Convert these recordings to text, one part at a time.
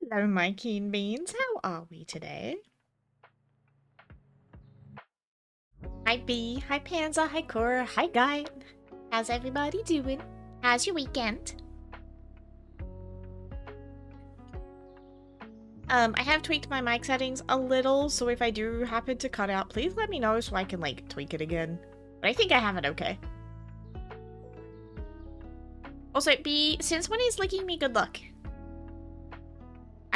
Hello, my keen beans. How are we today? Hi, Bee. Hi, Panza. Hi, Cora. Hi, Guy. How's everybody doing? How's your weekend? I have tweaked my mic settings a little, so if I do happen to cut out, please let me know so I can, like, tweak it again. But I think I have it okay. Also, Bee, since when is licking me good luck?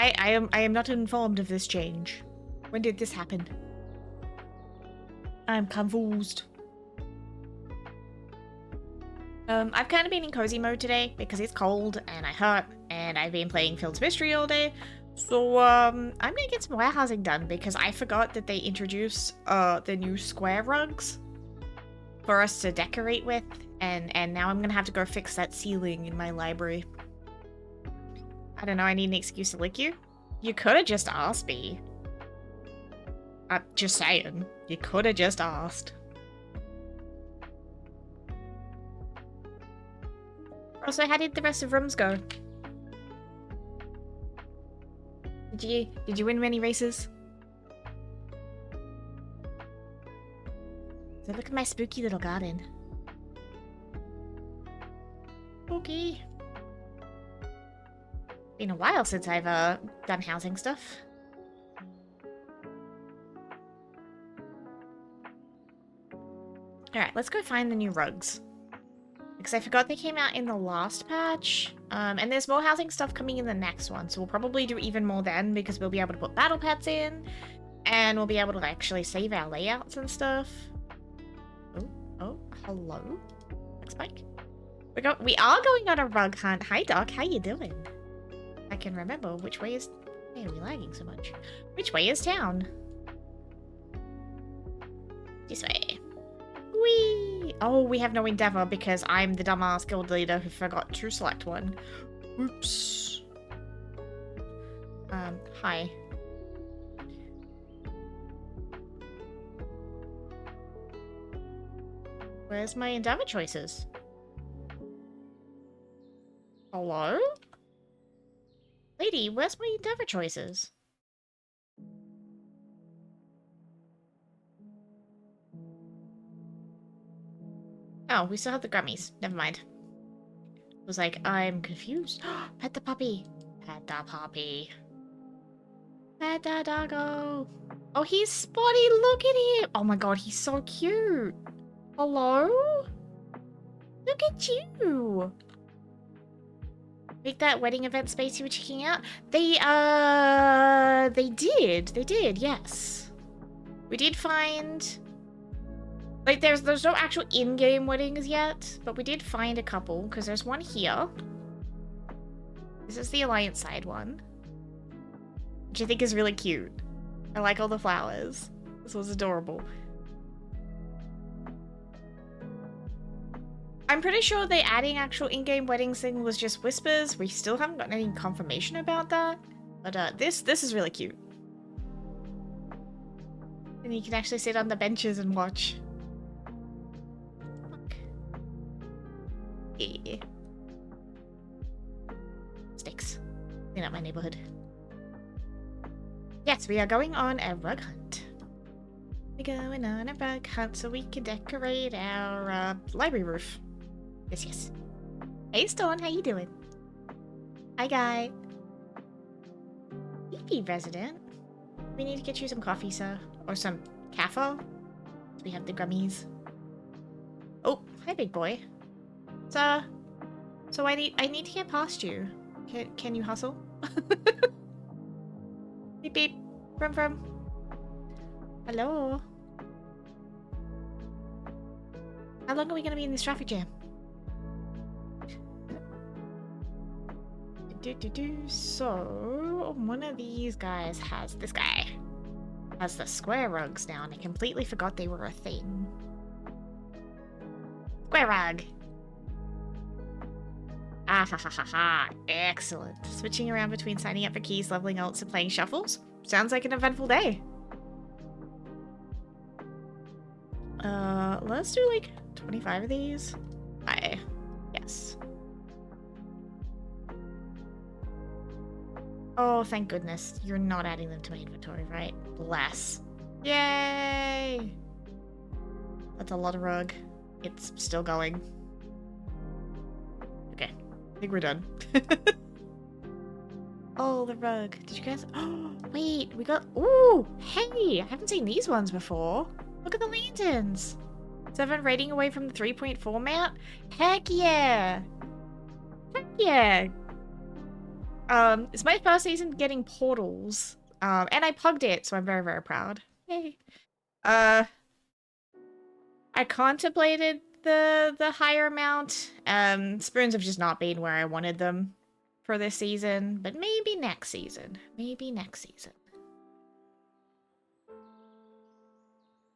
I am not informed of this change. When did this happen? I'm confused. I've kind of been in cozy mode today because it's cold and I hurt and I've been playing Fields Mystery all day. So, I'm gonna get some warehousing done because I forgot that they introduced, the new square rugs for us to decorate with, and now I'm gonna have to go fix that ceiling in my library. I don't know, I need an excuse to lick you? You could've just asked me. Just saying. You could've just asked. Also, how did the rest of rooms go? Did you win many races? So look at my spooky little garden. Spooky. Been a while since I've done housing stuff. Alright, let's go find the new rugs. Because I forgot they came out in the last patch. And there's more housing stuff coming in the next one, so we'll probably do even more then because we'll be able to put battle pets in. And we'll be able to actually save our layouts and stuff. Oh, hello? Spike. We are going on a rug hunt. Hi, Doc. How you doing? I can remember which way is... Why are we lagging so much? Which way is town? This way. Whee! Oh, we have no endeavor because I'm the dumbass guild leader who forgot to select one. Oops. Hi. Where's my endeavor choices? Hello? Lady, where's my endeavor choices? Oh, we still have the Grummies. Never mind. I was like, I'm confused. Pet the puppy. Pet the puppy. Pet the doggo. Oh, he's spotty. Look at him. Oh my god, he's so cute. Hello? Look at you. Make that wedding event space you were checking out? They did, yes. We did find... Like, there's no actual in-game weddings yet, but we did find a couple, because there's one here. This is the Alliance side one, which I think is really cute. I like all the flowers. This was adorable. I'm pretty sure the adding actual in-game weddings thing was just whispers. We still haven't gotten any confirmation about that. But this is really cute. And you can actually sit on the benches and watch. Look. Yeah. Sticks. Clean up my neighborhood. Yes, we are going on a rug hunt. We're going on a rug hunt so we can decorate our library roof. Yes. Hey, Stone, how you doing? Hi, Guy. EP resident. We need to get you some coffee, sir. Or some caffo. So we have the Grummies. Oh, hi, big boy. Sir. So I need to get past you. Can you hustle? Beep beep. From. Hello. How long are we gonna be in this traffic jam? So, one of these guys has... This guy has the square rugs now, and I completely forgot they were a thing. Square rug! Ah ha ha ha ha. Excellent. Switching around between signing up for keys, leveling alts, and playing shuffles? Sounds like an eventful day. Let's do like 25 of these. Yes. Oh, thank goodness. You're not adding them to my inventory, right? Bless. Yay! That's a lot of rug. It's still going. Okay. I think we're done. Oh, the rug. Did you guys... Oh, wait. We got... Ooh! Hey! I haven't seen these ones before. Look at the lanterns. 7 rating away from the 3.4 mount? Heck yeah! Heck yeah! It's my first season getting portals. And I plugged it, so I'm very, very proud. Yay. I contemplated the higher amount. Spoons have just not been where I wanted them for this season, but maybe next season. Maybe next season.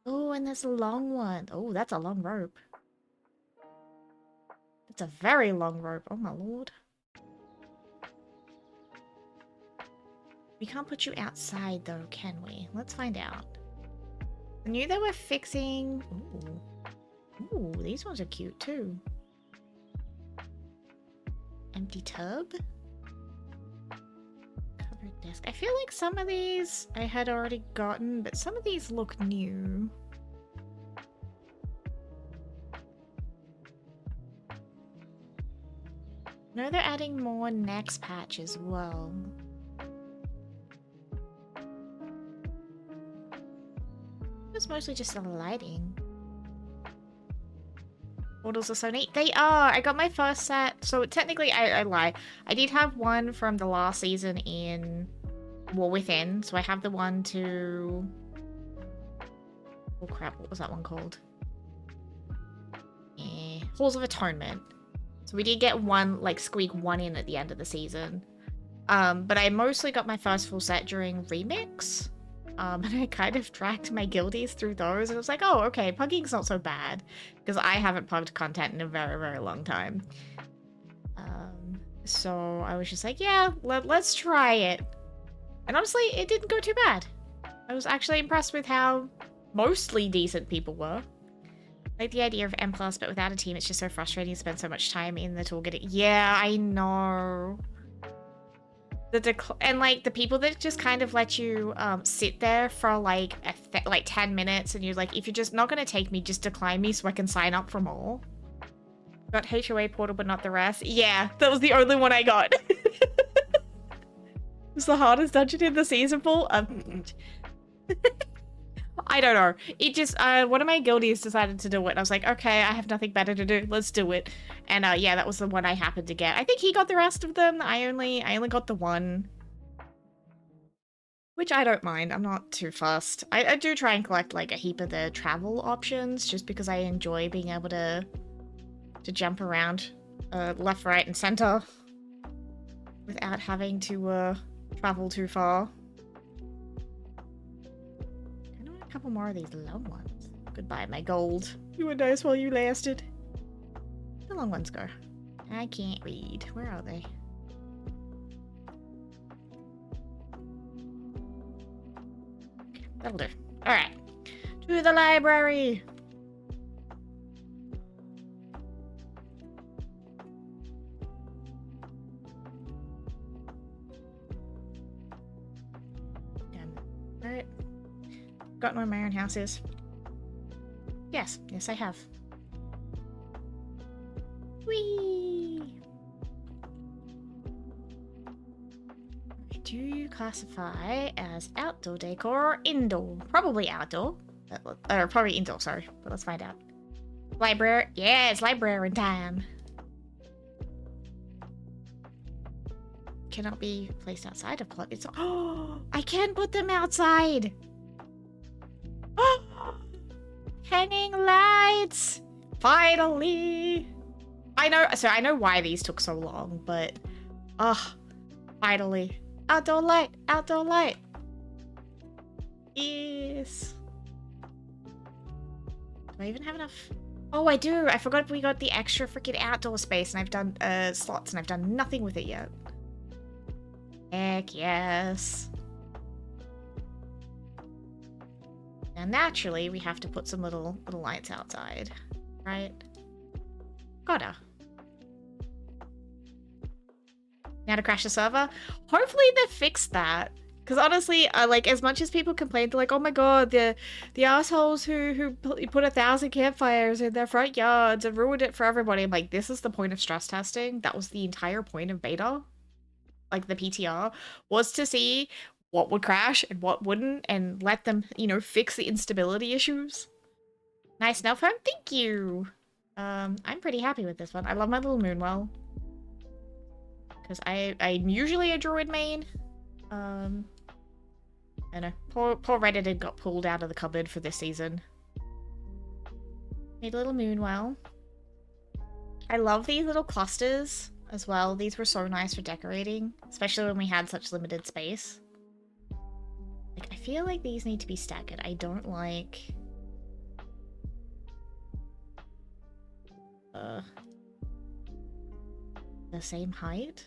Oh, and there's a long one. Oh, that's a long rope. That's a very long rope. Oh my lord. We can't put you outside though, can we? Let's find out. I knew they were fixing... Ooh. Ooh, these ones are cute too. Empty tub? Covered desk. I feel like some of these I had already gotten, but some of these look new. No, they're adding more next patch as well. It's mostly just the lighting. Portals are so neat. They are! I got my first set. So technically, I lie. I did have one from the last season in War Within. So I have the one to... Oh crap, what was that one called? Halls of Atonement. So we did get one, like, squeak one in at the end of the season. But I mostly got my first full set during Remix. And I kind of dragged my guildies through those, and I was like, oh, okay, pugging's not so bad, because I haven't pugged content in a very, very long time. So I was just like, yeah, let's try it. And honestly, it didn't go too bad. I was actually impressed with how mostly decent people were. Like the idea of Empress, but without a team, it's just so frustrating to spend so much time in the tool getting... Yeah, I know. And like the people that just kind of let you sit there for like 10 minutes, and you're like, if you're just not gonna take me, just decline me so I can sign up for more. Got HOA portal but not the rest. Yeah, that was the only one I got. It was the hardest dungeon in the season full. I don't know. It just one of my guildies decided to do it, and I was like, okay, I have nothing better to do. Let's do it. And yeah, that was the one I happened to get. I think he got the rest of them. I only got the one, which I don't mind. I'm not too fussed. I do try and collect like a heap of the travel options, just because I enjoy being able to jump around left, right, and center without having to travel too far. Couple more of these long ones. Goodbye, my gold. You were nice while you lasted. The long ones go. I can't read. Where are they? Okay, that'll do. Alright. To the library! Alright. Gotten where my own house is. Yes, yes I have. Whee! Do you classify as outdoor decor or indoor? Probably outdoor. Or probably indoor, sorry. But let's find out. Library. Yeah, it's library time. Cannot be placed outside of plot. It's... Oh, I can put them outside! Hanging lights! Finally! I know why these took so long, but... finally. Outdoor light! Outdoor light! Yes! Do I even have enough? Oh, I do! I forgot we got the extra freaking outdoor space, and I've done, slots, and I've done nothing with it yet. Heck yes! Now, naturally, we have to put some little lights outside, right? Gotta. Now to crash the server. Hopefully they fixed that. Because honestly, like, as much as people complain, they're like, oh my god, the assholes who put 1,000 campfires in their front yards and ruined it for everybody. I'm like, this is the point of stress testing. That was the entire point of beta. Like, the PTR was to see what would crash and what wouldn't and let them, you know, fix the instability issues. Nice snow foam, thank you! I'm pretty happy with this one. I love my little moonwell. Because I'm usually a druid main. I know. Poor Reddit got pulled out of the cupboard for this season. Made a little moonwell. I love these little clusters as well. These were so nice for decorating, especially when we had such limited space. Like, I feel like these need to be staggered. I don't like... the same height.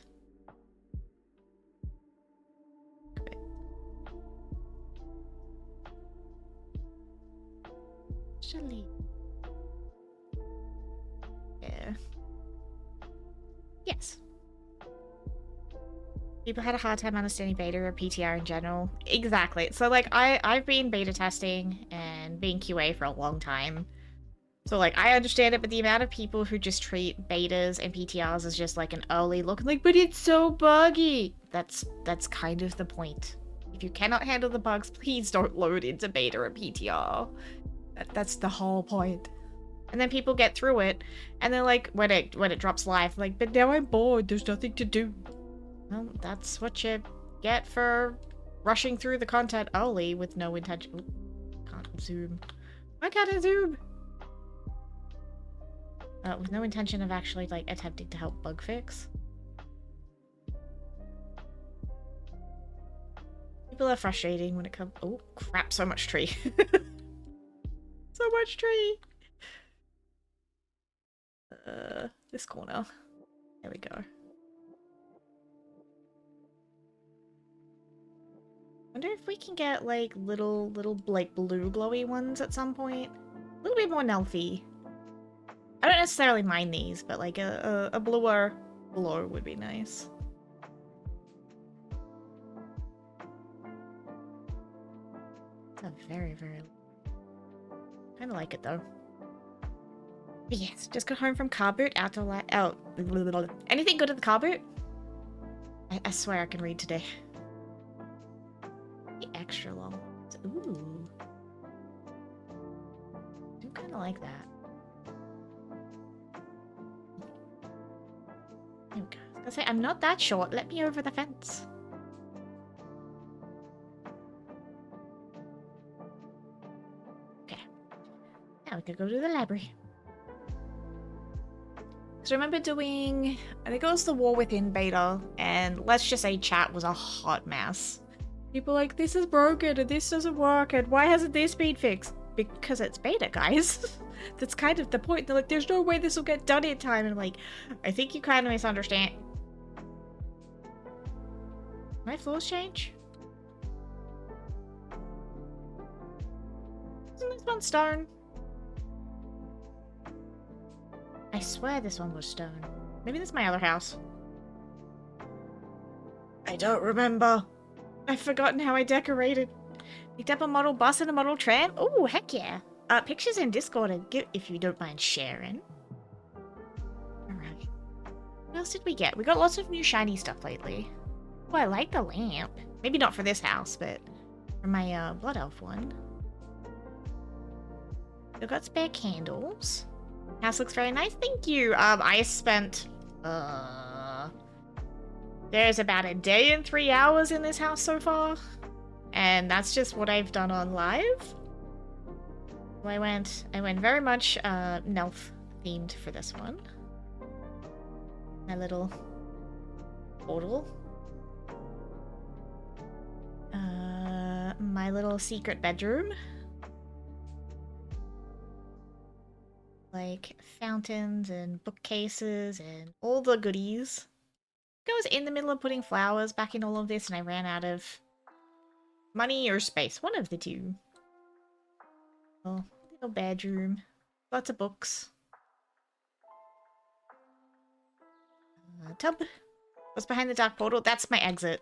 Actually, yeah. Yes. People had a hard time understanding beta or PTR in general. Exactly. So, like, I've been beta testing and being QA for a long time. So, like, I understand it, but the amount of people who just treat betas and PTRs as just, like, an early look, like, but it's so buggy! That's kind of the point. If you cannot handle the bugs, please don't load into beta or PTR. That's the whole point. And then people get through it, and they're like, when it drops live, like, but now I'm bored, there's nothing to do. Well, that's what you get for rushing through the content early with no intention. Ooh, can't zoom. Why can't I zoom? With no intention of actually, like, attempting to help bug fix. People are frustrating when it comes... Oh, crap, so much tree. So much tree! This corner. There we go. Wonder if we can get, like, little, like, blue glowy ones at some point. A little bit more nelfy. I don't necessarily mind these, but, like, a bluer glow would be nice. It's a very, very... Kinda like it, though. But yes, just got home from car boot, out to like... Oh, anything good at the car boot? I swear I can read today. The extra long ones. Ooh. I kind of like that. There we go. I was gonna say, I'm not that short. Let me over the fence. Okay. Now we can go to the library. So I remember doing, I think it was the War Within beta, and let's just say chat was a hot mess. People like, this is broken, and this doesn't work, and why hasn't this been fixed? Because it's beta, guys. That's kind of the point. They're like, there's no way this will get done in time, and I'm like, I think you kind of misunderstand. My floors change? Isn't this one stone? I swear this one was stone. Maybe this is my other house. I don't remember. I've forgotten how I decorated. Picked up a model bus and a model tram. Oh, heck yeah. Pictures in Discord if you don't mind sharing. Alright. What else did we get? We got lots of new shiny stuff lately. Oh, I like the lamp. Maybe not for this house, but for my Blood Elf one. We've got spare candles. House looks very nice, thank you. I spent, there's about a day and 3 hours in this house so far. And that's just what I've done on live. So I went very much, Nelf themed for this one. My little portal. My little secret bedroom. Like fountains and bookcases and all the goodies. I was in the middle of putting flowers back in all of this and I ran out of money or space. One of the two. Oh, little bedroom. Lots of books. Tub. What's behind the dark portal? That's my exit.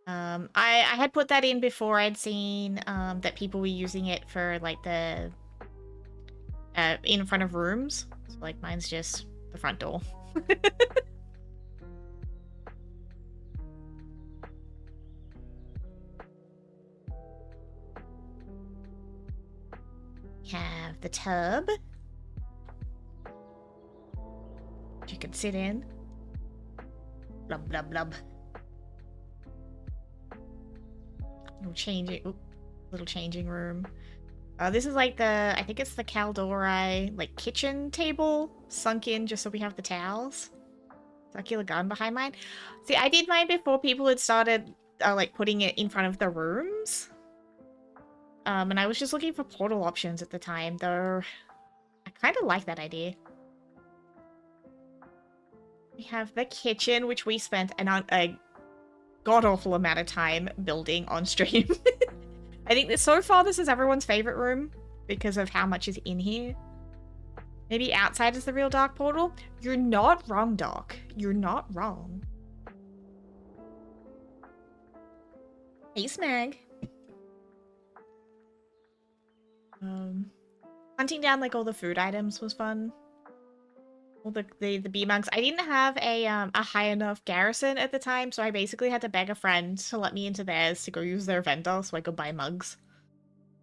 I had put that in before I'd seen that people were using it for like the in front of rooms. So like mine's just the front door. Have the tub. You can sit in. Blub blub blub. Little changing room. This is like I think it's the Kaldori, like, kitchen table sunk in just so we have the towels. Circular gun behind mine. See, I did mine before people had started, like, putting it in front of the rooms. And I was just looking for portal options at the time, though I kind of like that idea. We have the kitchen, which we spent a god-awful amount of time building on stream. I think that so far this is everyone's favorite room because of how much is in here. Maybe outside is the real dark portal? You're not wrong, Doc. You're not wrong. Hey, Smag. Hunting down like all the food items was fun. All the bee mugs. I didn't have a high enough garrison at the time, so I basically had to beg a friend to let me into theirs to go use their vendor so I could buy mugs.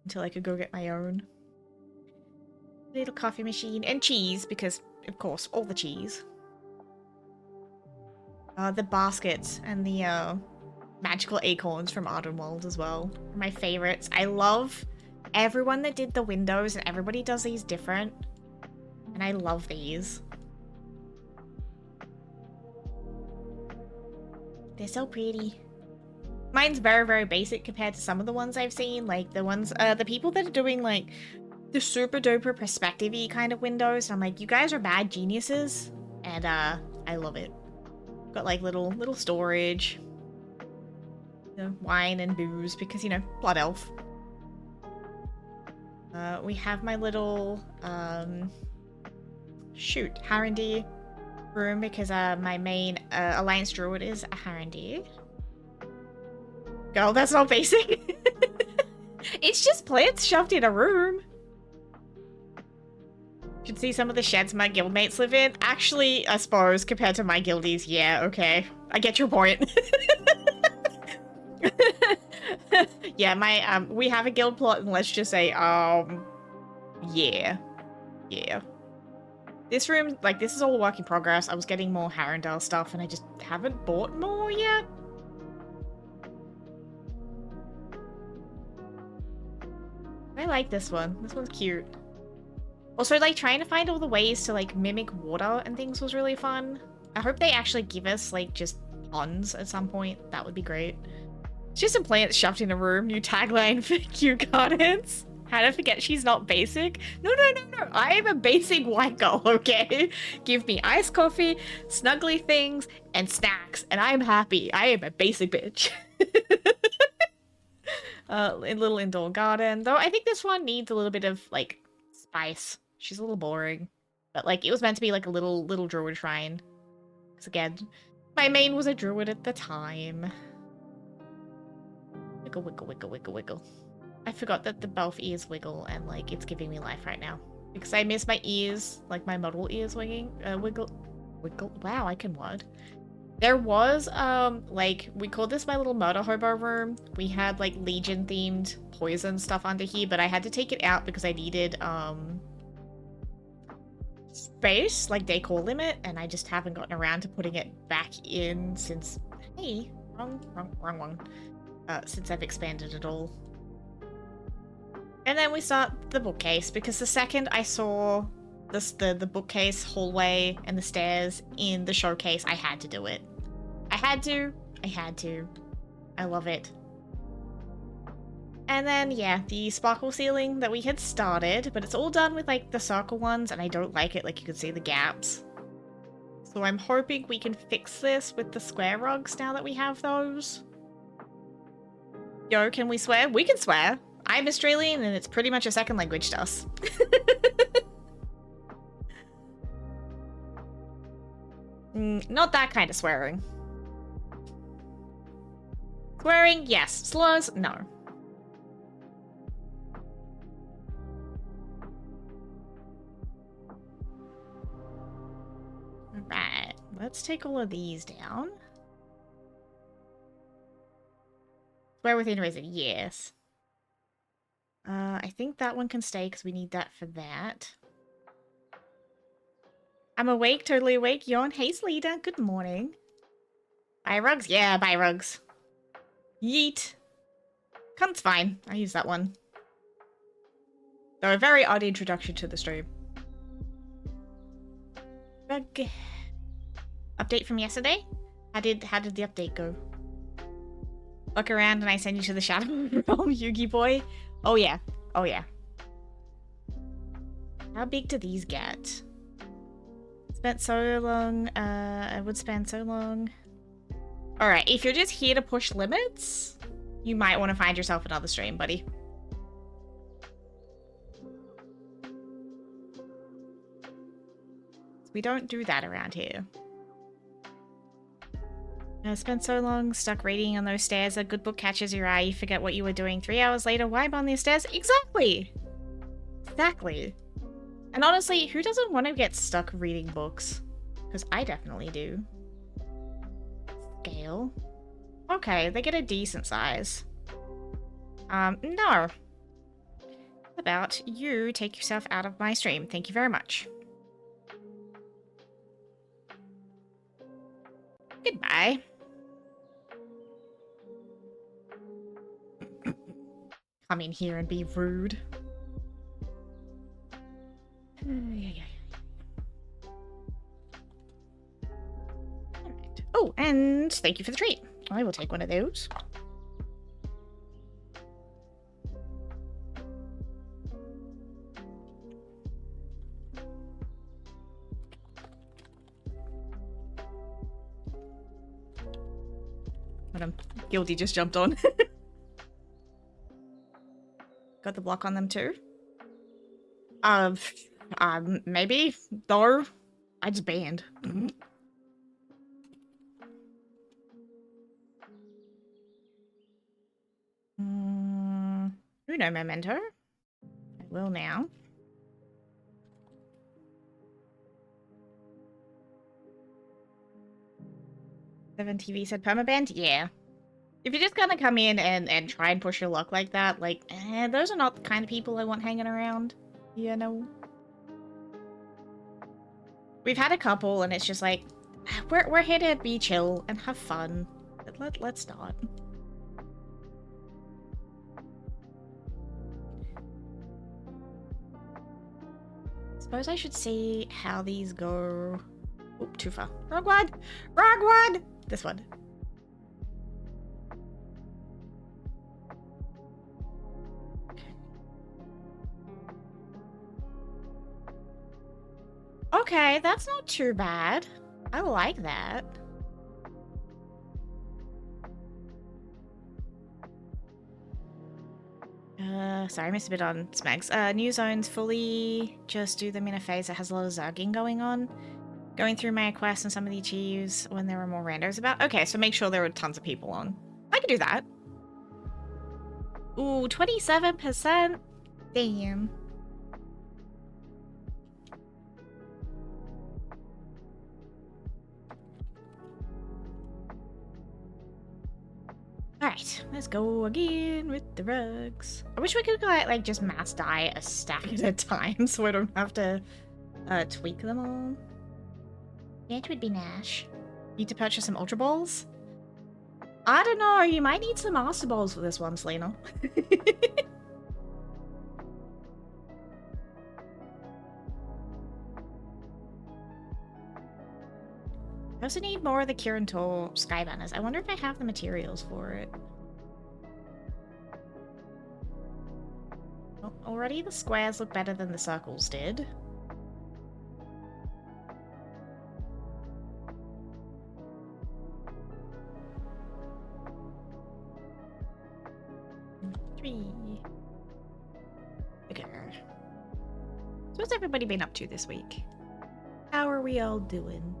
Until I could go get my own. Little coffee machine. And cheese, because, of course, all the cheese. The baskets and the magical acorns from Ardenwald as well. My favorites. I love everyone that did the windows, and everybody does these different. And I love these. They're so pretty. Mine's very, very basic compared to some of the ones I've seen. Like, the ones, the people that are doing, like, the super duper perspective-y kind of windows. I'm like, you guys are bad geniuses. And, I love it. Got, like, little storage. You know, wine and booze, because, you know, blood elf. We have my little, shoot, Harandir room, because, my main, Alliance Druid is a Harandir. Girl, that's not basic. It's just plants shoved in a room. Should see some of the sheds my guildmates live in. Actually, I suppose, compared to my guildies, yeah, okay. I get your point. Yeah, my, we have a guild plot, and let's just say, yeah. Yeah. This room, like, this is all a work in progress. I was getting more Harrendale stuff, and I just haven't bought more yet. I like this one. This one's cute. Also, like, trying to find all the ways to, like, mimic water and things was really fun. I hope they actually give us, like, just ponds at some point. That would be great. It's just some plants shoved in a room. New tagline for Kew Gardens. How to forget she's not basic? No. I am a basic white girl, okay? Give me iced coffee, snuggly things, and snacks, and I'm happy. I am a basic bitch. A little indoor garden. Though I think this one needs a little bit of, like, spice. She's a little boring. But, like, it was meant to be, like, a little druid shrine. Because, again, my main was a druid at the time. Wiggle, wiggle, wiggle, wiggle, wiggle. I forgot that the both ears wiggle, and, like, it's giving me life right now. Because I miss my ears, like, my model ears wiggle. Wow, I can word. There was, like, we called this my little murder hobo room. We had, like, Legion-themed poison stuff under here, but I had to take it out because I needed, space, like, decor limit, and I just haven't gotten around to putting it back in since, hey, wrong one. Since I've expanded it all. And then we start the bookcase, because the second I saw the bookcase, hallway, and the stairs in the showcase, I had to do it. I had to. I love it. And then, yeah, the sparkle ceiling that we had started, but it's all done with, like, the circle ones, and I don't like it. Like, you can see the gaps. So I'm hoping we can fix this with the square rugs now that we have those. Yo, can we swear? We can swear. I'm Australian, and it's pretty much a second language to us. Not that kind of swearing. Swearing, yes. Slurs, no. Alright, let's take all of these down. Swear within reason, yes. I think that one can stay because we need that for that. I'm awake, totally awake. Yawn. Hey, Sleeta. Good morning. Buy rugs? Yeah, buy rugs. Yeet. Cunt's fine. I use that one. Though a very odd introduction to the stream. Rug. Update from yesterday? How did the update go? Look around and I send you to the shadow realm, Yugi boy. Oh yeah. Oh yeah. How big do these get? Spent so long. I would spend so long. Alright, if you're just here to push limits, you might want to find yourself another stream, buddy. We don't do that around here. I spent so long stuck reading on those stairs. A good book catches your eye. You forget what you were doing 3 hours later. Why am I on these stairs? Exactly! Exactly. And honestly, who doesn't want to get stuck reading books? Because I definitely do. Scale. Okay, they get a decent size. No. How about you take yourself out of my stream? Thank you very much. Goodbye. Come in here and be rude. Alright. Oh, and thank you for the treat. I will take one of those. Madam, Guilty just jumped on. Got the block on them too? Maybe. Though. I just banned. Uno memento. I will now. Seven TV said permaband? Yeah. If you're just gonna come in and try and push your luck like that, like, those are not the kind of people I want hanging around. You know? We've had a couple and it's just like, we're here to be chill and have fun. Let's not. Suppose I should see how these go. Oop, too far. Wrong one! Wrong one! This one. Okay, that's not too bad. I like that. Sorry, I missed a bit on Smags. New zones fully just do them in a phase that has a lot of zagging going on. Going through my quests and some of the achieves when there were more randos about. Okay, so make sure there were tons of people on. I can do that. Ooh, 27%? Damn. Alright, let's go again with the rugs. I wish we could like just mass dye a stack at a time so I don't have to tweak them all. That would be Nash. Need to purchase some Ultra Balls? I don't know, you might need some Master Balls for this one, Selena. I also need more of the Kirin Tor Sky Banners. I wonder if I have the materials for it. Well, already the squares look better than the circles did. Three. Okay. So what's everybody been up to this week? How are we all doing?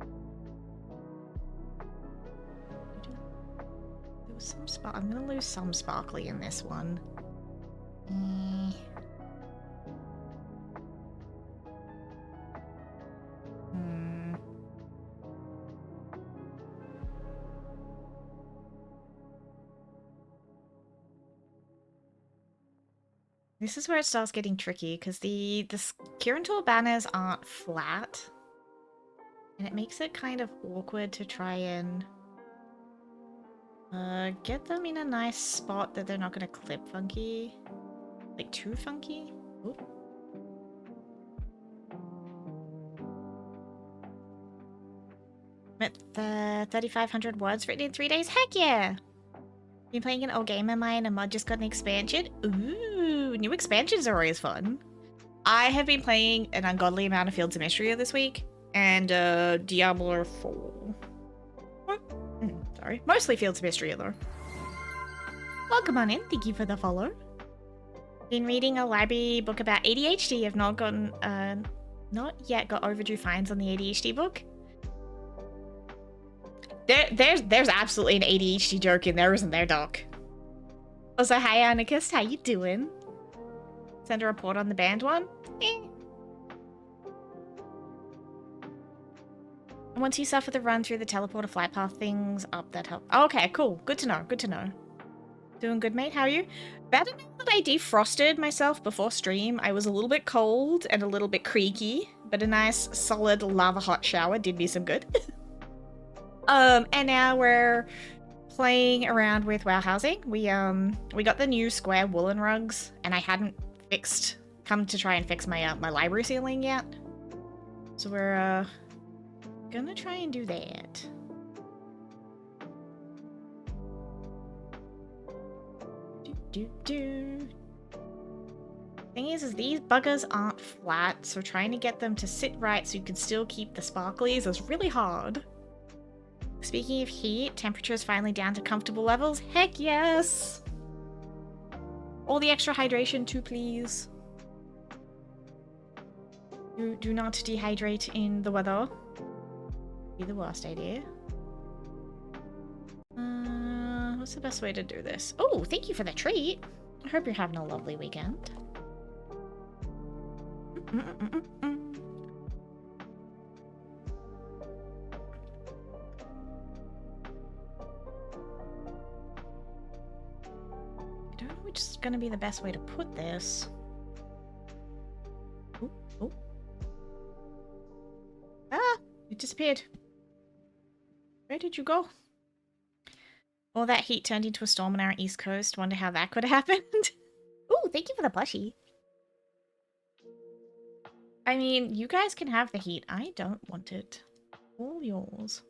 I'm gonna lose some sparkly in this one. Hmm. This is where it starts getting tricky because the Kirin Tour banners aren't flat. And it makes it kind of awkward to try and get them in a nice spot that they're not gonna clip funky. Like too funky. Ooh. At 3,500 words written in 3 days? Heck yeah! Been playing an old game of mine, a mod just got an expansion. Ooh, new expansions are always fun. I have been playing an ungodly amount of Fields of Mystery this week, and Diablo 4. Sorry, mostly Fields of Mystery though. Welcome on in, thank you for the follow. Been reading a library book about ADHD. I've not yet got overdue fines on the ADHD book. There's absolutely an ADHD joke in there, isn't there, Doc? Also, hi Anarchist, how you doing? Send a report on the banned one? And once you suffer the run through the teleporter flight path things up, that help. Oh, okay, cool. Good to know, good to know. Doing good, mate? How are you? Better now that I defrosted myself before stream. I was a little bit cold and a little bit creaky, but a nice solid lava hot shower did me some good. And now we're playing around with WoW housing. We got the new square woolen rugs, and I hadn't come to try and fix my my library ceiling yet. So we're gonna try and do that. Thing is these buggers aren't flat, so trying to get them to sit right so you can still keep the sparklies is really hard. Speaking of heat, temperature is finally down to comfortable levels. Heck yes! All the extra hydration too, please. Do not dehydrate in the weather. Be the worst idea. What's the best way to do this? Oh, thank you for the treat. I hope you're having a lovely weekend. I don't know which is going to be the best way to put this. Oh. Ah! It disappeared. Where did you go? All that heat turned into a storm on our east coast. Wonder how that could have happened. Ooh, thank you for the plushie. I mean, you guys can have the heat. I don't want it. All yours.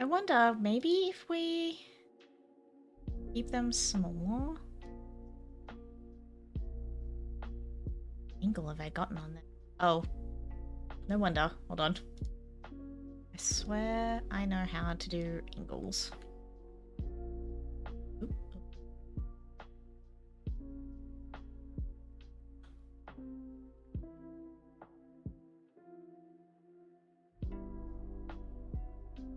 I wonder, maybe if we keep them small? What angle have I gotten on that? Oh. No wonder. Hold on. I swear I know how to do angles. Oop.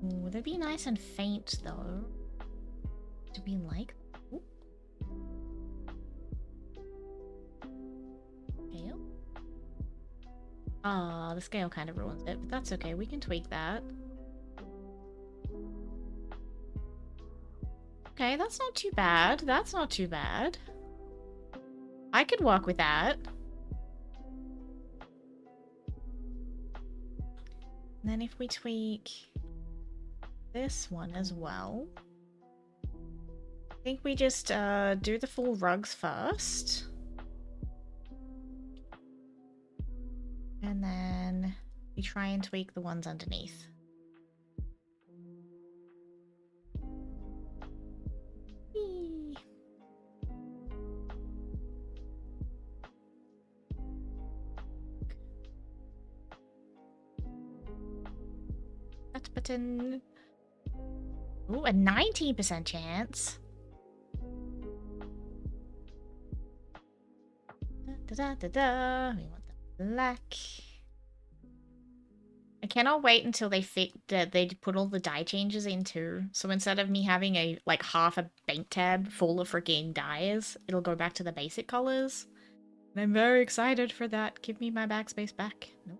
Ooh, they'd be nice and faint though. To be like. Ooh. Scale? Ah, the scale kind of ruins it, but that's okay. We can tweak that. Okay, that's not too bad. That's not too bad. I could work with that. And then if we tweak this one as well. I think we just do the full rugs first. And then we try and tweak the ones underneath. Whee! That button. Ooh, a 19% chance. Da da da da. We want the black. cannot wait until they put all the dye changes in too. So instead of me having a like half a bank tab full of freaking dyes, it'll go back to the basic colors. And I'm very excited for that. Give me my backspace back. Nope.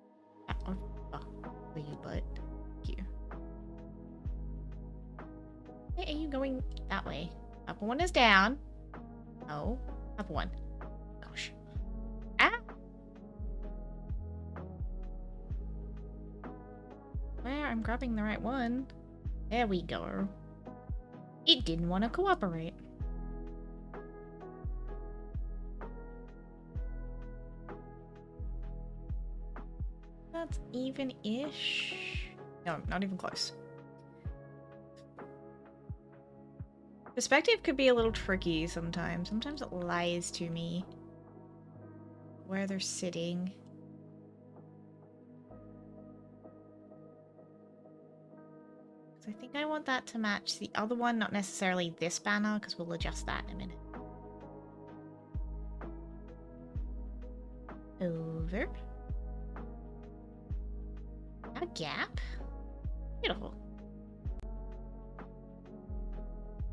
For you, bud. Thank you. Hey, are you going that way? Upper one is down. Oh, upper one. Gosh. Ah! Where? I'm grabbing the right one. There we go. It didn't want to cooperate. That's even-ish. No, not even close. Perspective could be a little tricky sometimes. Sometimes it lies to me where they're sitting. I think I want that to match the other one, not necessarily this banner, because we'll adjust that in a minute. Over. A gap. Beautiful.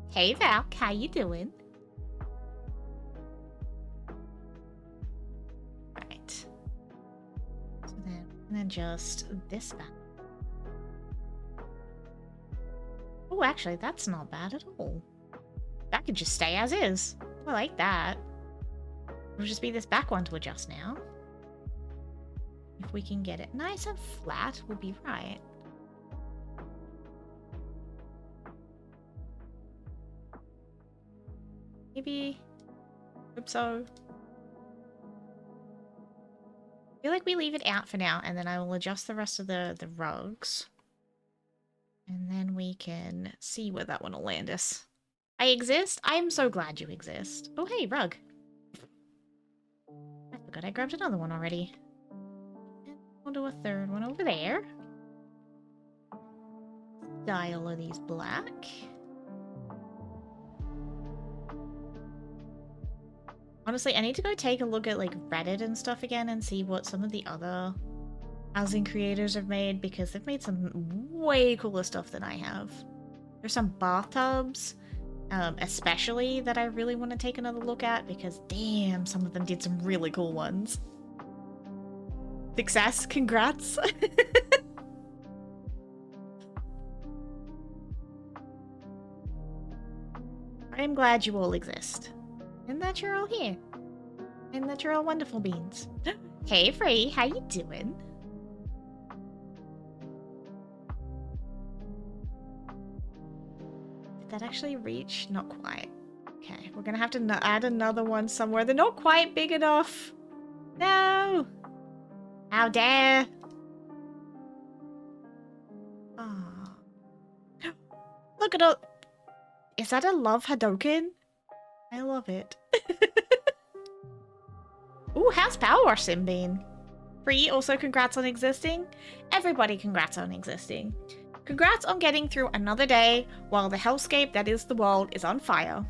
Hey Val, how you doing? Right. So then I'm gonna adjust this banner. Oh, actually, that's not bad at all. That could just stay as is. I like that. It'll just be this back one to adjust now. If we can get it nice and flat, we'll be right. Maybe. Hope so. I feel like we leave it out for now, and then I will adjust the rest of the rugs. And then we can see where that one will land us. I exist? I am so glad you exist. Oh, hey, rug. I forgot I grabbed another one already. And we'll do a third one over there. Dye all of these black. Honestly, I need to go take a look at like Reddit and stuff again and see what some of the other housing creators have made, because they've made some way cooler stuff than I have. There's some bathtubs, especially, that I really want to take another look at, because damn, some of them did some really cool ones. Success, congrats. I am glad you all exist. And that you're all here. And that you're all wonderful beings. Hey Free, how you doing? Did that actually reach? Not quite. Okay, we're gonna have to add another one somewhere. They're not quite big enough. No! How dare! Oh. Look at all. Is that a love Hadoken? I love it. Ooh, how's Power Wash Sim been? Free, also congrats on existing. Everybody congrats on existing. Congrats on getting through another day while the hellscape that is the world is on fire.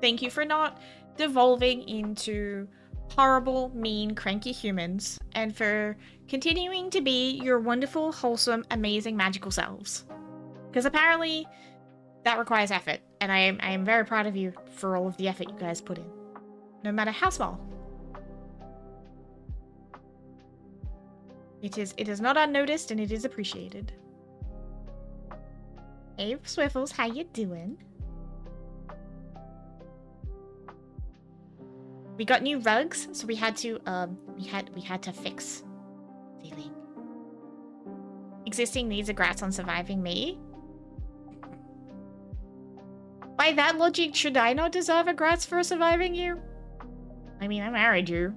Thank you for not devolving into horrible, mean, cranky humans, and for continuing to be your wonderful, wholesome, amazing, magical selves. Because apparently that requires effort, and I am very proud of you for all of the effort you guys put in, no matter how small. It is not unnoticed, and it is appreciated. Hey, Swiffles, how you doing? We got new rugs, so we had to fix ceiling. Existing needs a grats on surviving me. By that logic, should I not deserve a grats for surviving you? I mean, I married you.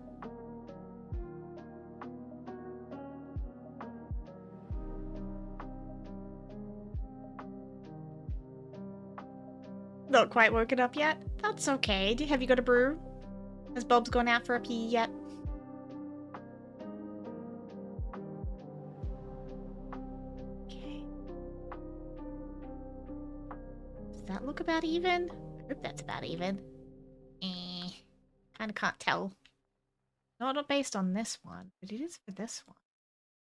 Not quite woken up yet? That's okay. Have you got a brew? Has Bob's gone out for a pee yet? Okay. Does that look about even? I hope that's about even. Kinda can't tell. Not based on this one, but it is for this one.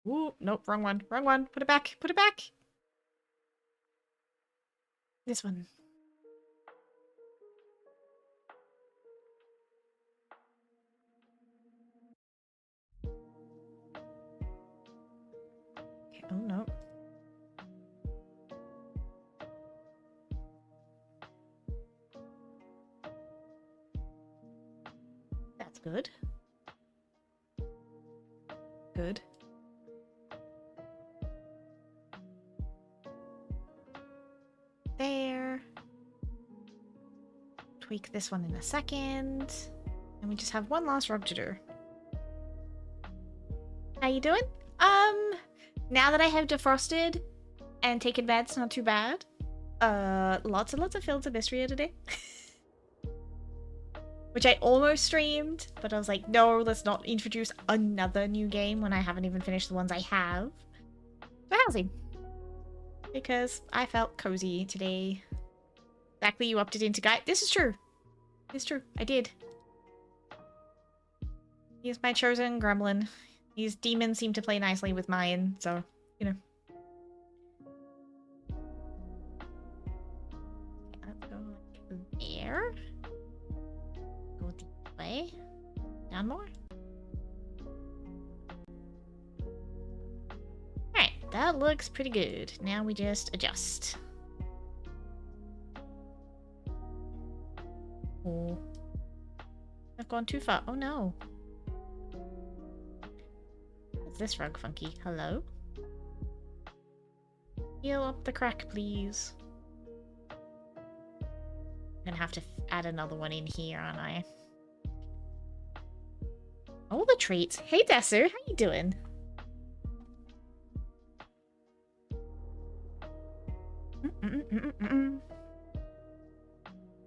Ooh, nope, wrong one. Wrong one. Put it back. Put it back. This one. Okay, oh no. That's good. Good. There. Tweak this one in a second. And we just have one last rug to do. How you doing? Now that I have defrosted and taken meds, not too bad. Lots and lots of Fields of Mystery today. Which I almost streamed, but I was like, no, let's not introduce another new game when I haven't even finished the ones I have. So housing. Because I felt cozy today. Exactly, you opted into guide. This is true. It's true. I did. He's my chosen gremlin. These demons seem to play nicely with mine, so, you know. Okay, let's go like there. Go this way. Down more. Alright, that looks pretty good. Now we just adjust. Oh. I've gone too far. Oh no. Is this rug funky? Hello? Heal up the crack, please. I'm gonna have to add another one in here, aren't I? All the treats. Hey, Desser, how you doing?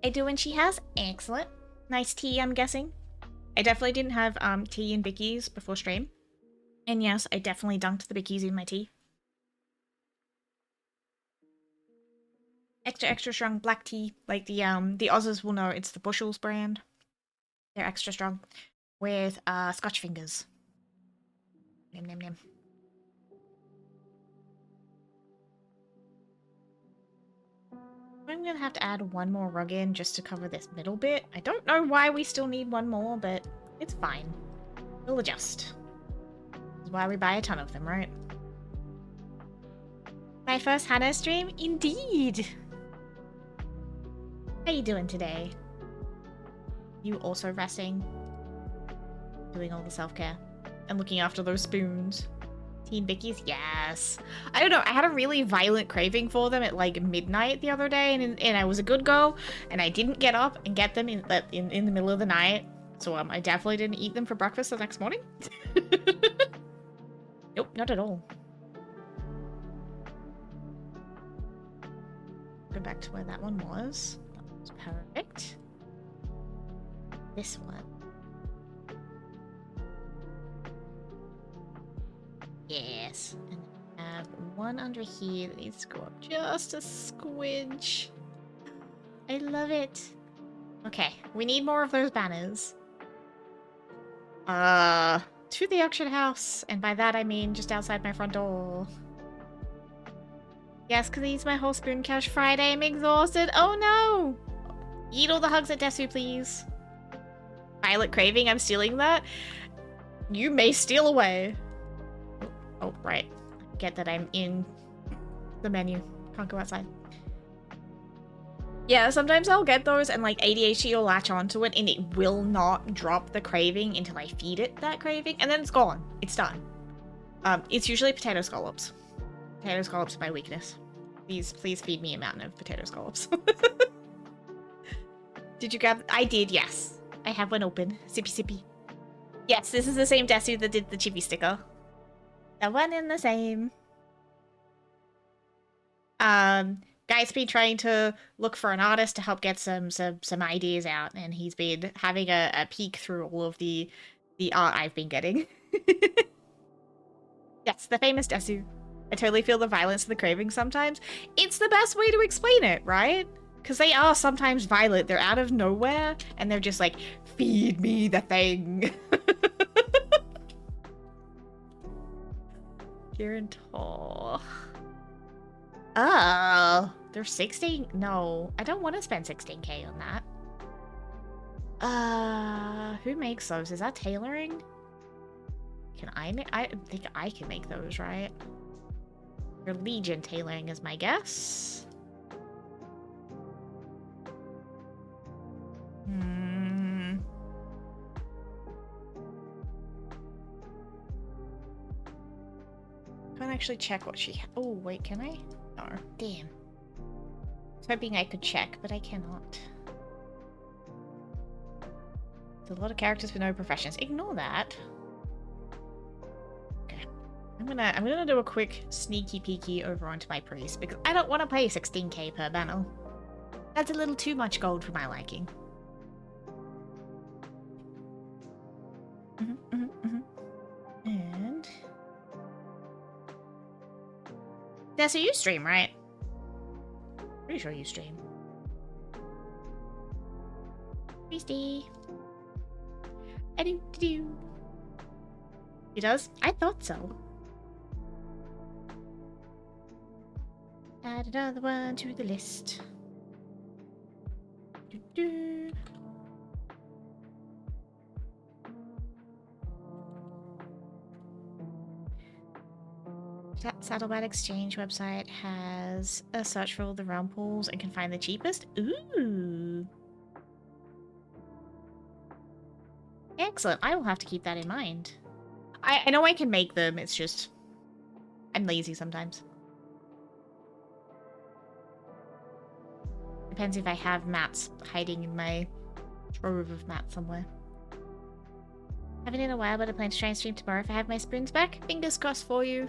I do when she has. Excellent. Nice tea, I'm guessing. I definitely didn't have tea and bickies before stream. And yes, I definitely dunked the bickies in my tea. Extra, extra strong black tea. Like the Aussies will know it's the Bushels brand. They're extra strong. With Scotch fingers. Nom nom nom. I'm gonna have to add one more rug in just to cover this middle bit. I don't know why we still need one more, but it's fine. We'll adjust. This is why we buy a ton of them, right? My first Hannah stream? Indeed! How you doing today? You also resting? Doing all the self-care? And looking after those spoons? Teen Bickies? Yes. I don't know, I had a really violent craving for them at like midnight the other day, and I was a good girl, and I didn't get up and get them in the middle of the night, so I definitely didn't eat them for breakfast the next morning. Nope, not at all. Go back to where that one was. That was perfect. This one. Yes. And I have one under here that needs to go up just a squidge. I love it. Okay, we need more of those banners. To the auction house. And by that I mean just outside my front door. Yes, because it's my whole spoon cash Friday. I'm exhausted. Oh no! Eat all the hugs at Desu, please. Violet craving, I'm stealing that. You may steal away. Oh, right. Get that I'm in the menu. Can't go outside. Yeah, sometimes I'll get those and like ADHD will latch onto it and it will not drop the craving until I feed it that craving, and then it's gone. It's done. It's usually potato scallops. Potato scallops are my weakness. Please feed me a mountain of potato scallops. Did you grab? I did, yes. I have one open. Sippy sippy. Yes, this is the same Desu that did the chibi sticker. The one and the same. Guy's been trying to look for an artist to help get some ideas out, and he's been having a peek through all of the art I've been getting. Yes, the famous Desu. I totally feel the violence of the craving sometimes. It's the best way to explain it, right? Because they are sometimes violent. They're out of nowhere, and they're just like, feed me the thing. Guarantor. Oh, they're 16. No, I don't want to spend 16k on that. Who makes those? Is that tailoring? Can I make? I think I can make those, right? Your Legion tailoring is my guess. Can't actually check what she. Oh wait, can I? No, damn. I was hoping I could check, but I cannot. There's a lot of characters with no professions. Ignore that. Okay, I'm gonna do a quick sneaky peeky over onto my priest because I don't want to pay 16k per banner. That's a little too much gold for my liking. And yeah, so you stream, right? Pretty sure you stream. Priesty. I do. He does? I thought so. Add another one to the list. Saddlebat Exchange website has a search for all the realm pools and can find the cheapest. Ooh. Excellent. I will have to keep that in mind. I know I can make them, it's just I'm lazy sometimes. Depends if I have mats hiding in my trove of mats somewhere. Haven't in a while, but I plan to try and stream tomorrow if I have my spoons back. Fingers crossed for you.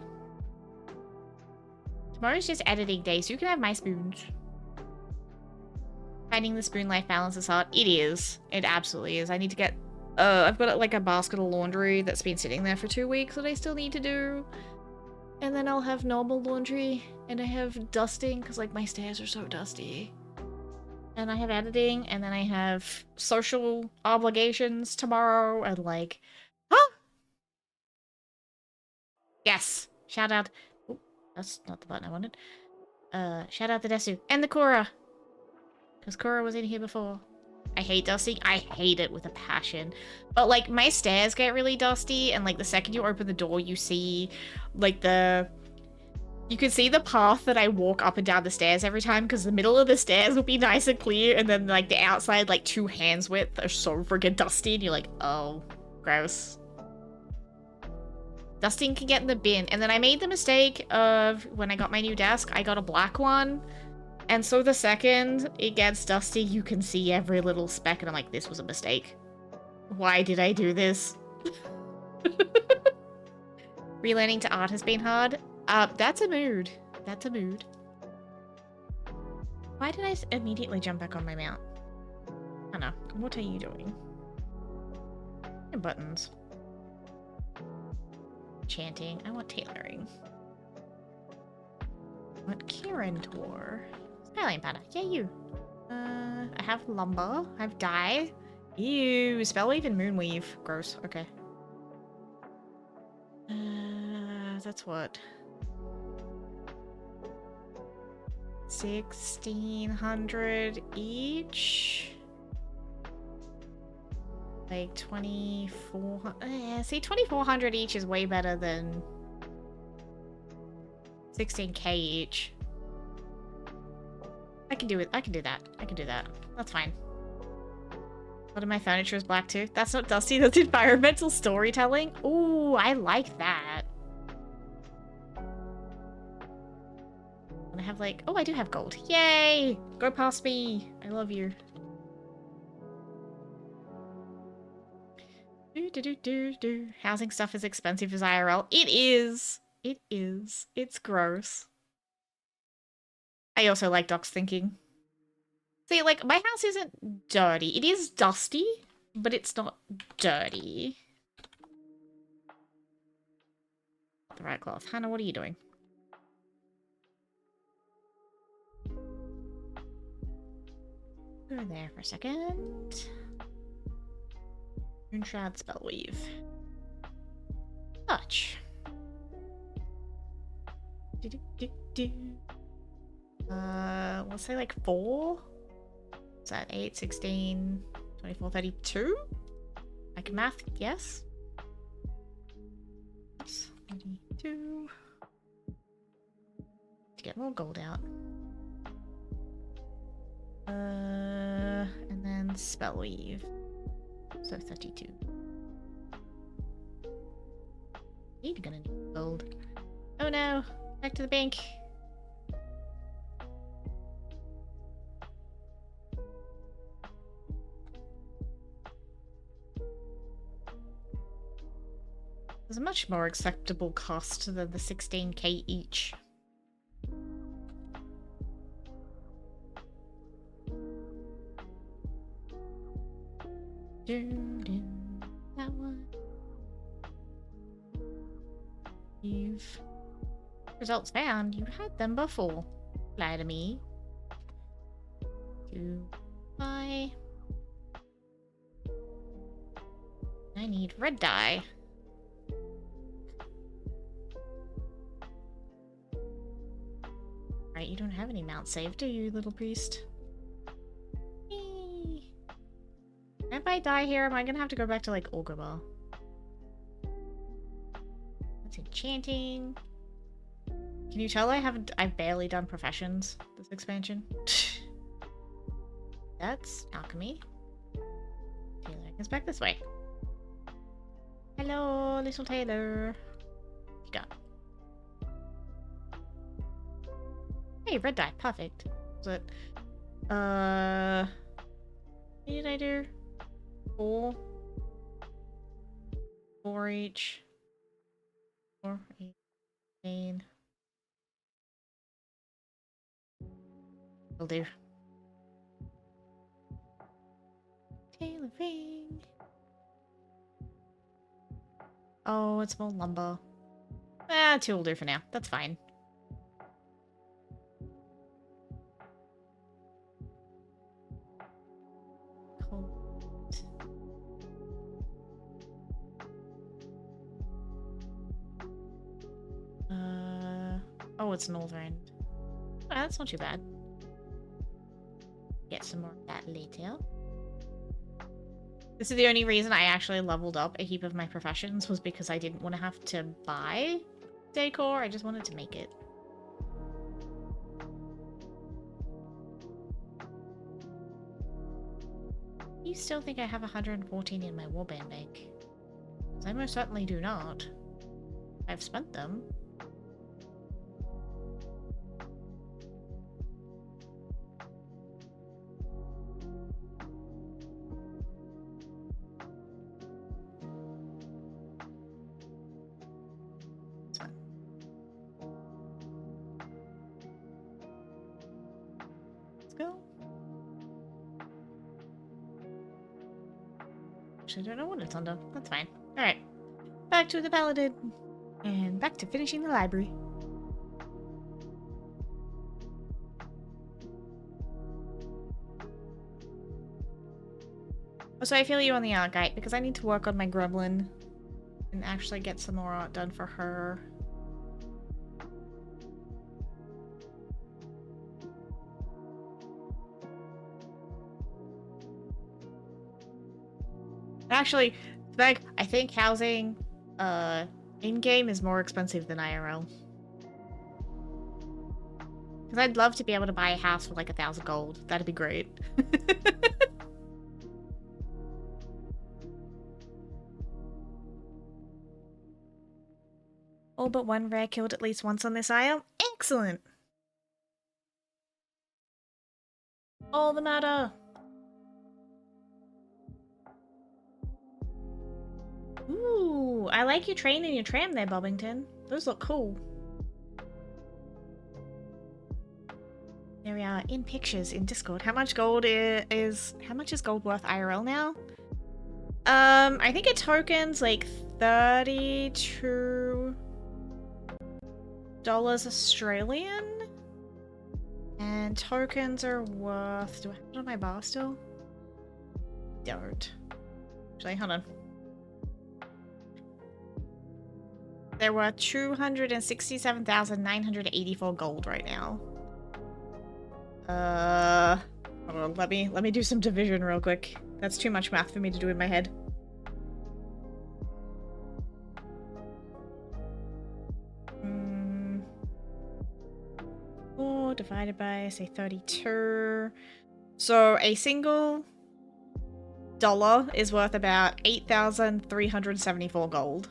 Tomorrow's just editing day, so you can have my spoons. Finding the spoon life balance is hard. It is. It absolutely is. I need to get... I've got like a basket of laundry that's been sitting there for 2 weeks that I still need to do. And then I'll have normal laundry. And I have dusting, because like my stairs are so dusty. And I have editing, and then I have social obligations tomorrow, and like... Huh? Yes! Shout out... Oh, that's not the button I wanted. Shout out the Desu. And the Korra! Because Korra was in here before. I hate dusting. I hate it with a passion. But, like, my stairs get really dusty, and, like, the second you open the door, you see, like, you can see the path that I walk up and down the stairs every time, because the middle of the stairs will be nice and clear, and then, like, the outside, like, 2 hands width are so friggin' dusty, and you're like, oh, gross. Dusting can get in the bin. And then I made the mistake of, when I got my new desk, I got a black one. And so the second it gets dusty, you can see every little speck, and I'm like, this was a mistake. Why did I do this? Relearning to art has been hard. That's a mood. That's a mood. Why did I immediately jump back on my mount? I don't know. What are you doing? And buttons. Chanting. I want tailoring. I want Guarantor. Skyline powder. Yeah, you. I have lumber. I have dye. Ew. Spellweave and moonweave. Gross. Okay. That's what? 1,600 each? Like 2,400. Yeah, see, 2,400 each is way better than 16k each. I can do it. I can do that. I can do that. That's fine. A lot of my furniture is black too. That's not dusty. That's environmental storytelling. Ooh, I like that. And I have like... Oh, I do have gold. Yay! Go past me. I love you. Housing stuff is expensive as IRL. It is. It is. It's gross. I also like Doc's thinking. See, like, my house isn't dirty. It is dusty, but it's not dirty. The right cloth. Hannah, what are you doing? Go there for a second. Moonshroud Spellweave. Touch. Let's say like 4. Is that 8, 16, 24, 32? I can math, yes. 32. To get more gold out. And then spell weave. So 32. You're gonna need gold. Oh no! Back to the bank. There's a much more acceptable cost than the 16k each. That one. You've... Results found. You had them before. Lie to me. 2, 5. I need red dye. Right, you don't have any mount saved, do you, little priest? Eee. If I die here, am I gonna have to go back to, like, Orgrimmar? That's enchanting. Can you tell I've barely done professions this expansion? That's alchemy. Taylor is back this way. Hello, little Taylor. What you got? Hey, red dye, perfect. Was it? What did I do? 4. 4 each. 4, 18. Will do. Tailoring. Oh, it's more lumber. Ah, 2 will do for now. That's fine. Oh, it's northern. Oh, that's not too bad. Get some more of that later. This is the only reason I actually leveled up a heap of my professions was because I didn't want to have to buy decor. I just wanted to make it. You still think I have 114 in my warband bank? Because I most certainly do not. I've spent them. I don't know what it's under. That's fine. Alright. Back to the paladin. And back to finishing the library. Also, I feel you on the art guide because I need to work on my gremlin and actually get some more art done for her. Actually, Meg, I think housing in-game is more expensive than IRL. Because I'd love to be able to buy a house for like 1,000 gold. That'd be great. All but one rare killed at least once on this isle. Excellent! All the matter. Ooh, I like your train and your tram there, Bobbington. Those look cool. There we are, in pictures in Discord. How much gold how much is gold worth IRL now? I think a token's like $32 Australian. And tokens are worth... Do I have it on my bar still? Don't. Actually, hold on. There were 267,984 gold right now. Hold on, let me do some division real quick. That's too much math for me to do in my head. Four divided by, say, 32. So a single dollar is worth about 8,374 gold.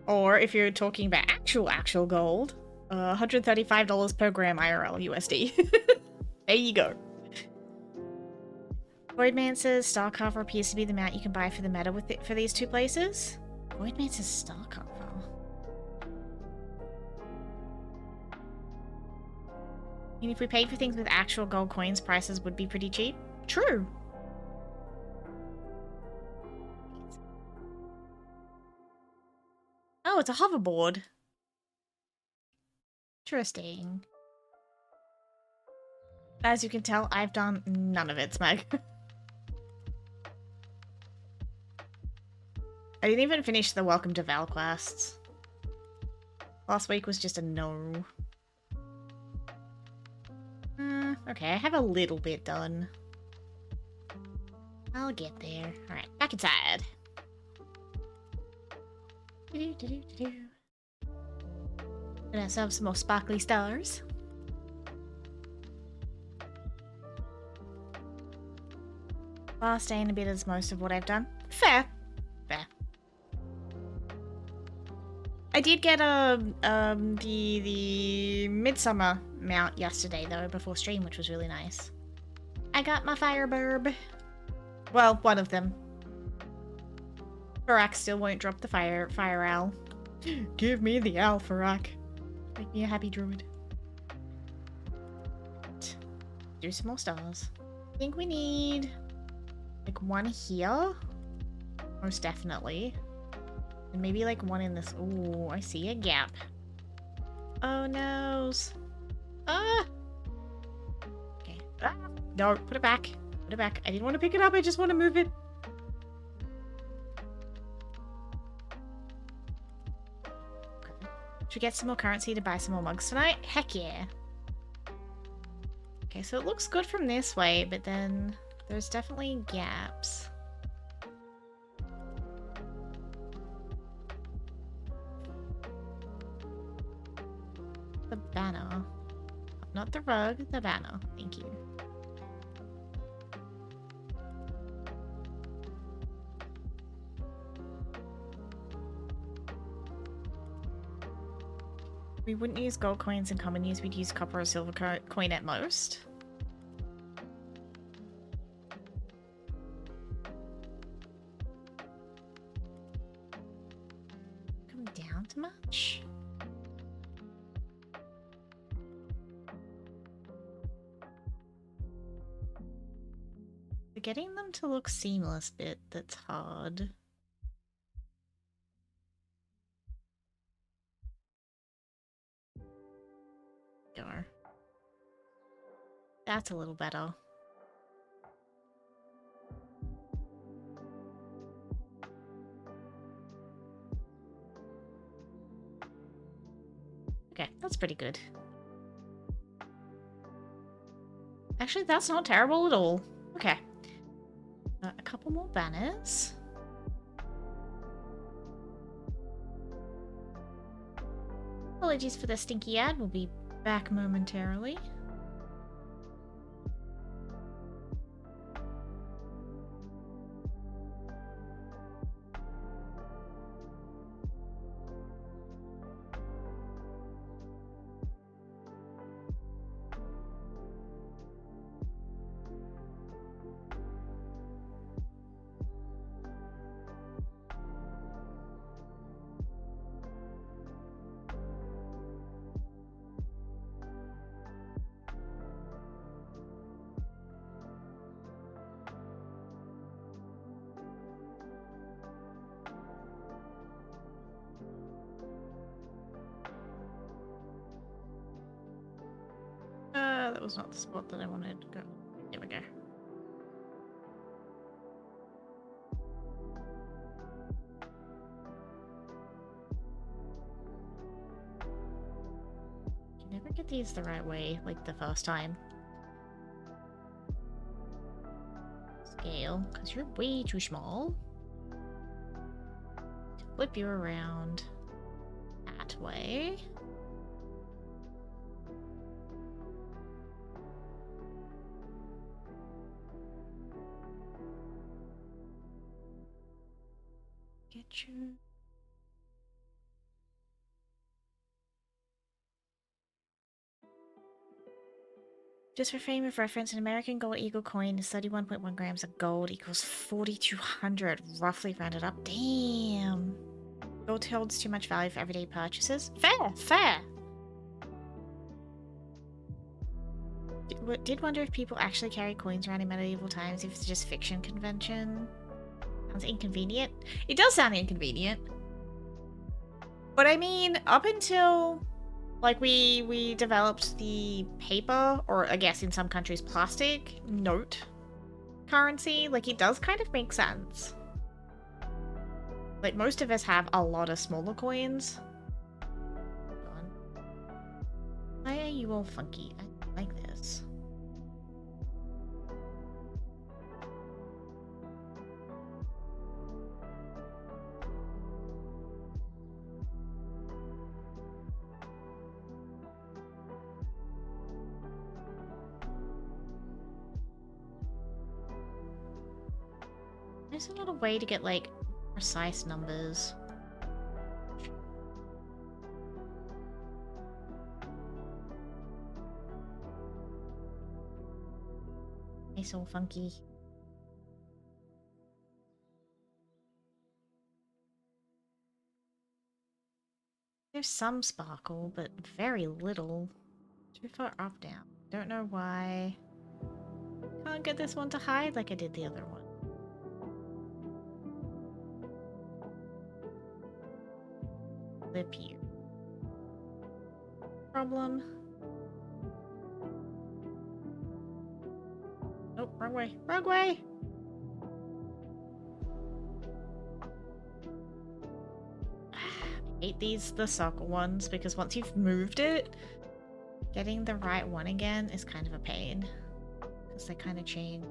Or if you're talking about actual gold, $135 per gram IRL USD. There you go. Voidmancer's Starcarver appears to be the mount you can buy for the meta for these two places. Voidmancer's Starcarver. I mean, if we paid for things with actual gold coins, prices would be pretty cheap. True. Oh, it's a hoverboard. Interesting. As you can tell, I've done none of it, Smeg. I didn't even finish the Welcome to Val quests. Last week was just a no. Okay, I have a little bit done. I'll get there. Alright, back inside. Get ourselves some more sparkly stars. Last day in a bit is most of what I've done. Fair. Fair. I did get the Midsummer mount yesterday though, before stream, which was really nice. I got my Fireburb. Well, one of them. Farak still won't drop the fire owl. Give me the owl, Farak. Make me a happy druid. Do some more stars. I think we need like one here. Most definitely. And maybe like one in this. Ooh, I see a gap. Oh noes. Ah! Okay. Ah! No, put it back. Put it back. I didn't want to pick it up, I just want to move it. Okay. Should we get some more currency to buy some more mugs tonight? Heck yeah. Okay, so it looks good from this way, but then there's definitely gaps. The banner. Not the rug, the banner. Thank you. We wouldn't use gold coins in common use, we'd use copper or silver coin at most. Come down to much? Getting them to look seamless bit that's hard. Go. That's a little better. Okay, that's pretty good. Actually, that's not terrible at all. Okay. A couple more banners. Apologies for the stinky ad. We'll be back momentarily. That was not the spot that I wanted to go. There we go. Get these the right way, like the first time. Scale, because you're way too small. Flip you around that way. Get you. Just for frame of reference, an American gold eagle coin is 31.1 grams of gold equals 4,200, roughly rounded up. Damn. Gold holds too much value for everyday purchases. Fair, fair. Did wonder if people actually carry coins around in medieval times, if it's just fiction convention. Sounds inconvenient. It does sound inconvenient. But I mean, up until... like, we developed the paper, or I guess in some countries plastic, note currency. Like, it does kind of make sense. Like, most of us have a lot of smaller coins. Hold on. Why are you all funky? I don't like this. There's not a way to get, like, precise numbers. It's all funky. There's some sparkle, but very little. Too far up now. Don't know why. Can't get this one to hide like I did the other one. Lip here. Problem. Oh, wrong way. Wrong way! I hate the circle ones because once you've moved it, getting the right one again is kind of a pain. Because they kind of change.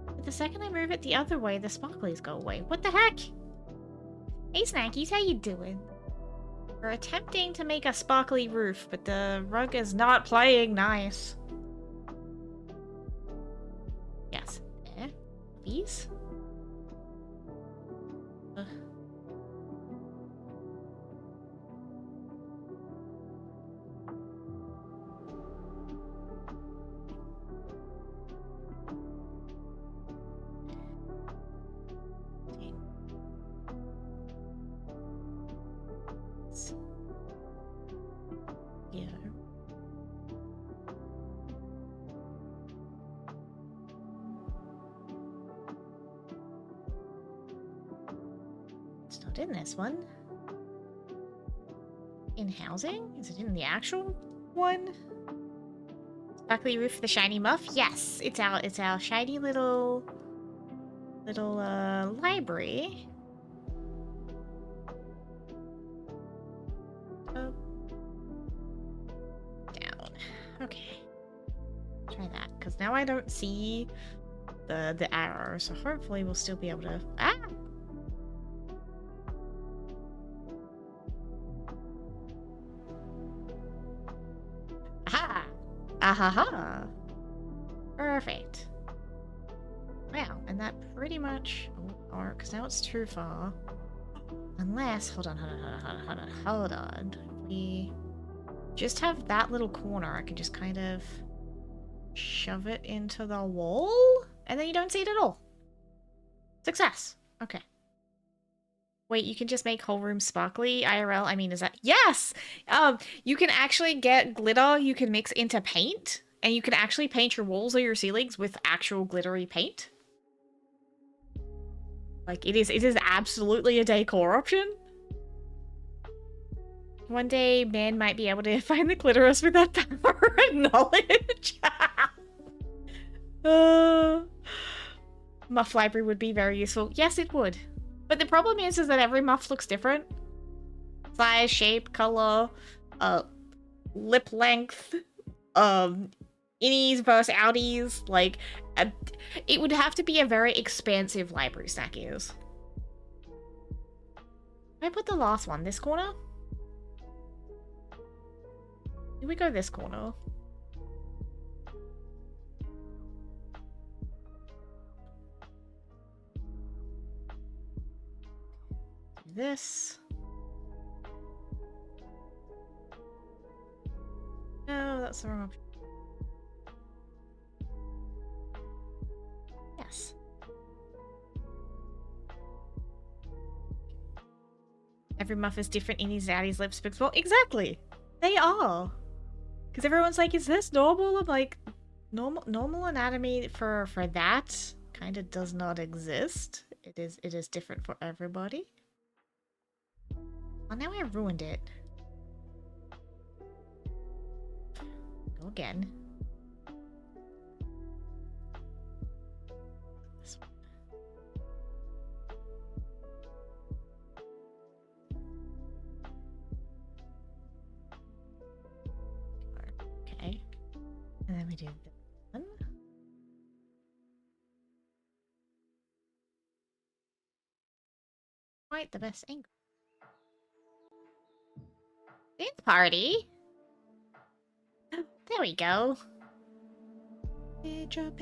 But the second I move it the other way, the sparklies go away. What the heck? Hey Snackies, how you doing? We're attempting to make a sparkly roof, but the rug is not playing nice. Yes. These? Ugh. Yeah. It's not in this one. In housing? Is it in the actual one? Sparkly roof for the shiny muff? Yes, it's our shiny little library. Up, down. Okay. Try that, because now I don't see the arrow, so hopefully we'll still be able to... Ah! Aha! Ahaha! Perfect. Wow, and that pretty much... Or, because now it's too far. Unless... Hold on. If we just have that little corner, I can just kind of shove it into the wall, and then you don't see it at all. Success. Okay. Wait, you can just make whole rooms sparkly IRL? I mean, is that... Yes! You can actually get glitter you can mix into paint, and you can actually paint your walls or your ceilings with actual glittery paint. Like, it is absolutely a decor option. One day, man might be able to find the clitoris with that power and knowledge. Muff library would be very useful. Yes, it would. But the problem is that every muff looks different. Size, shape, color. lip length, innies versus outies. Like, it would have to be a very expansive library stack is. Can I put the last one this corner? Here we go this corner. Do this. No, that's the wrong option. Yes. Every muff is different in his outies, lips, picks. Well, exactly. They are. Because everyone's like, is this normal? I'm like, normal anatomy for that kind of does not exist. It is different for everybody. Well, now I ruined it. Go again. This one. Okay. And then we do this one. Quite the best angle. Dance party. There we go. Pedro.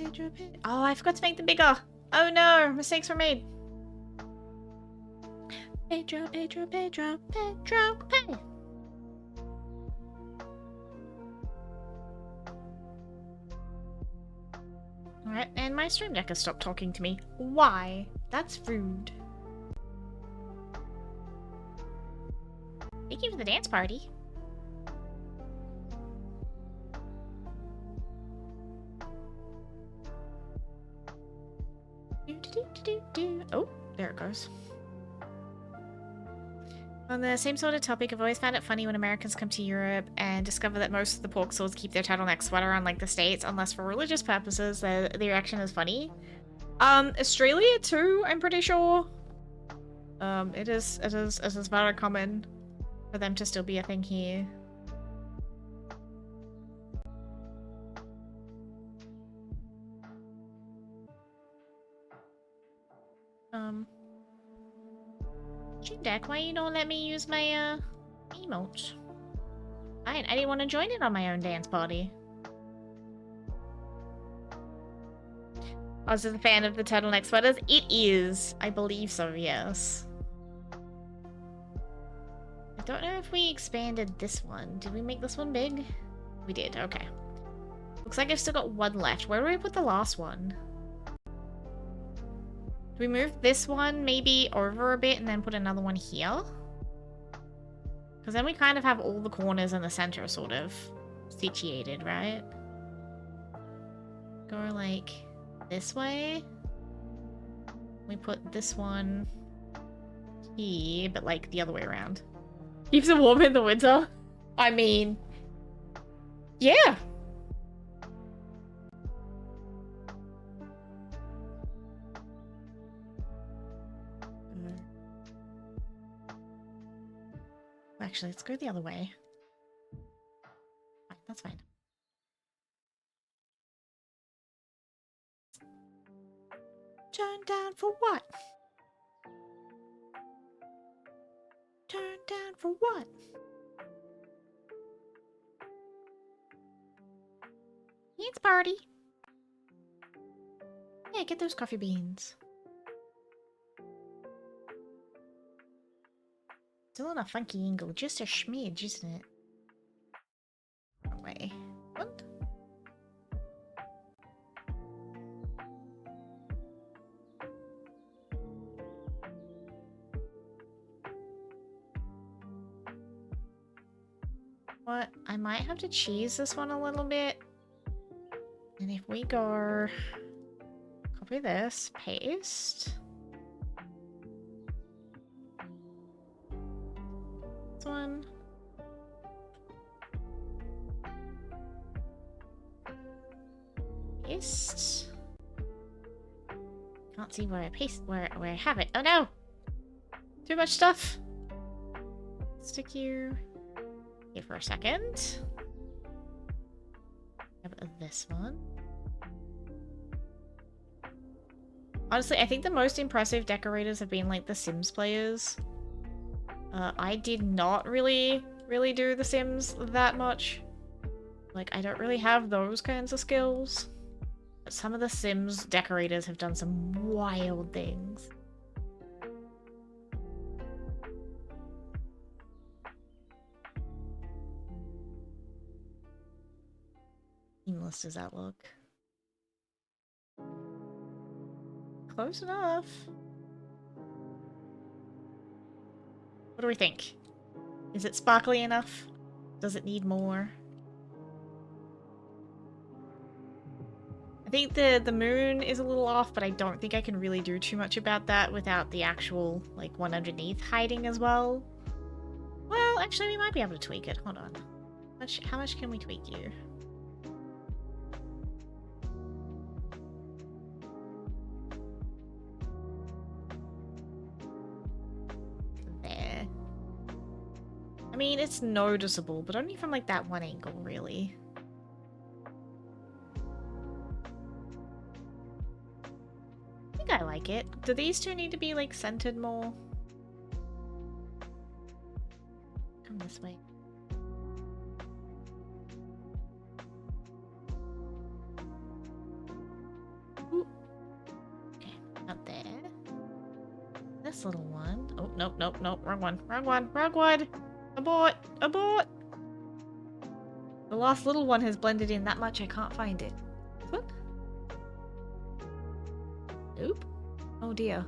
Oh, I forgot to make them bigger. Oh no, mistakes were made. Pedro, pay. Alright, and my stream deck has stopped talking to me. Why? That's rude. Thank you for the dance party. Oh, there it goes. On the same sort of topic, I've always found it funny when Americans come to Europe and discover that most of the pork swords keep their turtleneck sweater on like the States, unless for religious purposes. The reaction is funny. Australia too, I'm pretty sure. It is very common for them to still be a thing here. Stream deck, why you don't let me use my emotes? I didn't want to join in on my own dance party. I was a fan of the turtleneck sweaters. It is. I believe so, yes. I don't know if we expanded this one. Did we make this one big? We did, okay. Looks like I've still got one left. Where do we put the last one? Do we move this one maybe over a bit and then put another one here? Because then we kind of have all the corners in the center sort of situated, right? Go like this way. We put this one here, but like the other way around. Keeps it warm in the winter. I mean, yeah. Actually, let's go the other way. Fine, that's fine. Turn down for what? Turn down for what? Dance party. Yeah, get those coffee beans. Still on a funky angle, just a schmidge, isn't it? Wrong way. What? What? I might have to cheese this one a little bit. And if we go... Copy this, paste... one. Paste. Can't see where I paste where I have it. Oh no! Too much stuff. Stick here. Here for a second. Have this one. Honestly, I think the most impressive decorators have been like the Sims players. I did not really do the Sims that much. Like, I don't really have those kinds of skills. But some of the Sims decorators have done some wild things. Seamless does that look? Close enough. What do we think? Is it sparkly enough? Does it need more? I think the moon is a little off, but I don't think I can really do too much about that without the actual, like, one underneath hiding as well. Well, actually, we might be able to tweak it. Hold on. How much can we tweak you? There. I mean, it's noticeable, but only from, like, that one angle, really. I think I like it. Do these two need to be, like, centered more? Come this way. Ooh. Okay, not there. This little one. Oh, nope, nope, nope. Wrong one. Wrong one. Wrong one. Abort. Abort. The last little one has blended in that much I can't find it. What? Nope. Oh dear.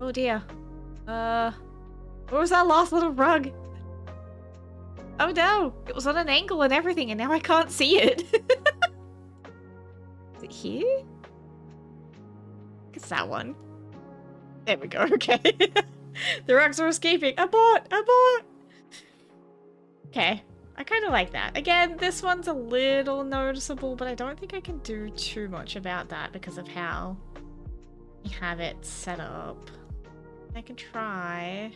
Oh dear. Where was that last little rug? Oh no! It was on an angle and everything and now I can't see it. Is it here? It's that one. There we go, okay. The rugs are escaping. Abort! Abort! Okay. I kind of like that. Again, this one's a little noticeable, but I don't think I can do too much about that because of how we have it set up. I can try.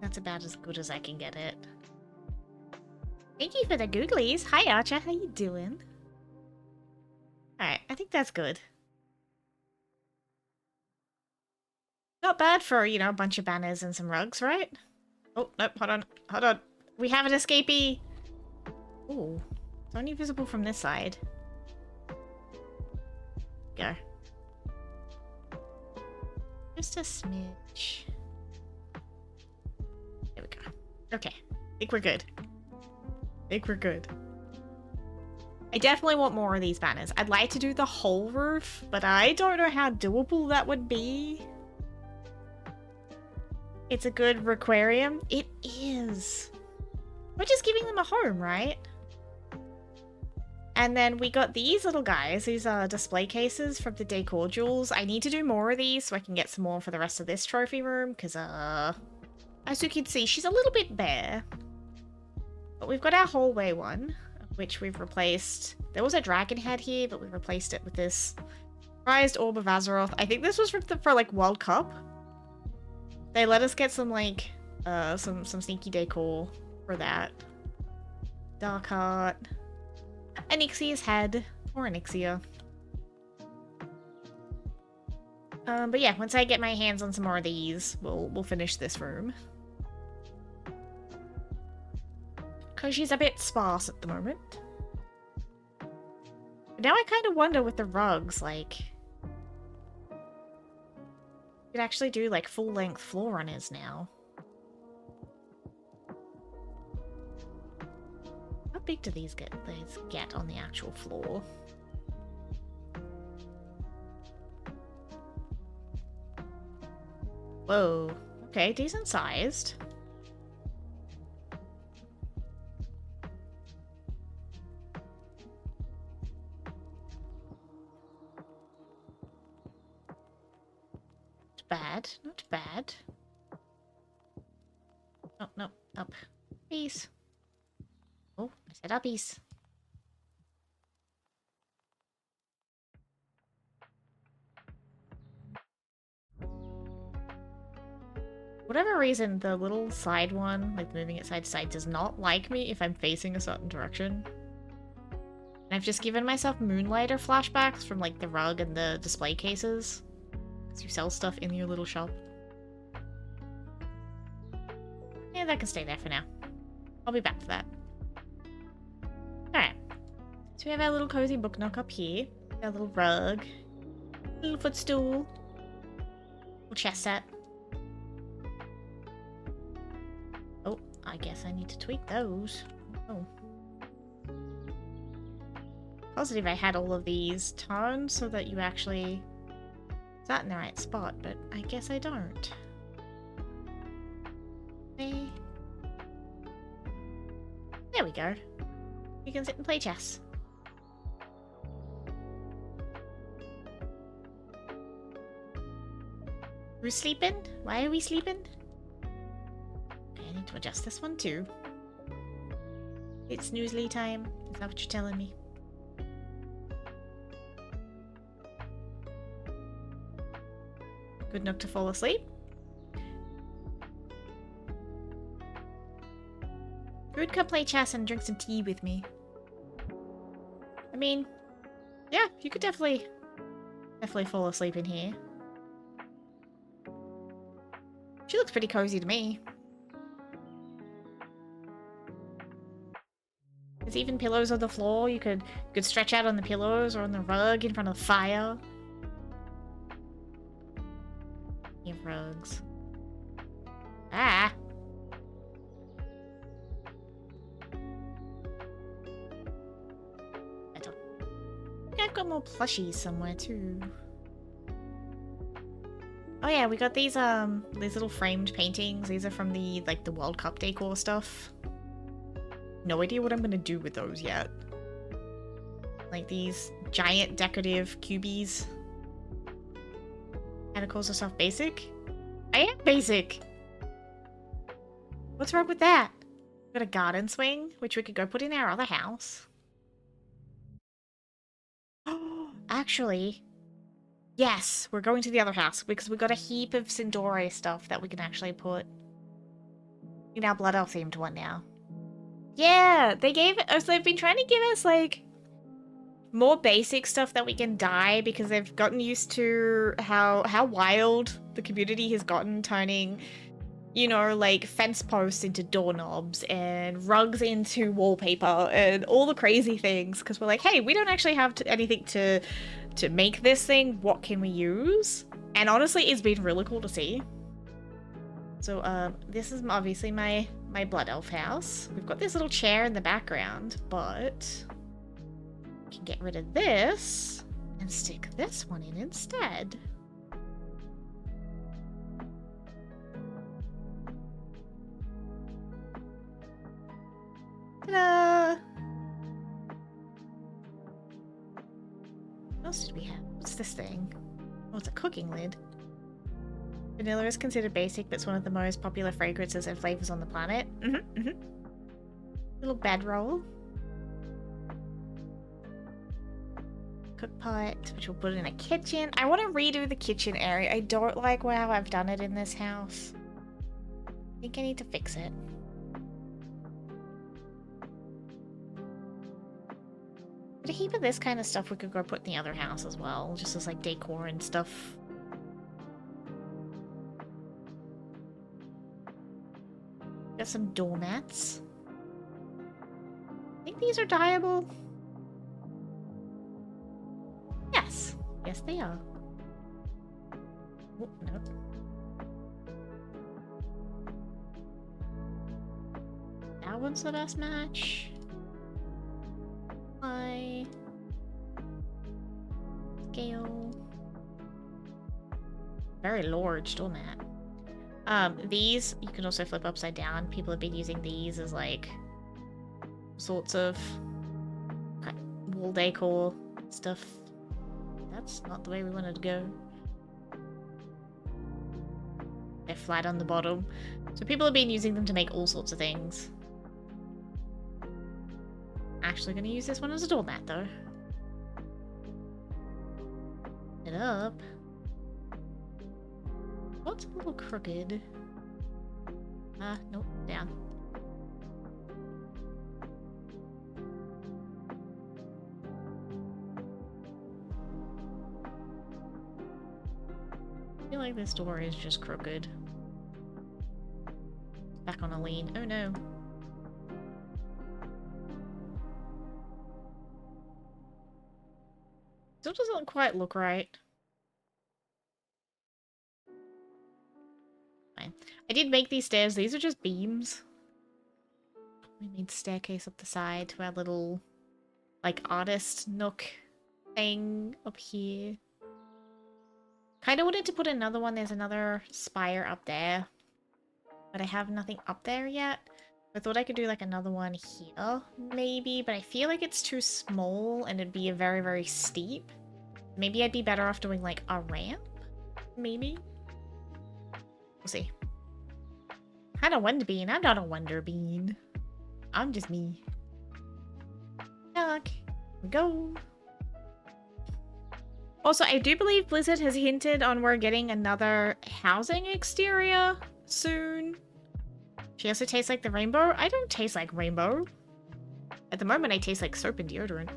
That's about as good as I can get it. Thank you for the googlies. Hi, Archer. How you doing? Alright, I think that's good. Not bad for, you know, a bunch of banners and some rugs, right? Oh, nope, hold on. Hold on. We have an escapee. Ooh. It's only visible from this side. Go. Just a smidge. There we go. Okay. I think we're good. I think we're good. I definitely want more of these banners. I'd like to do the whole roof, but I don't know how doable that would be. It's a good requarium. It is. We're just giving them a home, right? And then we got these little guys. These are display cases from the decor jewels. I need to do more of these so I can get some more for the rest of this trophy room, because, as you can see, she's a little bit bare. But we've got our hallway one, which we've replaced. There was a dragon head here, but we replaced it with this prized orb of Azeroth. I think this was for like World Cup. They let us get some like some sneaky decor for that. Dark Heart. Anixia's head. Or Anixia. But yeah, once I get my hands on some more of these, we'll finish this room. Because she's a bit sparse at the moment. But now I kind of wonder with the rugs, like... You could actually do, like, full-length floor runners now. How big do these get on the actual floor? Whoa. Okay, decent sized. Bad, not bad. Oh, no, up. Please. Oh, Set uppies. Whatever reason, the little side one, like moving it side to side, does not like me if I'm facing a certain direction. And I've just given myself Moonlighter flashbacks from like the rug and the display cases. Because you sell stuff in your little shop. Yeah, that can stay there for now. I'll be back to that. Alright. So we have our little cozy book nook up here. Our little rug. Little footstool. Little chest set. Oh, I guess I need to tweak those. Oh. Positive I had all of these turned so that you actually sat in the right spot, but I guess I don't. Okay. There we go. You can sit and play chess. We're sleeping? Why are we sleeping? Okay, I need to adjust this one too. It's snoozely time. Is that what you're telling me? Good enough to fall asleep. Good, come play chess and drink some tea with me. I mean, yeah, you could definitely fall asleep in here. She looks pretty cozy to me. There's even pillows on the floor. You could stretch out on the pillows or on the rug in front of the fire. Rugs. Ah! Better. Yeah, I've got more plushies somewhere too. Oh yeah, we got these little framed paintings. These are from the the World Cup decor stuff. No idea what I'm gonna do with those yet. Like these giant decorative cubies. Kinda calls herself basic. I am basic! What's wrong with that? We've got a garden swing, which we could go put in our other house. Actually, yes, we're going to the other house because we got a heap of Sindore stuff that we can actually put in our Blood Elf themed one now. Yeah, they gave us, they've been trying to give us like more basic stuff that we can dye because they've gotten used to how wild the community has gotten, turning, you know, like fence posts into doorknobs and rugs into wallpaper and all the crazy things, because we're like, hey, we don't actually have anything to make this thing. What can we use? And honestly, it's been really cool to see. So this is obviously my Blood Elf house. We've got this little chair in the background, but can get rid of this and stick this one in instead. Ta-da! What else did we have? What's this thing? Oh, it's a cooking lid. Vanilla is considered basic, but it's one of the most popular fragrances and flavors on the planet. Little bedroll. Cook pot, which we'll put in a kitchen. I want to redo the kitchen area. I don't like how I've done it in this house. I think I need to fix it. But a heap of this kind of stuff we could go put in the other house as well, just as like decor and stuff. Got some doormats. I think these are dyeable. Yes. Yes, they are. Oh, no. That one's the best match. High. Scale. Very large doormat. These you can also flip upside down. People have been using these as like sorts of wall decor stuff. That's not the way we wanted to go. They're flat on the bottom. So people have been using them to make all sorts of things. actually going to use this one as a doormat, though. It up. What's a little crooked? Nope, down. I feel like this door is just crooked. Back on a lean. Oh no. Still doesn't quite look right. Fine. I did make these stairs. These are just beams. We made staircase up the side to our little, like, artist nook thing up here. Kind of wanted to put another one. There's another spire up there. But I have nothing up there yet. I thought I could do, like, another one here, maybe. But I feel like it's too small and it'd be a very, very steep. Maybe I'd be better off doing, like, a ramp? Maybe? We'll see. Had a wonder bean. I'm not a wonder bean. I'm just me. Yuck. Here we go. Also, I do believe Blizzard has hinted on we're getting another housing exterior soon. She also tastes like the rainbow. I don't taste like rainbow. At the moment, I taste like soap and deodorant.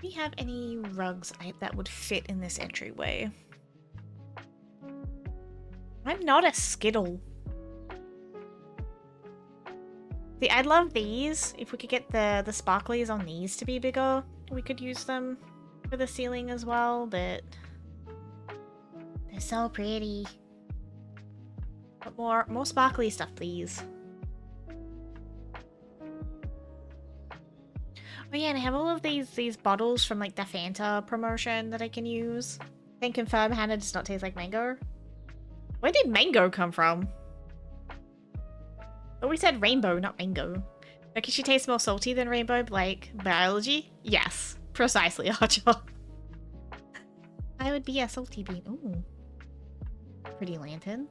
Do we have any rugs that would fit in this entryway? I'm not a Skittle. See, I'd love these. If we could get the sparklies on these to be bigger, we could use them for the ceiling as well, but they're so pretty. But more sparkly stuff, please. Oh yeah, and I have all of these bottles from like the Fanta promotion that I can use. Can confirm Hannah does not taste like mango. Where did mango come from? Oh, we said rainbow, not mango. Because she tastes more salty than rainbow, like biology? Yes, precisely, Archer. I would be a salty bean. Ooh. Pretty lantern.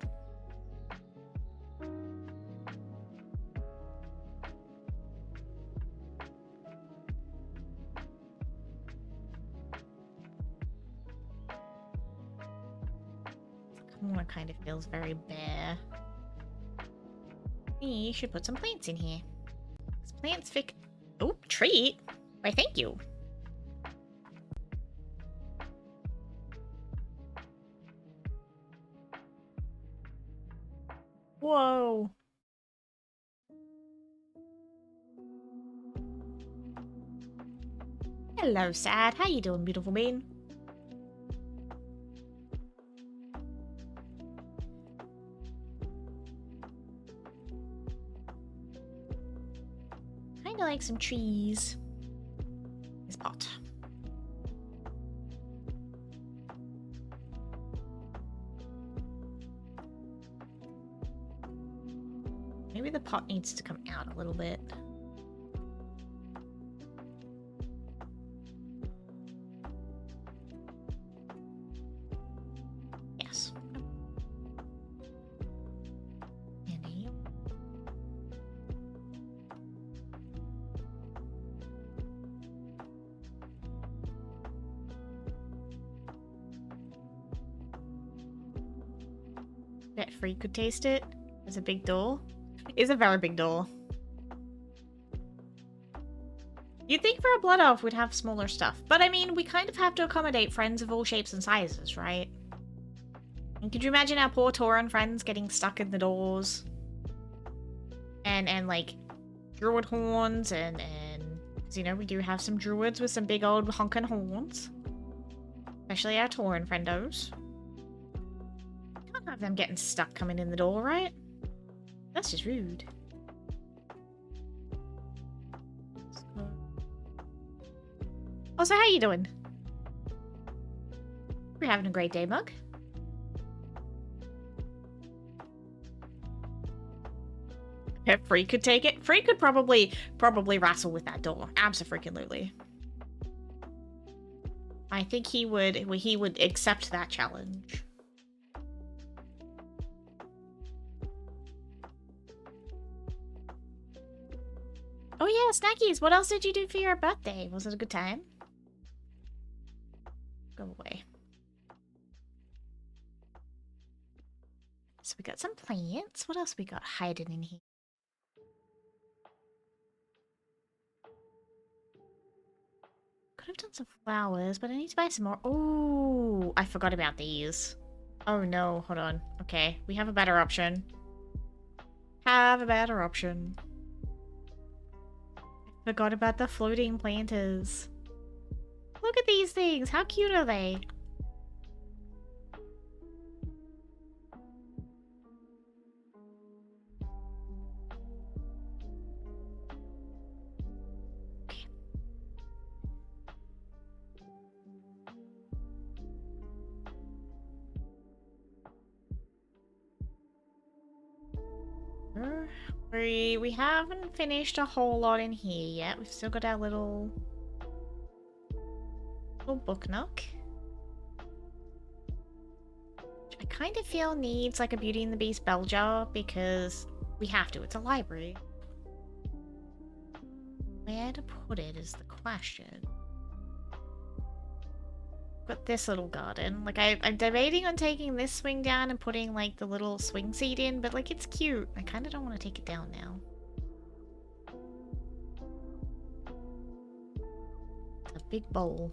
One kind of feels very bare. We should put some plants in here. Plants fic. Oh, treat? Why, thank you. Whoa. Hello, Sad. How you doing, beautiful bean? Kinda like some trees. This pot. Maybe the pot needs to come out a little bit. Yes. Handy. Bet Free could taste it. There's a big door. It's a very big door. You'd think for a blood elf we'd have smaller stuff, but I mean, we kind of have to accommodate friends of all shapes and sizes, right? And could you imagine our poor Tauren friends getting stuck in the doors? And like, druid horns and because, you know, we do have some druids with some big old honking horns. Especially our Tauren friendos. Can't have them getting stuck coming in the door, right? That's just rude. Also, how you doing? We're having a great day, Mug. If Free could take it, Free could probably wrestle with that door. Abso-freaking-lutely. I think he would accept that challenge. yeah, snackies. What else did you do for your birthday? Was it a good time? Go away. So we got some plants. What else we got hiding in here? Could have done some flowers, but I need to buy some more. Oh, I forgot about these. Oh no, hold on. Okay, we have a better option. Have a better option. Forgot about the floating planters. Look at these things. How cute are they? We haven't finished a whole lot in here yet. We've still got our little book nook. I kind of feel needs like a Beauty and the Beast bell jar because we have to. It's a library. Where to put it is the question. Got this little garden. Like, I'm debating on taking this swing down and putting, like, the little swing seat in, but, like, it's cute. I kind of don't want to take it down now. It's a big bowl.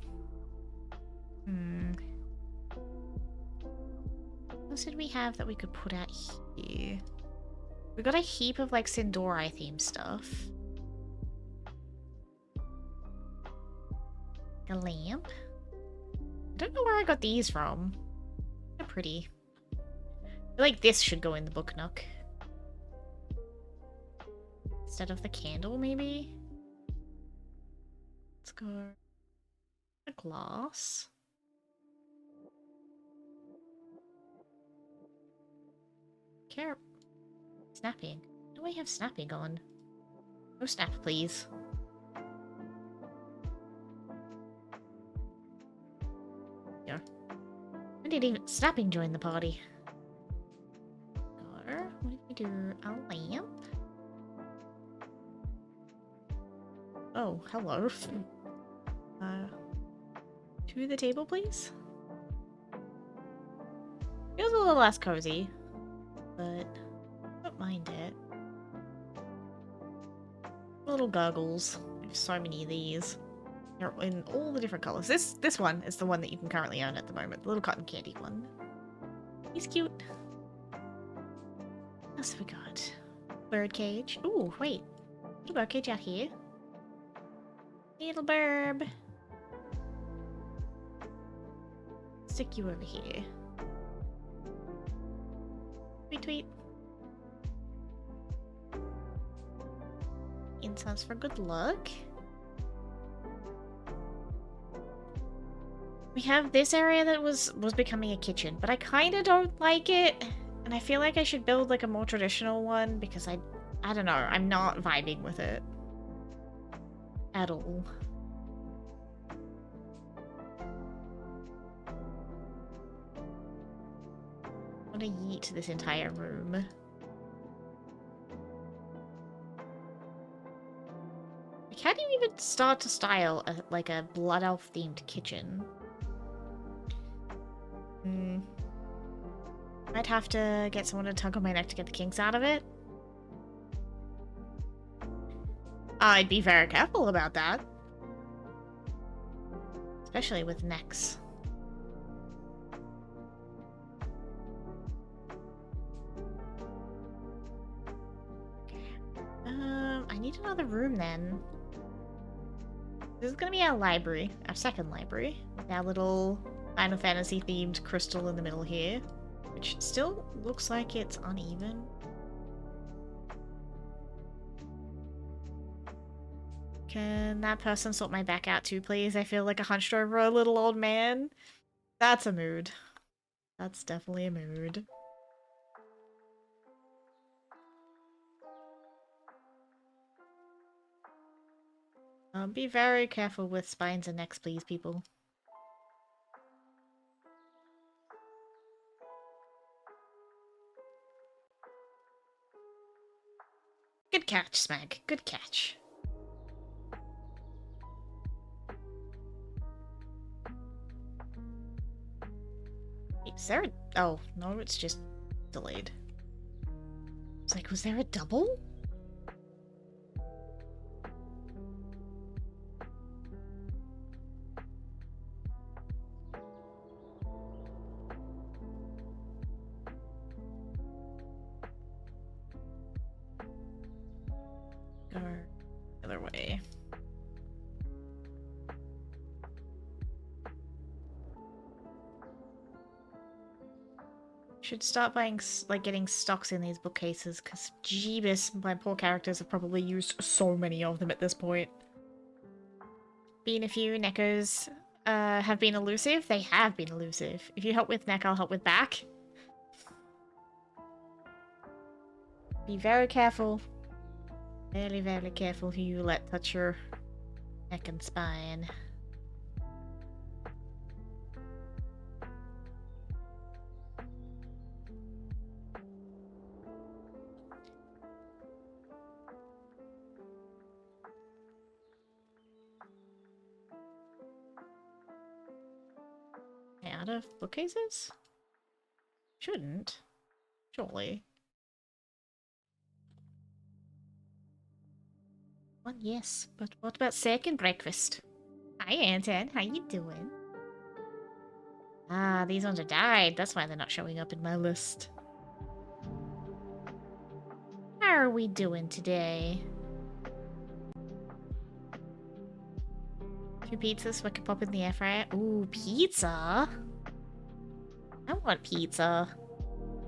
What else did we have that we could put out here? We got a heap of, like, Sindori themed stuff. A lamp. I don't know where I got these from. They're pretty. I feel like this should go in the book nook. Instead of the candle, maybe? Let's go... a glass. Care... Snapping. Why do I have snapping on? No snap, please. Yeah. When did even snapping join the party? Or what did we do? A lamp? Oh, hello. To the table, please? Feels a little less cozy, but I don't mind it. Little goggles. I have so many of these. They're in all the different colors. This one is the one that you can currently own at the moment. The little cotton candy one. He's cute. What else have we got? Bird cage. Ooh, wait. Little bird cage out here. Little burb. Stick you over here. Tweet tweet. Incense for good luck. We have this area that was becoming a kitchen, but I kind of don't like it. And I feel like I should build like a more traditional one because I don't know, I'm not vibing with it. At all. I want to yeet this entire room. Like, how do you even start to style like a Blood Elf themed kitchen? Might have to get someone to tug on my neck to get the kinks out of it. I'd be very careful about that. Especially with necks. I need another room then. This is gonna be our library, our second library, with our little Final Fantasy themed crystal in the middle here, which still looks like it's uneven. Can that person sort my back out too, please? I feel like a hunched over a little old man. That's a mood. That's definitely a mood. Be very careful with spines and necks, please, people. Good catch, Smeg. Good catch. Is there a... Oh, no, it's just delayed. It's like, was there a double? Go the other way. Should start buying, like, getting stocks in these bookcases, because Jeebus, my poor characters have probably used so many of them at this point. Been a few Nekos have been elusive? They have been elusive. If you help with neck, I'll help with back. Be very careful. Very, very careful who you let touch your neck and spine. Out of bookcases? Shouldn't. Surely. Well, yes, but what about second breakfast? Hi, Anton. How you doing? Ah, these ones are died. That's why they're not showing up in my list. How are we doing today? 2 pizzas so I can pop in the air fryer. Ooh, pizza? I want pizza.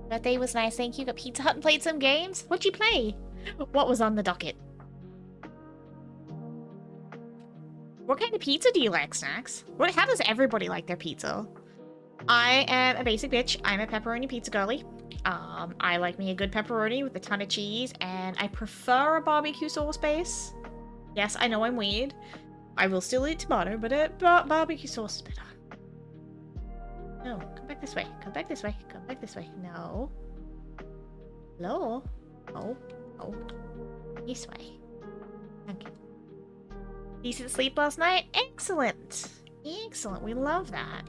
Birthday was nice, thank you. Got Pizza Hut and played some games. What'd you play? What was on the docket? What kind of pizza do you like, Snacks? How does everybody like their pizza? I am a basic bitch. I'm a pepperoni pizza girly. I like me a good pepperoni with a ton of cheese, and I prefer a barbecue sauce base. Yes, I know I'm weird. I will still eat tomato, but barbecue sauce is better. No, come back this way. Come back this way. Come back this way. No. Hello? Oh. Oh. This way. Thank you. Decent sleep last night? Excellent! Excellent. We love that.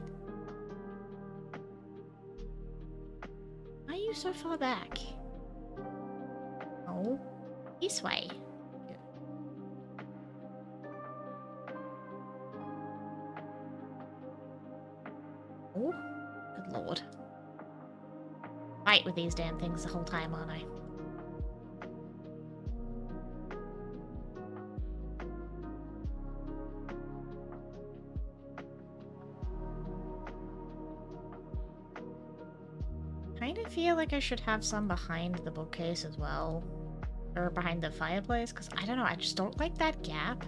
Why are you so far back? Oh. This way. Oh, good lord. Fight with these damn things the whole time, aren't I? Kind of feel like I should have some behind the bookcase as well. Or behind the fireplace, because I don't know, I just don't like that gap.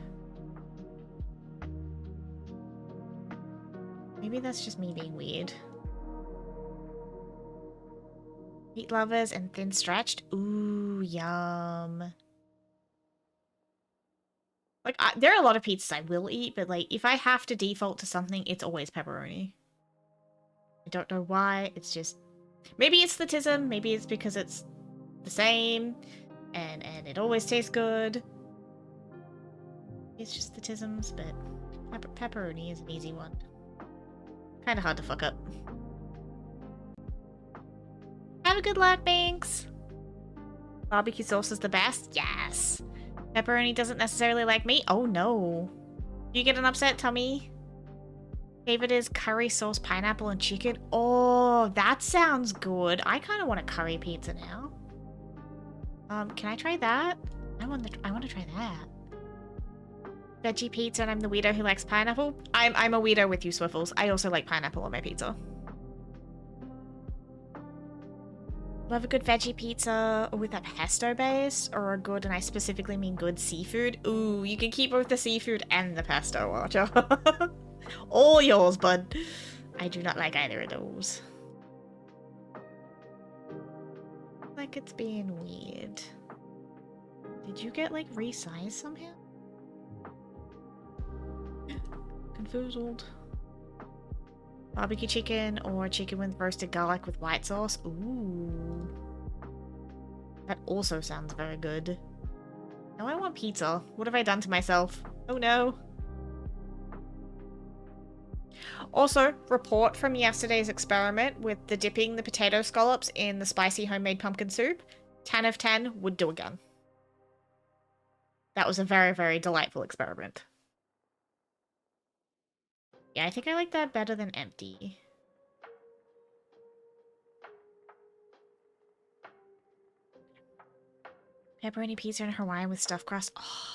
Maybe that's just me being weird. Meat lovers and thin stretched. Ooh, yum. Like, there are a lot of pizzas I will eat, but like, if I have to default to something, it's always pepperoni. I don't know why, it's just... Maybe it's the tism, maybe it's because it's the same, and it always tastes good. It's just the tisms, but pepperoni is an easy one. Kind of hard to fuck up. Have a good luck, Banks! Barbecue sauce is the best? Yes! Pepperoni doesn't necessarily like me? Oh no. You get an upset tummy? Favorite is curry sauce, pineapple, and chicken. Oh, that sounds good. I kind of want a curry pizza now. Can I try that? I want to try that. Veggie pizza, and I'm the weirdo who likes pineapple. I'm a weirdo with you, Swiffles. I also like pineapple on my pizza. Love a good veggie pizza with a pesto base, or a good, and I specifically mean good seafood. Ooh, you can keep both the seafood and the pesto, Archer. All yours, bud. I do not like either of those. Like it's being weird. Did you get like resized somehow? Confuzzled. Barbecue chicken or chicken with roasted garlic with white sauce. Ooh. That also sounds very good. Now I want pizza. What have I done to myself? Oh no. Also, report from yesterday's experiment with the dipping the potato scallops in the spicy homemade pumpkin soup. 10 of 10 would do again. That was a very, very delightful experiment. Yeah, I think I like that better than empty. Pepperoni pizza in Hawaii with stuffed crust. Oh,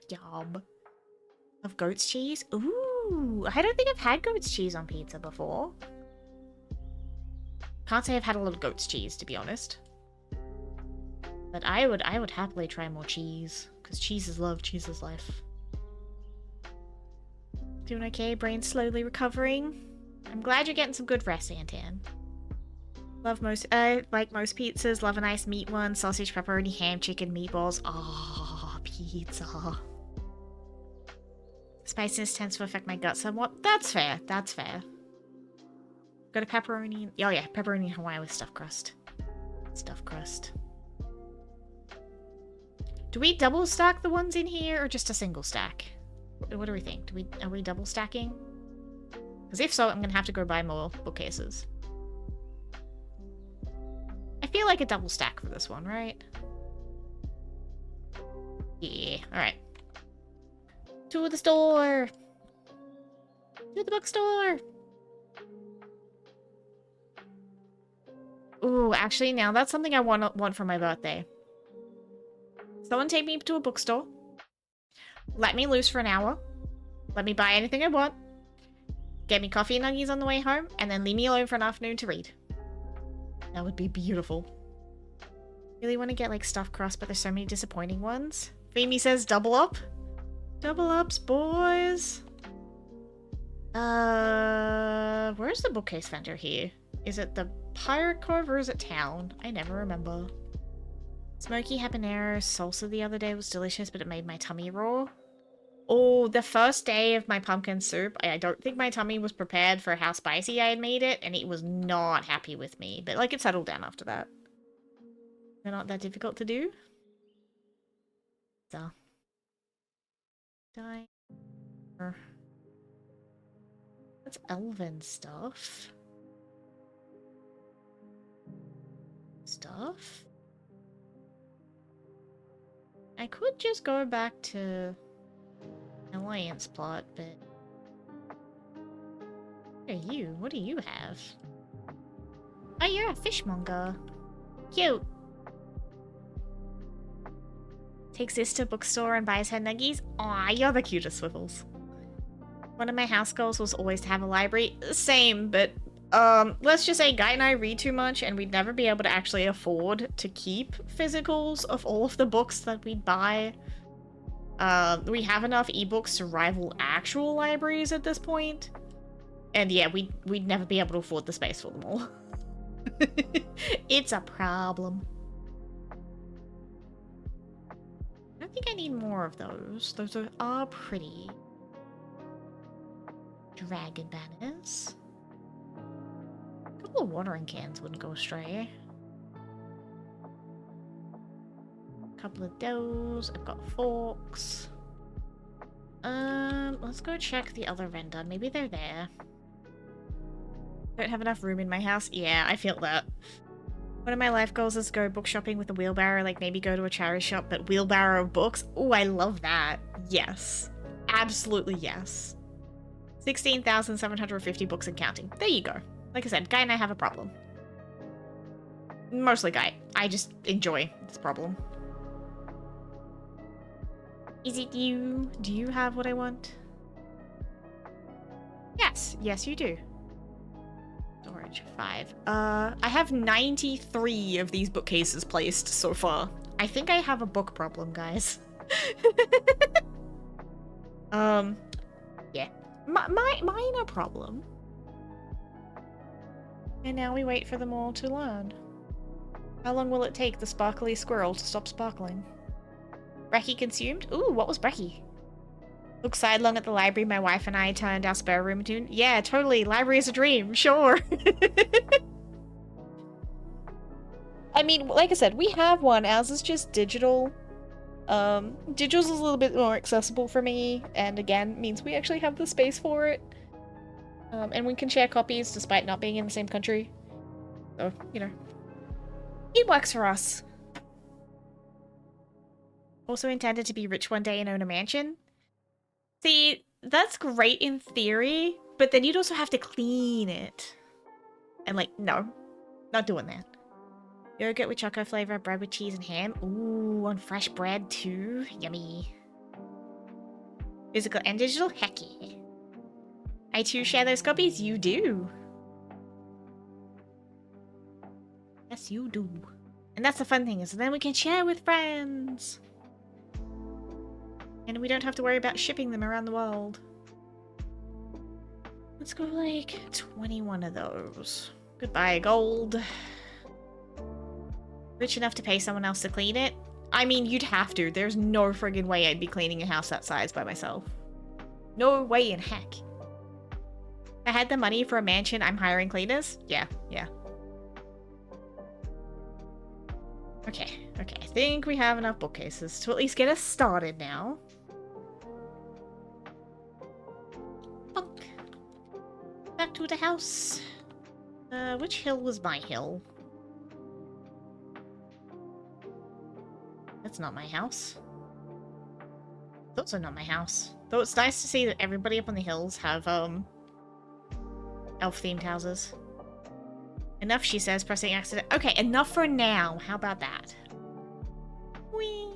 yum. Of goat's cheese? Ooh, I don't think I've had goat's cheese on pizza before. Can't say I've had a lot of goat's cheese, to be honest. But I would happily try more cheese. Because cheese is love, cheese is life. Doing okay? Brain slowly recovering? I'm glad you're getting some good rest, Antan. Like most pizzas, love a nice meat one. Sausage, pepperoni, ham, chicken, meatballs. Oh, pizza. Spiciness tends to affect my gut somewhat. That's fair. That's fair. Got a pepperoni. Oh yeah, pepperoni Hawaii with stuffed crust. Stuffed crust. Do we double stack the ones in here or just a single stack? What do we think? Are we double stacking? Because if so, I'm gonna have to go buy more bookcases. I feel like a double stack for this one, right? Yeah, alright. To the store! To the bookstore! Ooh, actually, now that's something I want for my birthday. Someone take me to a bookstore. Let me loose for an hour. Let me buy anything I want. Get me coffee and nuggies on the way home, and then leave me alone for an afternoon to read. That would be beautiful. Really want to get like stuffed crust, but there's so many disappointing ones. Femi says double up. Double ups, boys. Where's the bookcase vendor here? Is it the Pirate Cove or is it town? I never remember. Smoky habanero salsa the other day was delicious, but it made my tummy raw. Oh, the first day of my pumpkin soup, I don't think my tummy was prepared for how spicy I had made it, and it was not happy with me. But, like, it settled down after that. They're not that difficult to do. So. That's elven stuff. I could just go back to Alliance plot, but... What are you? What do you have? Oh, you're a fishmonger. Cute. Takes this to bookstore and buys her nuggies. Aw, you're the cutest, Swiffles. One of my house goals was always to have a library. Same, but let's just say Guy and I read too much and we'd never be able to actually afford to keep physicals of all of the books that we'd buy. We have enough ebooks to rival actual libraries at this point. And yeah, we'd never be able to afford the space for them all. It's a problem. I don't think I need more of those. Those are pretty. Dragon banners. A couple of watering cans wouldn't go astray. A couple of those. I've got forks. Let's go check the other vendor. Maybe they're there. Don't have enough room in my house. Yeah, I feel that. One of my life goals is go book shopping with a wheelbarrow, like maybe go to a charity shop, but wheelbarrow of books. Oh, I love that. Yes. Absolutely yes. 16,750 books and counting. There you go. Like I said, Guy and I have a problem. Mostly Guy. I just enjoy this problem. Is it you? Do you have what I want? Yes. Yes, you do. Storage 5. I have 93 of these bookcases placed so far. I think I have a book problem, guys. Yeah. Minor problem. And now we wait for them all to learn. How long will it take the sparkly squirrel to stop sparkling? Brekkie consumed? Ooh, what was Brekkie? Look sidelong at the library my wife and I turned our spare room into. Yeah, totally. Library is a dream. Sure. I mean, like I said, we have one. Ours is just digital. Digital's is a little bit more accessible for me. And again, means we actually have the space for it. And we can share copies despite not being in the same country. So, you know. It works for us. Also intended to be rich one day and own a mansion. See, that's great in theory, but then you'd also have to clean it. And like, no. Not doing that. Yogurt with chocolate flavor, bread with cheese and ham. Ooh, on fresh bread too. Yummy. Physical and digital? Heck yeah. I too share those copies? You do. Yes, you do. And that's the fun thing, is then we can share with friends. And we don't have to worry about shipping them around the world. Let's go like 21 of those. Goodbye, gold. Rich enough to pay someone else to clean it? I mean, you'd have to. There's no friggin' way I'd be cleaning a house that size by myself. No way in heck. If I had the money for a mansion, I'm hiring cleaners? Yeah. Okay. I think we have enough bookcases to at least get us started now. Bunk. Back to the house. Which hill was my hill? That's not my house. It's also not my house. Though it's nice to see that everybody up on the hills have, elf-themed houses. Enough, she says, pressing accident. Okay, enough for now. How about that? Whee!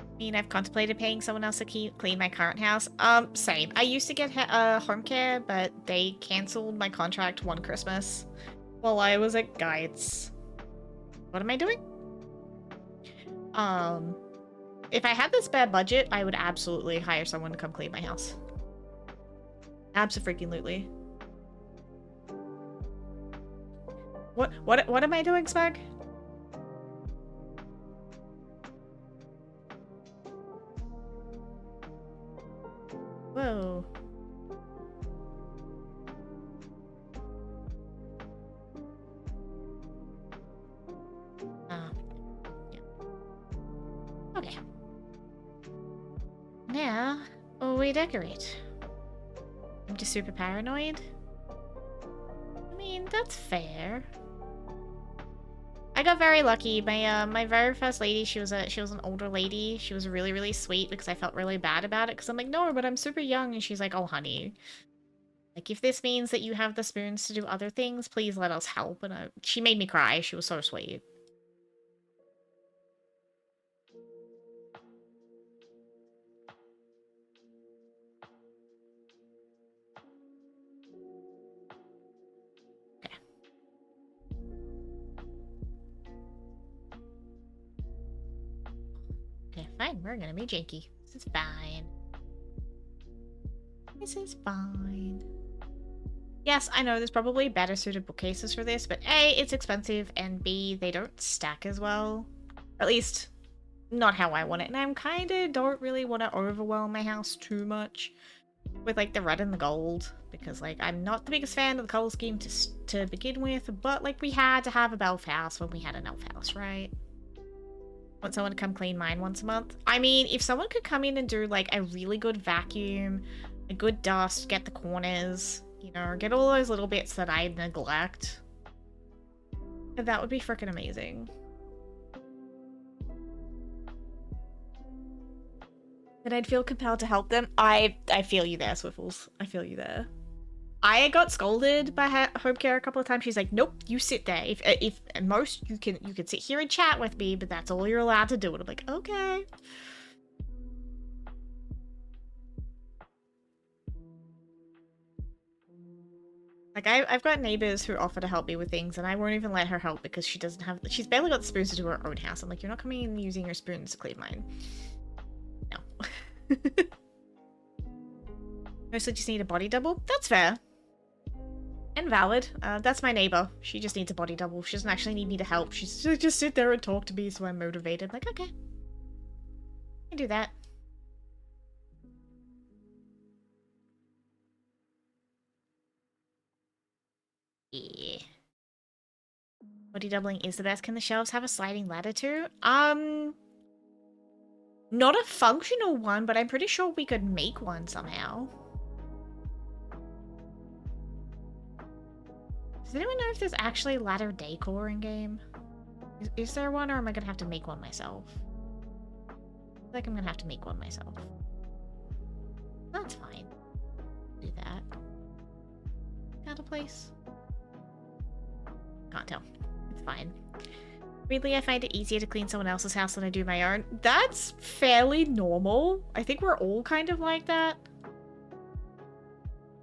I mean, I've contemplated paying someone else to clean my current house. Same. I used to get home care, but they cancelled my contract one Christmas while I was at Guides. What am I doing? If I had the spare budget, I would absolutely hire someone to come clean my house. Abso-freaking-lutely. What am I doing, Smug? Whoa. Yeah. Okay. Now, we decorate. I'm just super paranoid. I mean, that's fair. I got very lucky. My very first lady, she was an older lady. She was really, really sweet because I felt really bad about it because I'm like, no, but I'm super young, and she's like, oh, honey. Like, if this means that you have the spoons to do other things, please let us help. And she made me cry. She was so sweet. Okay. Okay, fine. We're gonna be janky. This is fine. This is fine. Yes, I know there's probably better suited bookcases for this, but A, it's expensive, and B, they don't stack as well. Or at least, not how I want it. And I'm kinda don't really want to overwhelm my house too much with, like, the red and the gold. Because, like, I'm not the biggest fan of the color scheme to begin with, but, like, we had to have a elf house when we had an elf house, right? Want someone to come clean mine once a month? I mean, if someone could come in and do, like, a really good vacuum, a good dust, get the corners, you know, get all those little bits that I neglect, that would be freaking amazing. And I'd feel compelled to help them. I feel you there, Swiffles. I feel you there. I got scolded by home care a couple of times. She's like, "Nope, you sit there. If at most you can sit here and chat with me, but that's all you're allowed to do." And I'm like, okay. Like I've got neighbors who offer to help me with things, and I won't even let her help because she's barely got the spoons to do her own house. I'm like, you're not coming in using your spoons to clean mine. No. Mostly just need a body double. That's fair. And valid. That's my neighbor. She just needs a body double. She doesn't actually need me to help. She's just sit there and talk to me so I'm motivated. Like, okay. I can do that. Yeah. Body doubling is the best. Can the shelves have a sliding ladder too? Not a functional one, but I'm pretty sure we could make one somehow. Does anyone know if there's actually ladder decor in game? Is there one, or am I gonna have to make one myself? I feel like I'm gonna have to make one myself. That's fine. Do that. Out of place? Can't tell. It's fine. Weirdly, I find it easier to clean someone else's house than I do my own. That's fairly normal. I think we're all kind of like that.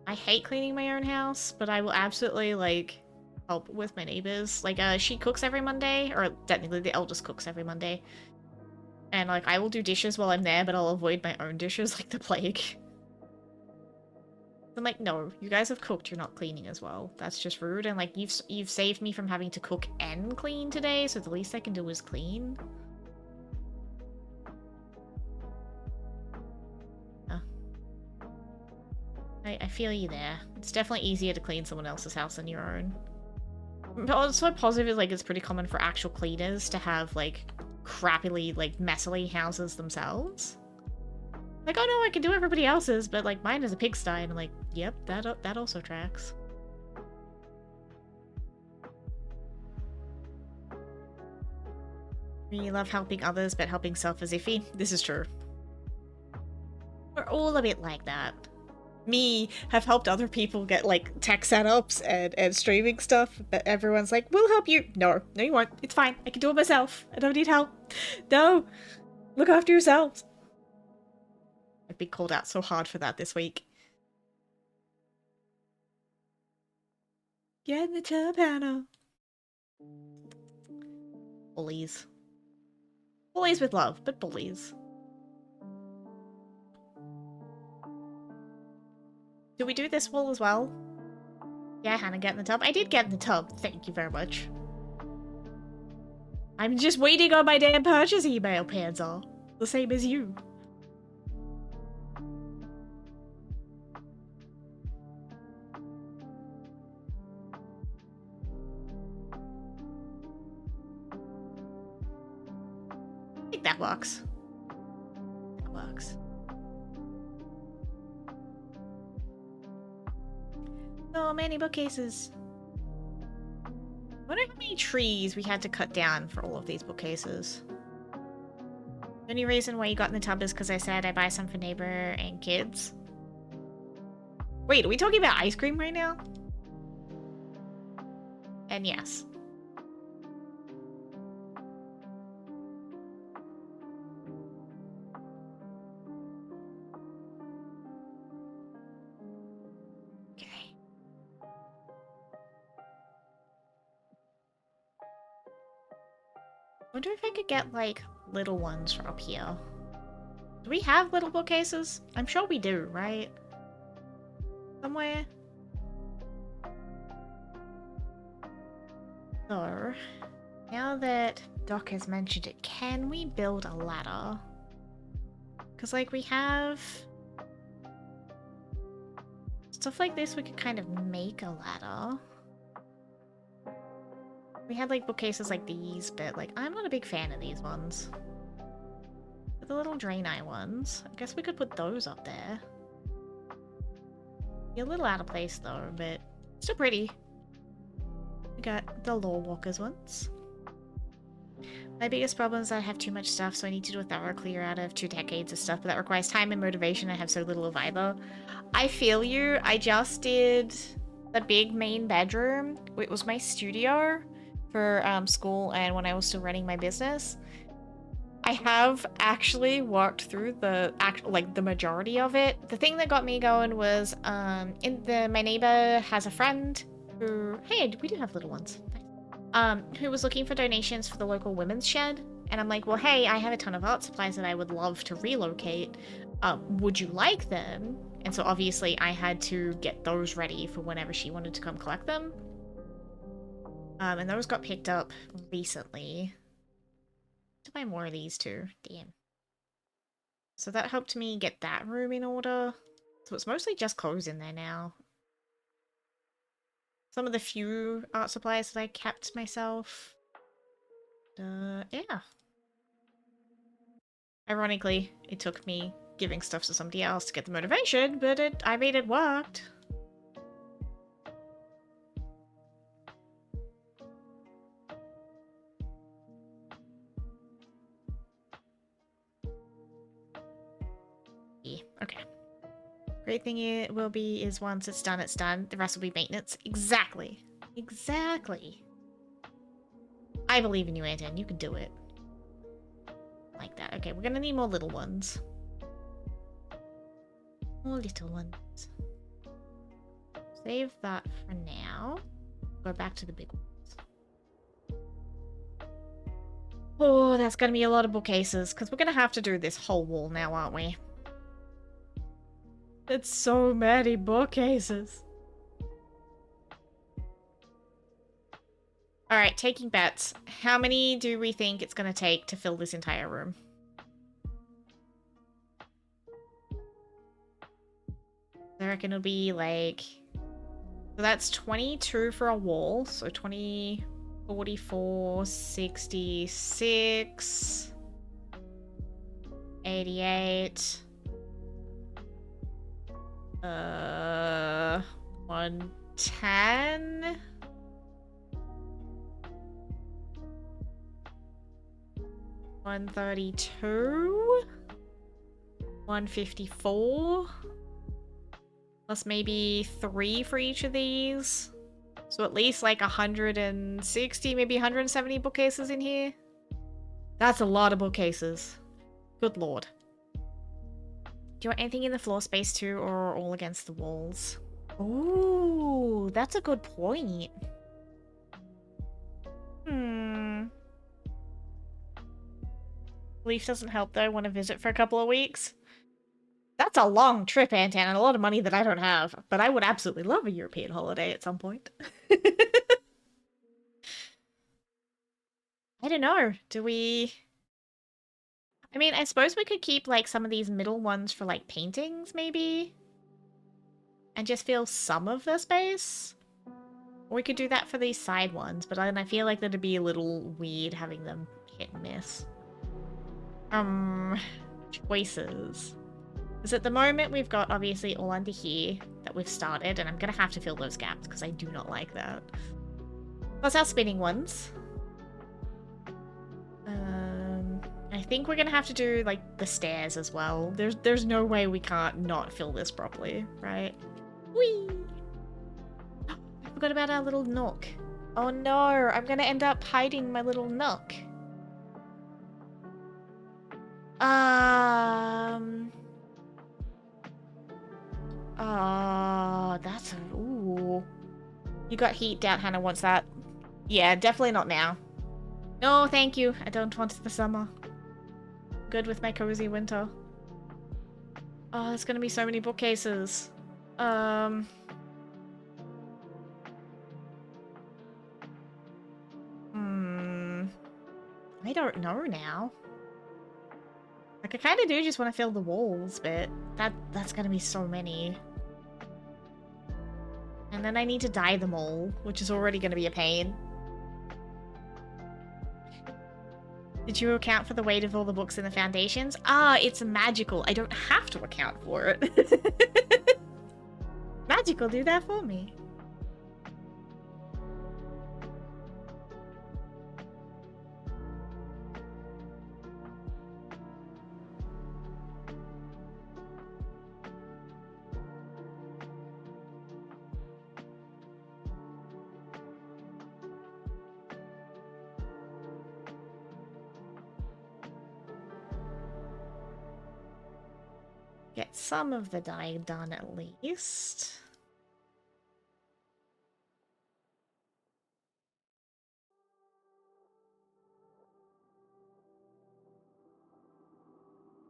I hate cleaning my own house, but I will absolutely, like, help with my neighbors. Like, she cooks every Monday, or technically the eldest cooks every Monday. And, like, I will do dishes while I'm there, but I'll avoid my own dishes like the plague. I'm like, no, you guys have cooked, you're not cleaning as well. That's just rude, and, like, you've saved me from having to cook and clean today, so the least I can do is clean. I feel you there. It's definitely easier to clean someone else's house than your own. But also positive is, like, it's pretty common for actual cleaners to have, like, crappily, like, messily houses themselves. Like, oh no, I can do everybody else's, but, like, mine is a pigsty, and I'm like, yep, that also tracks. We love helping others, but helping self is iffy. This is true. We're all a bit like that. Me have helped other people get, like, tech setups and streaming stuff, but everyone's like, we'll help you. No, you won't. It's fine. I can do it myself. I don't need help. No. Look after yourselves. I've been called out so hard for that this week. Get in the tub, Hannah. Bullies. Bullies with love, but bullies. Do we do this wall as well? Yeah, Hannah, get in the tub. I did get in the tub. Thank you very much. I'm just waiting on my damn purchase email, Panzer. The same as you. I think that works. That works. So many bookcases. I wonder how many trees we had to cut down for all of these bookcases. The only reason why you got in the tub is because I said I buy some for neighbor and kids. Wait, are we talking about ice cream right now? And yes. Okay. Wonder if I could get, like, little ones for up here. Do we have little bookcases? I'm sure we do, right? Somewhere? So, now that Doc has mentioned it, can we build a ladder? Because, like, we have stuff like this, we could kind of make a ladder. We had, like, bookcases like these, but, like, I'm not a big fan of these ones. But the little drain eye ones, I guess we could put those up there. Be a little out of place, though, but still pretty. We got the law walkers ones. My biggest problem is I have too much stuff, so I need to do a thorough clear out of 2 decades of stuff, but that requires time and motivation. I have so little of either. I feel you. I just did the big main bedroom. It was my studio for school and when I was still running my business. I have actually worked through the majority of it. The thing that got me going was my neighbor has a friend who, hey, we do have little ones. Who was looking for donations for the local women's shed. And I'm like, well, hey, I have a ton of art supplies that I would love to relocate. Would you like them? And so obviously I had to get those ready for whenever she wanted to come collect them. And those got picked up recently. To buy more of these too. Damn. So that helped me get that room in order. So it's mostly just clothes in there now. Some of the few art supplies that I kept myself. Yeah. Ironically, it took me giving stuff to somebody else to get the motivation, but I mean, it worked. Yeah, okay. Great thing it will be is once it's done, it's done. The rest will be maintenance. Exactly. Exactly. I believe in you, Anton. You can do it. Like that. Okay, we're gonna need more little ones. More little ones. Save that for now. Go back to the big ones. Oh, that's gonna be a lot of bookcases, because we're gonna have to do this whole wall now, aren't we? It's so many bookcases. Alright, taking bets. How many do we think it's gonna take to fill this entire room? I reckon it'll be like... So that's 22 for a wall. So 20, 44, 66, 88, 110, 132, 154. Plus maybe 3 for each of these. So at least like 160, maybe 170 bookcases in here. That's a lot of bookcases. Good lord. Do you want anything in the floor space too, or all against the walls? Ooh, that's a good point. Leaf doesn't help though. I want to visit for a couple of weeks. That's a long trip, Antan, and a lot of money that I don't have. But I would absolutely love a European holiday at some point. I don't know. Do we... I mean, I suppose we could keep, like, some of these middle ones for, like, paintings, maybe? And just fill some of the space? Or we could do that for these side ones, but then I feel like that'd be a little weird having them hit and miss. Choices. Because at the moment, we've got, obviously, all under here that we've started, and I'm gonna have to fill those gaps, because I do not like that. Plus our spinning ones. I think we're gonna have to do, like, the stairs as well. There's no way we can't not fill this properly, right? Whee! I forgot about our little nook. Oh no, I'm gonna end up hiding my little nook. That's a... Ooh. You got heat down, Hannah wants that. Yeah, definitely not now. No, thank you. I don't want the summer. Good with my cozy winter. Oh, there's gonna be so many bookcases. I don't know now. Like, I kind of do just want to fill the walls, but that's gonna be so many. And then I need to dye them all, which is already gonna be a pain. Did you account for the weight of all the books in the foundations? Ah, it's magical. I don't have to account for it. Magical, do that for me. Get some of the dye done at least.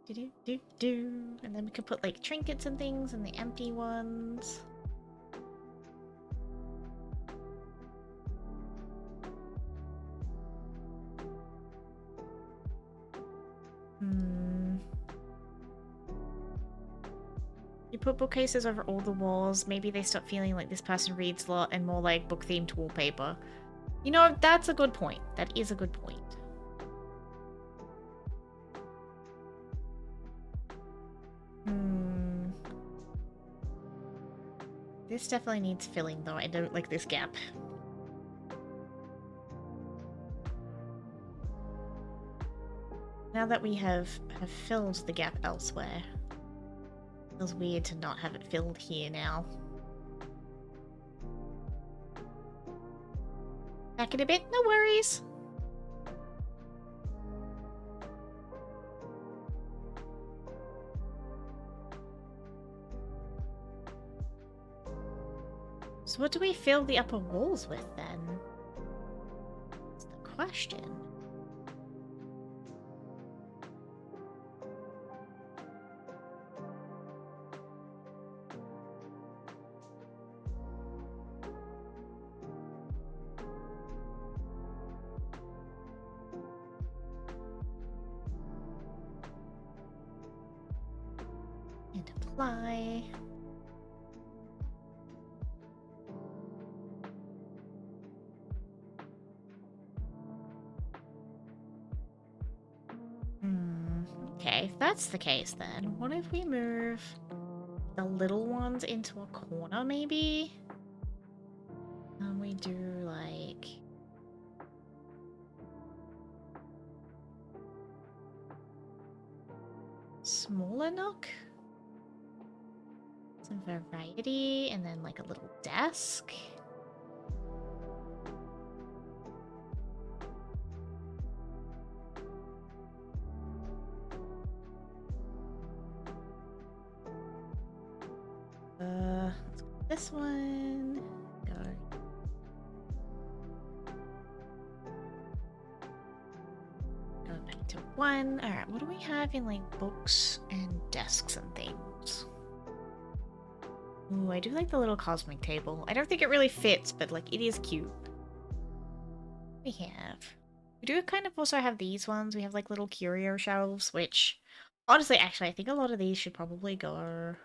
Do-do-do-do. And then we can put like trinkets and things in the empty ones. You put bookcases over all the walls, maybe they stop feeling like this person reads a lot and more like book-themed wallpaper. You know, that's a good point. That is a good point. This definitely needs filling, though. I don't like this gap. Now that we have filled the gap elsewhere, it feels weird to not have it filled here now. Back in a bit, no worries. So what do we fill the upper walls with then? That's the question. And apply. Okay, if that's the case then, what if we move the little ones into a corner maybe? And we do like... smaller nook? Some variety, and then like a little desk. Let's go this one. Go. Go back to one. Alright, what do we have in like books and desks and things? Ooh, I do like the little cosmic table. I don't think it really fits, but like it is cute. We do kind of also have these ones. We have like little curio shelves, which honestly, actually, I think a lot of these should probably go.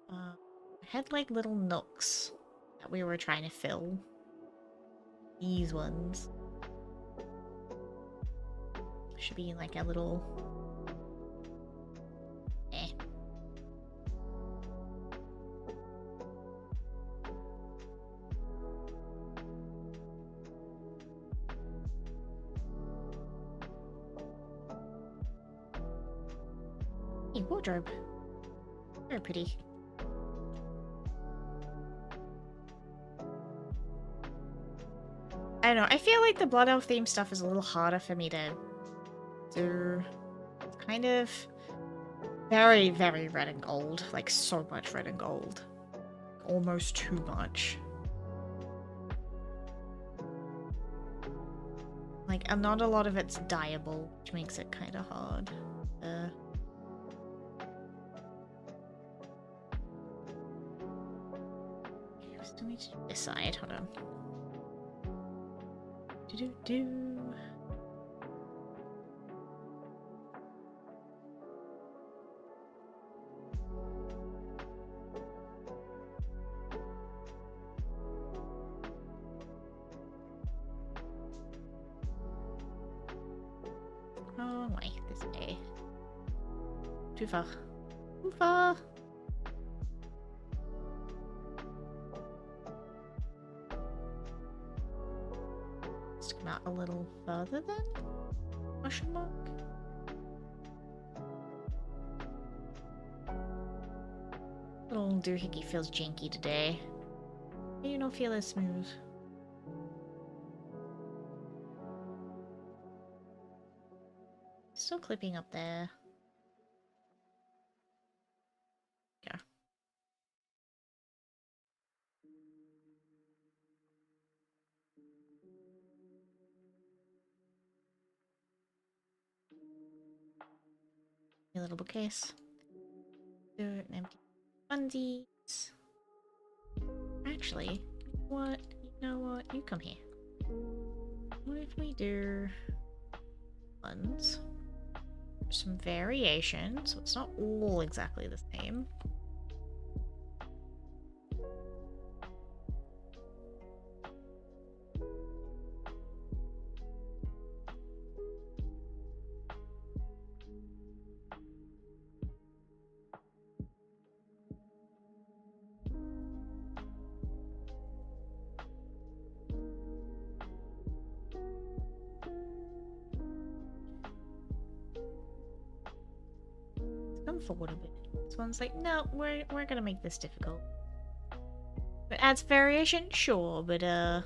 I had like little nooks that we were trying to fill. These ones should be in like a little. Eh. Hey, wardrobe. Very pretty. I don't know, I feel like the Blood Elf theme stuff is a little harder for me to do. It's kind of very, very red and gold. Like, so much red and gold. Almost too much. Like, and not a lot of it's dyeable, which makes it kind of hard. I still need to decide. Hold on. Do. Oh my, this way. Too far. Too far. Let's come out a little further then? Question mark? Little doohickey feels janky today. You don't feel as smooth. Still clipping up there. Yeah. A little bookcase. Do an empty fundies. Actually, what? You know what? You come here. What if we do ones? Some variation, so it's not all exactly the same. fun forward a bit. This one's like, no, we're gonna make this difficult. It adds variation, sure, but gonna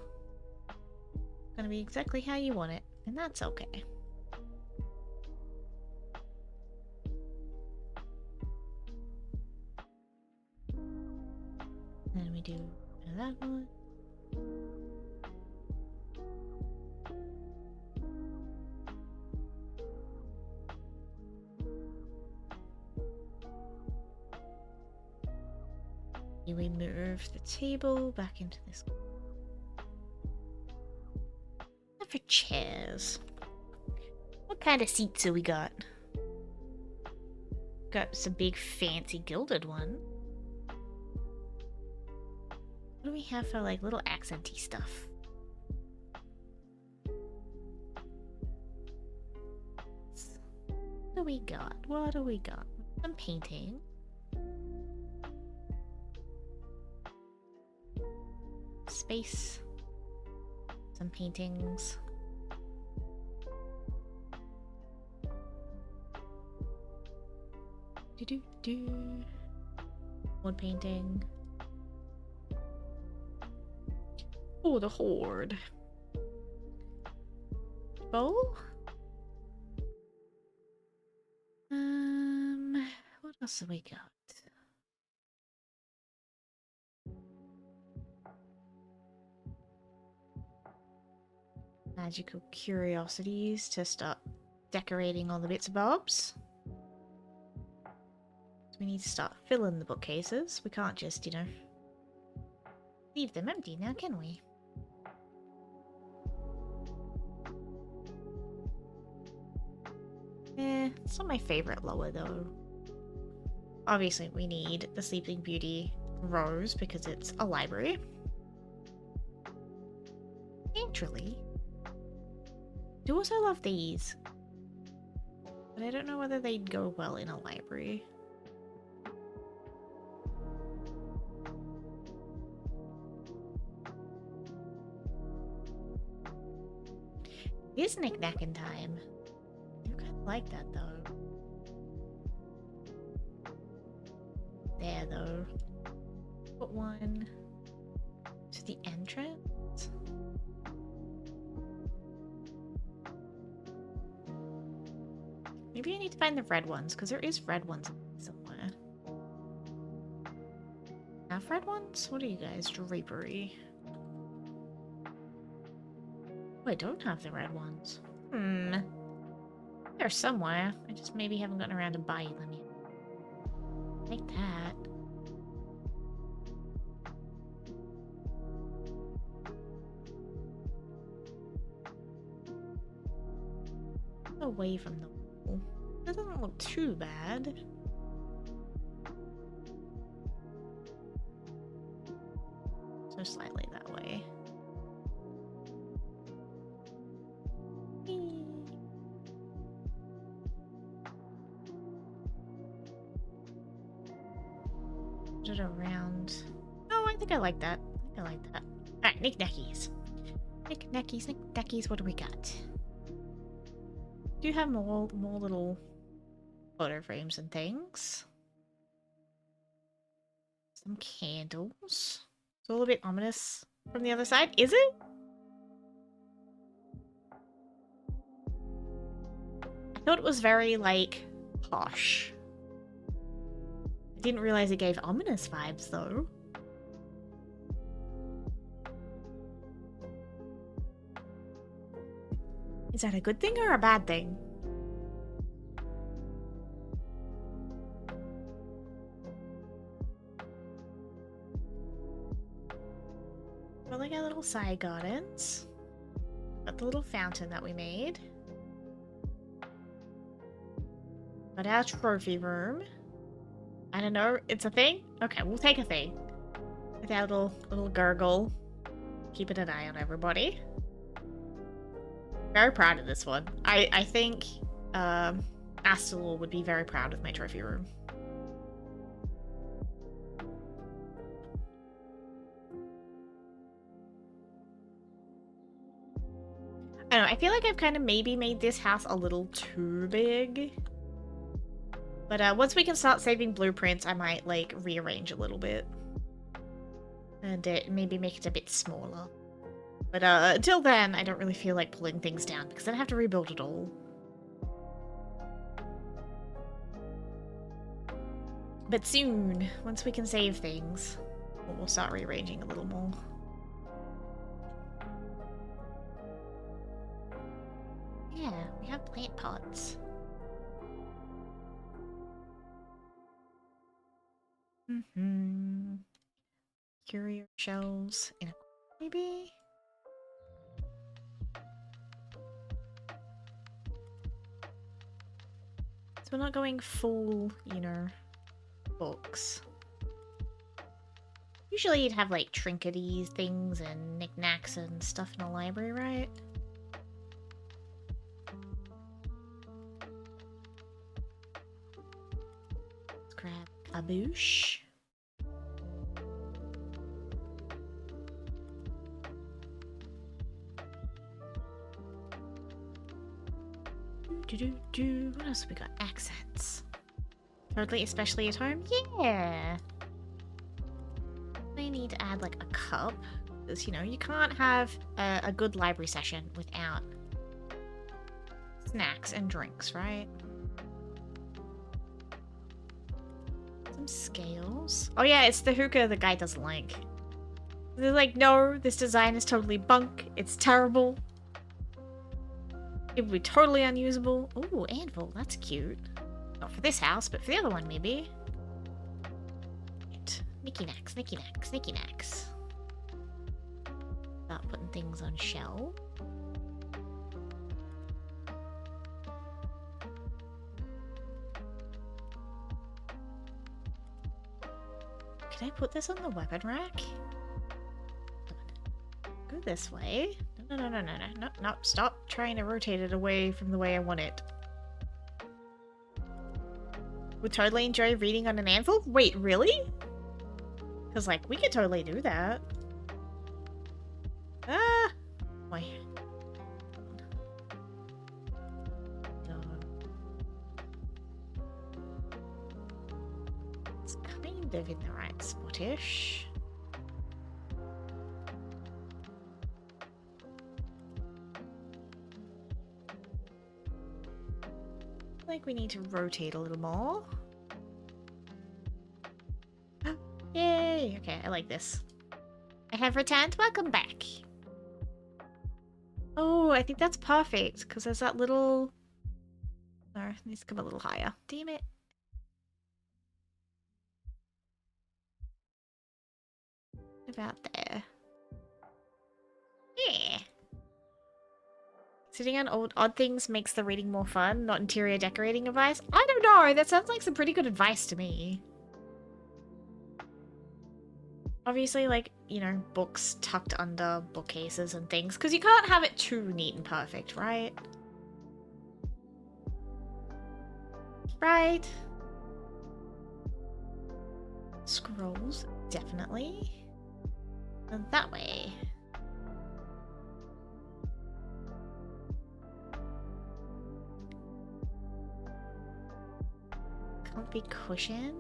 be exactly how you want it, and that's okay. Then we do that one. We move the table back into this. For chairs. What kind of seats have we got? Got some big fancy gilded one. What do we have for like little accenty stuff? What do we got? What do we got? Some painting. Space. Some paintings. Wood painting. Oh, the horde. Bowl? What else have we got? Magical curiosities to start decorating all the bits and bobs. So we need to start filling the bookcases. We can't just, you know, leave them empty now, can we? It's not my favorite lower though. Obviously we need the Sleeping Beauty rose because it's a library. Naturally. Do also love these. But I don't know whether they'd go well in a library. It is knick-knacking time. I kind of like that though. There though. Put one to the entrance. Maybe I need to find the red ones, because there is red ones somewhere. Have red ones? What are you guys? Drapery. Oh, I don't have the red ones. They're somewhere. I just maybe haven't gotten around to buying them yet. Like that. Away from the wall. That doesn't look too bad. So slightly that way. Put it around. Oh, I think I like that. I like that. Alright, knick-knackies. Knick-knackies, knick-knackies, what do we got? Do you have more little photo frames and things? Some candles. It's all a bit ominous from the other side. Is it? I thought it was very, like, posh. I didn't realize it gave ominous vibes, though. Is that a good thing or a bad thing? We're like our little side gardens. Got the little fountain that we made. Got our trophy room. I don't know, it's a thing? Okay, we'll take a thing. With our little gurgle. Keeping an eye on everybody. Very proud of this one. I think Astalor would be very proud of my trophy room. I don't know, I feel like I've kind of maybe made this house a little too big. But once we can start saving blueprints, I might, like, rearrange a little bit. And maybe make it a bit smaller. But until then, I don't really feel like pulling things down, because then I have to rebuild it all. But soon, once we can save things, we'll start rearranging a little more. Yeah, we have plant pots. Curio shells in a maybe? So we're not going full, you know, books. Usually you'd have like trinkety things and knickknacks and stuff in the library, right? Let's grab a boosh. What else we got? Accents. Totally, especially at home? Yeah! They need to add like a cup. Because, you know, you can't have a good library session without snacks and drinks, right? Some scales. Oh yeah, it's the hookah the guy doesn't like. They're like, no, this design is totally bunk. It's terrible. It would be totally unusable. Ooh, anvil. That's cute. Not for this house, but for the other one, maybe. Right. Nicky knacks, nicky knacks, nicky knacks. Start putting things on shelf. Can I put this on the weapon rack? Go this way. No, stop trying to rotate it away from the way I want it. Would totally enjoy reading on an anvil? Wait, really? Because, like, we could totally do that. Ah! Why? It's kind of in the right spot-ish. I think we need to rotate a little more. Yay! Okay, I like this. I have returned. Welcome back. Oh, I think that's perfect, because there's that little... No, it needs to come a little higher. Damn it. About there. Yeah. Sitting on odd things makes the reading more fun, not interior decorating advice. I don't know, that sounds like some pretty good advice to me. Obviously, like, you know, books tucked under bookcases and things, because you can't have it too neat and perfect, right? Right. Scrolls, definitely. And that way. Comfy cushion.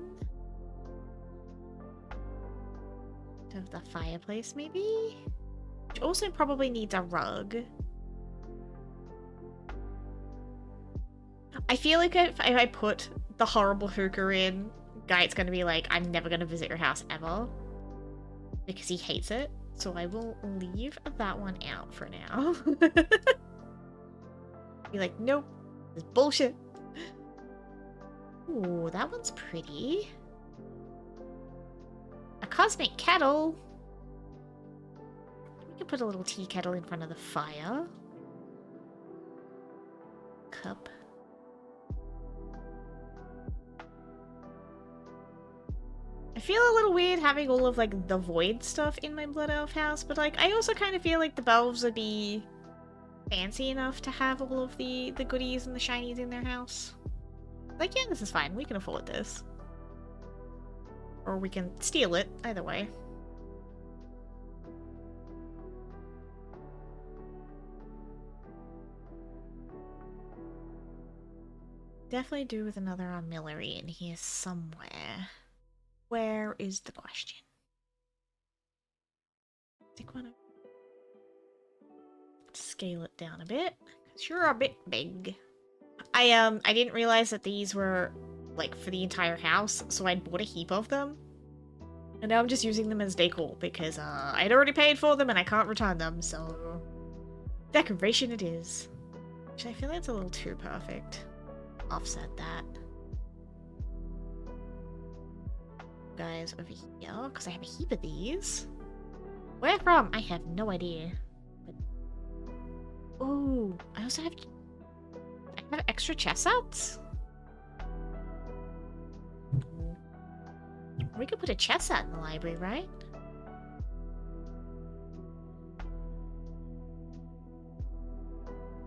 Of the fireplace, maybe? Which also probably needs a rug. I feel like if I put the horrible hookah in, Guy's gonna be like, I'm never gonna visit your house ever. Because he hates it. So I will leave that one out for now. Be like, nope. This is bullshit. Ooh, that one's pretty. A cosmic kettle. We could put a little tea kettle in front of the fire. Cup. I feel a little weird having all of, like, the void stuff in my Blood Elf house, but, like, I also kind of feel like the Belves would be fancy enough to have all of the goodies and the shinies in their house. Like, yeah, this is fine. We can afford this. Or we can steal it. Either way. definitely do with another armillary in here somewhere. Where is the question? Take one. Scale it down a bit, because you're a bit big. I didn't realize that these were like for the entire house, so I bought a heap of them. And now I'm just using them as decor because I'd already paid for them and I can't return them, so decoration it is. Which I feel like it's a little too perfect. Offset that. Guys over here, because I have a heap of these. Where from? I have no idea. Oh, I also have extra chest sets? We could put a chest set in the library, right?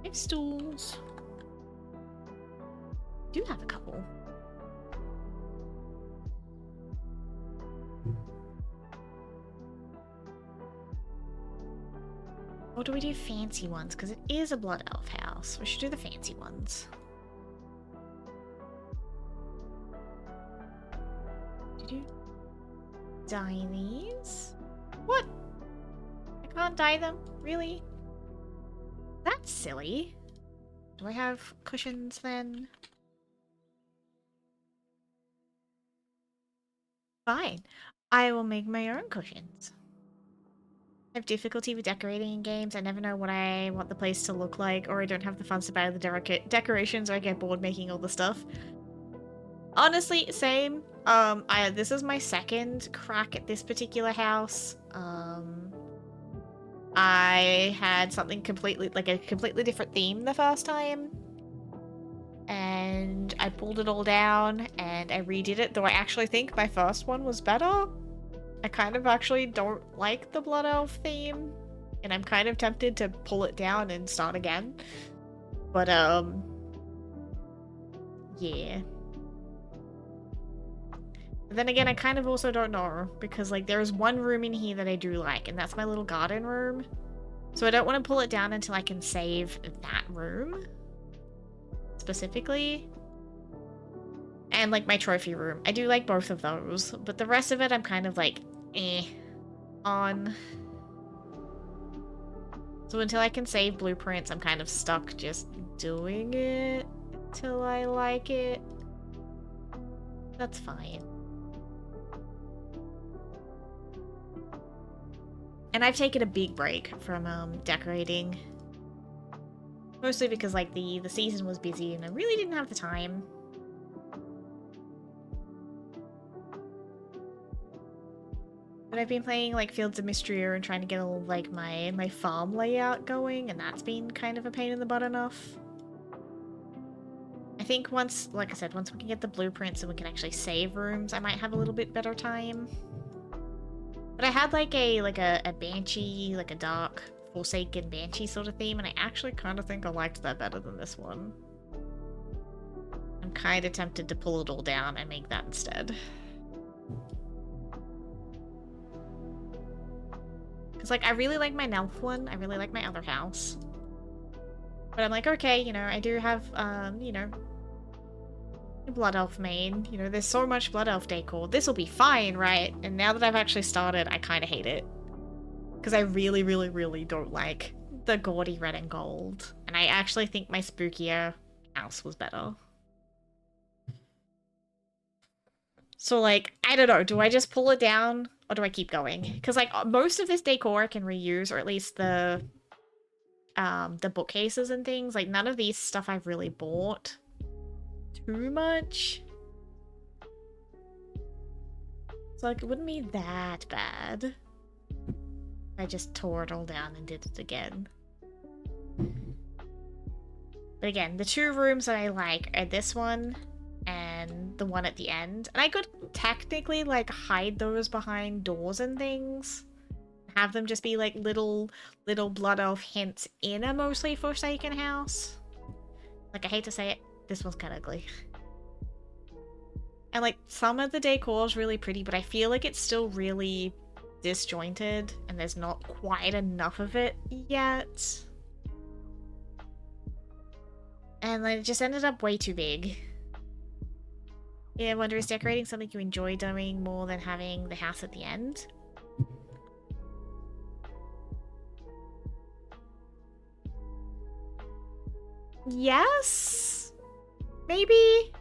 I have stools. I do have a couple. Or do we do fancy ones? Because it is a blood elf house. We should do the fancy ones. Dye these? What? I can't dye them? Really? That's silly. Do I have cushions then? Fine. I will make my own cushions. I have difficulty with decorating in games. I never know what I want the place to look like, or I don't have the funds to buy the decorations, or I get bored making all the stuff. Honestly, same. This is my second crack at this particular house. I had something completely, like a completely different theme the first time. And I pulled it all down and I redid it, though I actually think my first one was better. I kind of actually don't like the Blood Elf theme, and I'm kind of tempted to pull it down and start again. But, yeah. But then again, I kind of also don't know, because, like, there's one room in here that I do like, and that's my little garden room. So I don't want to pull it down until I can save that room. Specifically. And, like, my trophy room. I do like both of those, but the rest of it I'm kind of, like, on. So until I can save blueprints, I'm kind of stuck just doing it until I like it. That's fine. And I've taken a big break from decorating. Mostly because, like, the season was busy and I really didn't have the time. But I've been playing, like, Fields of Mystria and trying to get all, like, my farm layout going, and that's been kind of a pain in the butt enough. I think once, like I said, once we can get the blueprints and we can actually save rooms, I might have a little bit better time. But I had, like, a Banshee, like a dark, Forsaken Banshee sort of theme, and I actually kind of think I liked that better than this one. I'm kind of tempted to pull it all down and make that instead. Because, like, I really like my Nelf one. I really like my other house. But I'm like, okay, you know, I do have, you know, Blood Elf main. You know, there's so much Blood Elf decor. This will be fine, right? And now that I've actually started, I kind of hate it. Because I really, really, really don't like the gaudy red and gold. And I actually think my spookier house was better. So, like, I don't know. Do I just pull it down or do I keep going? Because, like, most of this decor I can reuse, or at least the bookcases and things. Like, none of these stuff I've really bought too much. So, like, it wouldn't be that bad. I just tore it all down and did it again. But again, the two rooms that I like are this one and the one at the end. And I could technically, like, hide those behind doors and things. Have them just be, like, little Blood Elf hints in a mostly Forsaken house. Like, I hate to say it, this one's kind of ugly. And, like, some of the decor is really pretty, but I feel like it's still really disjointed, and there's not quite enough of it yet. And, like, it just ended up way too big. Yeah, I wonder, is decorating something you enjoy doing more than having the house at the end? Yes? Maybe?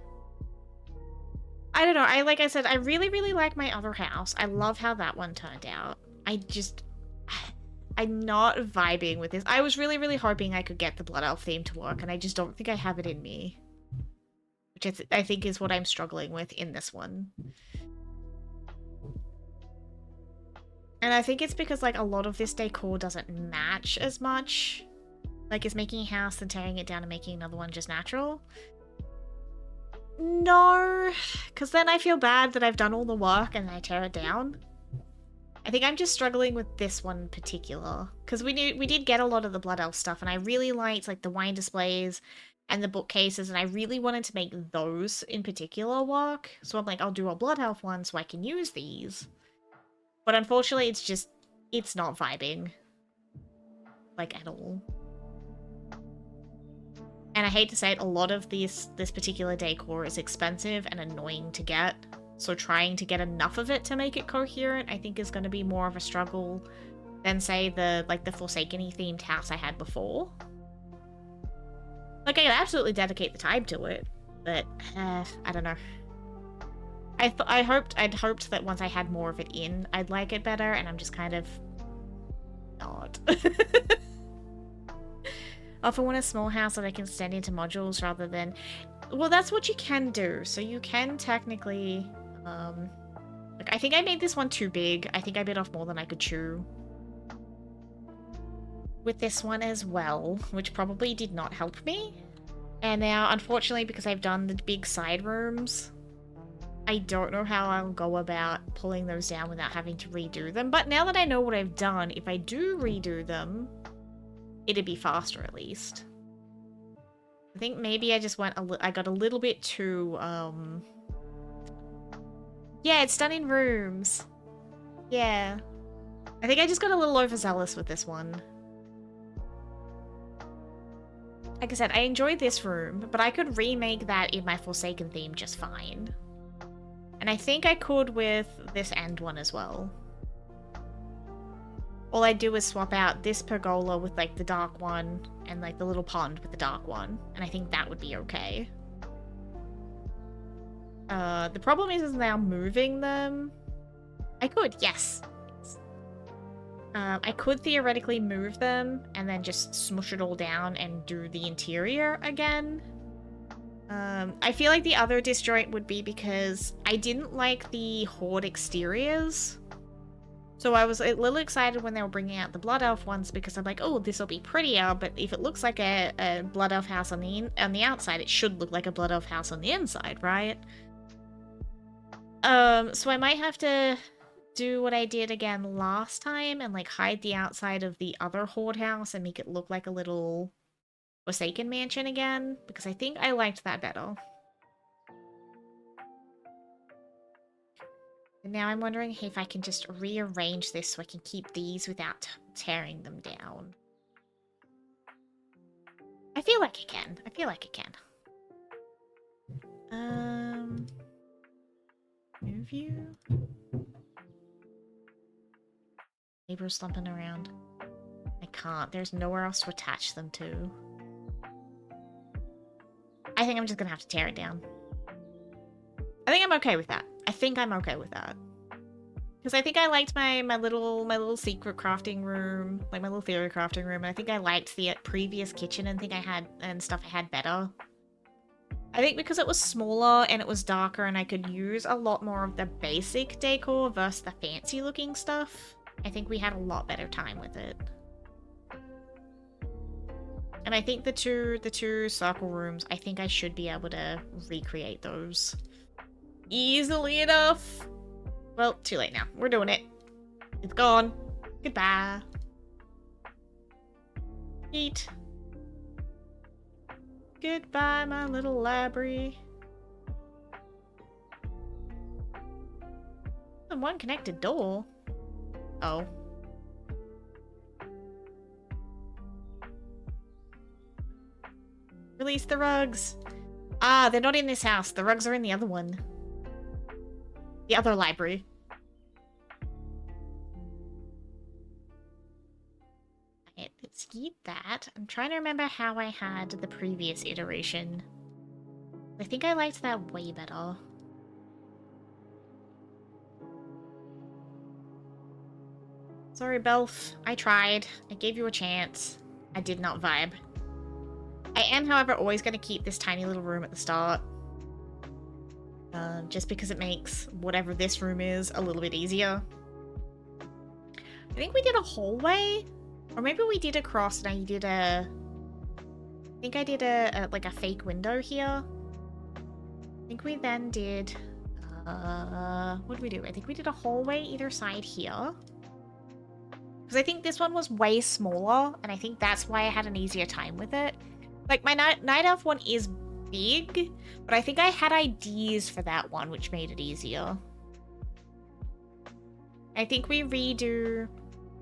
I don't know. Like I said, I really, really like my other house. I love how that one turned out. I'm not vibing with this. I was really, really hoping I could get the Blood Elf theme to work, and I just don't think I have it in me. Which I think is what I'm struggling with in this one. And I think it's because, like, a lot of this decor doesn't match as much. Like, is making a house and tearing it down and making another one just natural? No, because then I feel bad that I've done all the work and I tear it down. I think I'm just struggling with this one in particular. Because we did get a lot of the Blood Elf stuff, and I really liked, like, the wine displays and the bookcases, and I really wanted to make those in particular work. So I'm like, I'll do a Blood Elf one so I can use these. But unfortunately, it's not vibing. Like, at all. And I hate to say it, a lot of this particular decor is expensive and annoying to get. So trying to get enough of it to make it coherent, I think is going to be more of a struggle than, say, the Forsaken-y themed house I had before. Like, I could absolutely dedicate the time to it, but I don't know. I'd hoped that once I had more of it in, I'd like it better, and I'm just kind of not. I often want a small house that I can extend into modules rather than... Well, that's what you can do. So you can technically... Like, I think I made this one too big. I think I bit off more than I could chew. With this one as well, which probably did not help me. And now, unfortunately, because I've done the big side rooms, I don't know how I'll go about pulling those down without having to redo them. But now that I know what I've done, if I do redo them... it'd be faster, at least. I think maybe I just went I got a little bit too, Yeah, it's done in rooms. Yeah. I think I just got a little overzealous with this one. Like I said, I enjoyed this room, but I could remake that in my Forsaken theme just fine. And I think I could with this end one as well. All I do is swap out this pergola with, like, the dark one and, like, the little pond with the dark one. And I think that would be okay. The problem is now moving them. I could, yes. I could theoretically move them and then just smush it all down and do the interior again. I feel like the other disjoint would be because I didn't like the Horde exteriors. So I was a little excited when they were bringing out the Blood Elf ones because I'm like, oh, this will be prettier, but if it looks like a Blood Elf house on the outside, it should look like a Blood Elf house on the inside, right? So I might have to do what I did again last time and, like, hide the outside of the other Horde house and make it look like a little Forsaken mansion again, because I think I liked that better. And now I'm wondering if I can just rearrange this so I can keep these without tearing them down. I feel like I can. I feel like I can. Move you. Neighbors slumping around. I can't. There's nowhere else to attach them to. I think I'm just gonna have to tear it down. I think I'm okay with that. I think I'm okay with that. Because I think I liked my little secret crafting room, like my little theory crafting room, and I think I liked the previous kitchen and stuff I had better. I think because it was smaller and it was darker and I could use a lot more of the basic decor versus the fancy looking stuff, I think we had a lot better time with it. And I think the two circle rooms, I think I should be able to recreate those easily enough. Well, too late now. We're doing it. It's gone. Goodbye. Eat. Goodbye, my little library. And one connected door. Oh. Release the rugs. Ah, they're not in this house. The rugs are in the other one. The other library. Right, let's keep that. I'm trying to remember how I had the previous iteration. I think I liked that way better. Sorry, Belf. I tried. I gave you a chance. I did not vibe. I am, however, always going to keep this tiny little room at the start. Just because it makes whatever this room is a little bit easier. I think we did a hallway. Or maybe we did a cross and I did a... I think I did like a fake window here. I think we then did... what did we do? I think we did a hallway either side here. Because I think this one was way smaller, and I think that's why I had an easier time with it. Like, my Night Elf one is big, but I think I had ideas for that one, which made it easier. I think we redo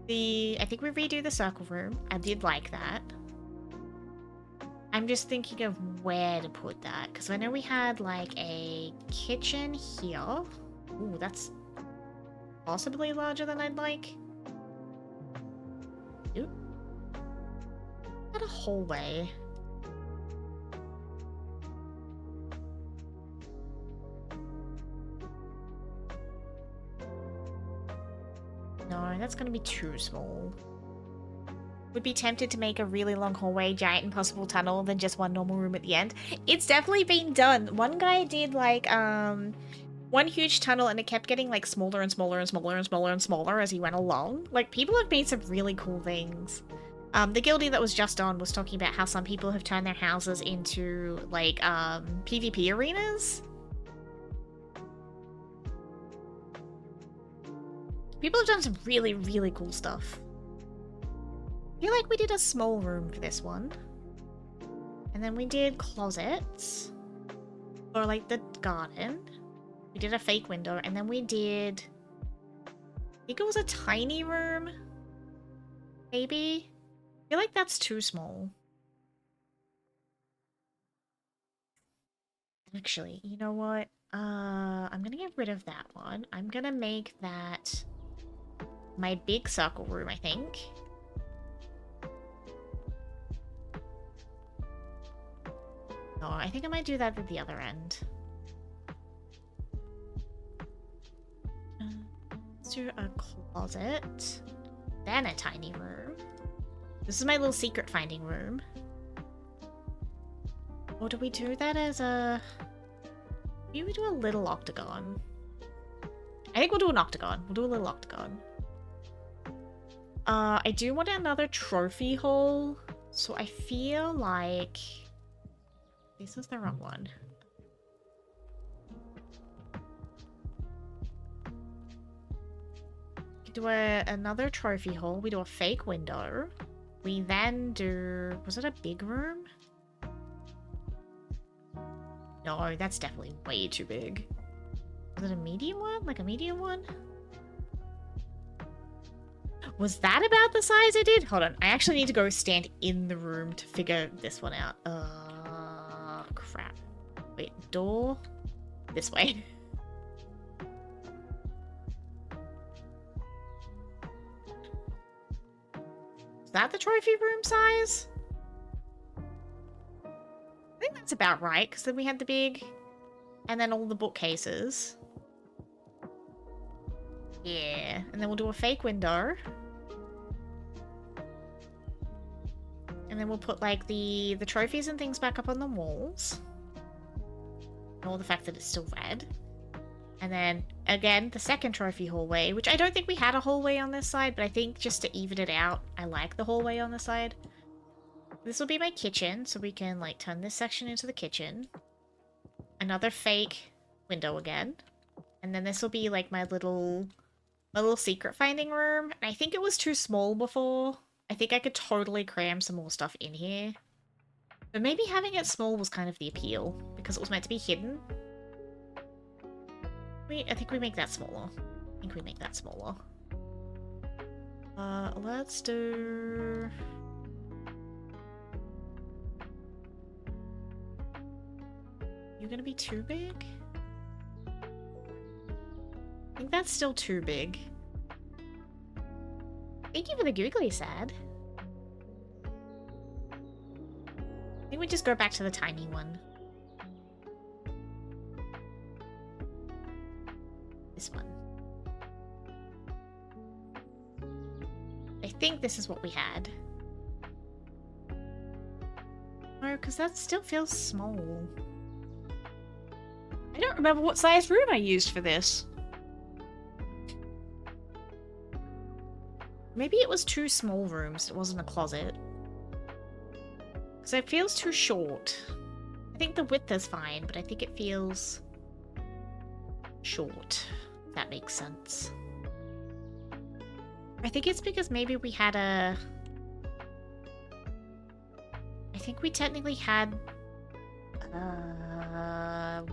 the circle room. I did like that. I'm just thinking of where to put that, because I know we had, like, a kitchen here. Ooh, that's possibly larger than I'd like. Ooh. Got a hallway. No, that's gonna be too small. Would be tempted to make a really long hallway, giant impossible tunnel, than just one normal room at the end. It's definitely been done. One guy did like one huge tunnel and it kept getting like smaller and smaller and smaller and smaller and smaller as he went along. Like, people have made some really cool things. The guildie that was just on was talking about how some people have turned their houses into like PvP arenas. People have done some really, really cool stuff. I feel like we did a small room for this one. And then we did closets. Or like the garden. We did a fake window. And then we did... I think it was a tiny room. Maybe? I feel like that's too small. Actually, you know what? I'm gonna get rid of that one. I'm gonna make that my big circle room, I think. No, I think I might do that at the other end. Let's do a closet. Then a tiny room. This is my little secret finding room. Or do we do that as a... Maybe we do a little octagon. I think we'll do an octagon. We'll do a little octagon. I do want another trophy hole. So I feel like... This is the wrong one. We do another trophy hole. We do a fake window. We then do... Was it a big room? No, that's definitely way too big. Was it a medium one? Like a medium one? Was that about the size I did? Hold on. I actually need to go stand in the room to figure this one out. Crap. Wait, door? This way. Is that the trophy room size? I think that's about right, because then we had the big... And then all the bookcases. Yeah. And then we'll do a fake window. And then we'll put, like, the trophies and things back up on the walls. Ignore the fact that it's still red. And then, again, the second trophy hallway, which I don't think we had a hallway on this side, but I think just to even it out, I like the hallway on this side. This will be my kitchen, so we can, like, turn this section into the kitchen. Another fake window again. And then this will be, like, my little secret finding room. And I think it was too small before. I think I could totally cram some more stuff in here. But maybe having it small was kind of the appeal, because it was meant to be hidden. I think we make that smaller. Let's do... You gonna be too big? think that's still too big. Thank you for the googly sad. I think we just go back to the tiny one. This one. I think this is what we had. No, because that still feels small. I don't remember what size room I used for this. Maybe it was 2 small rooms, it wasn't a closet. Because it feels too short. I think the width is fine, but I think it feels short. If that makes sense. I think it's because maybe we had a... I think we technically had...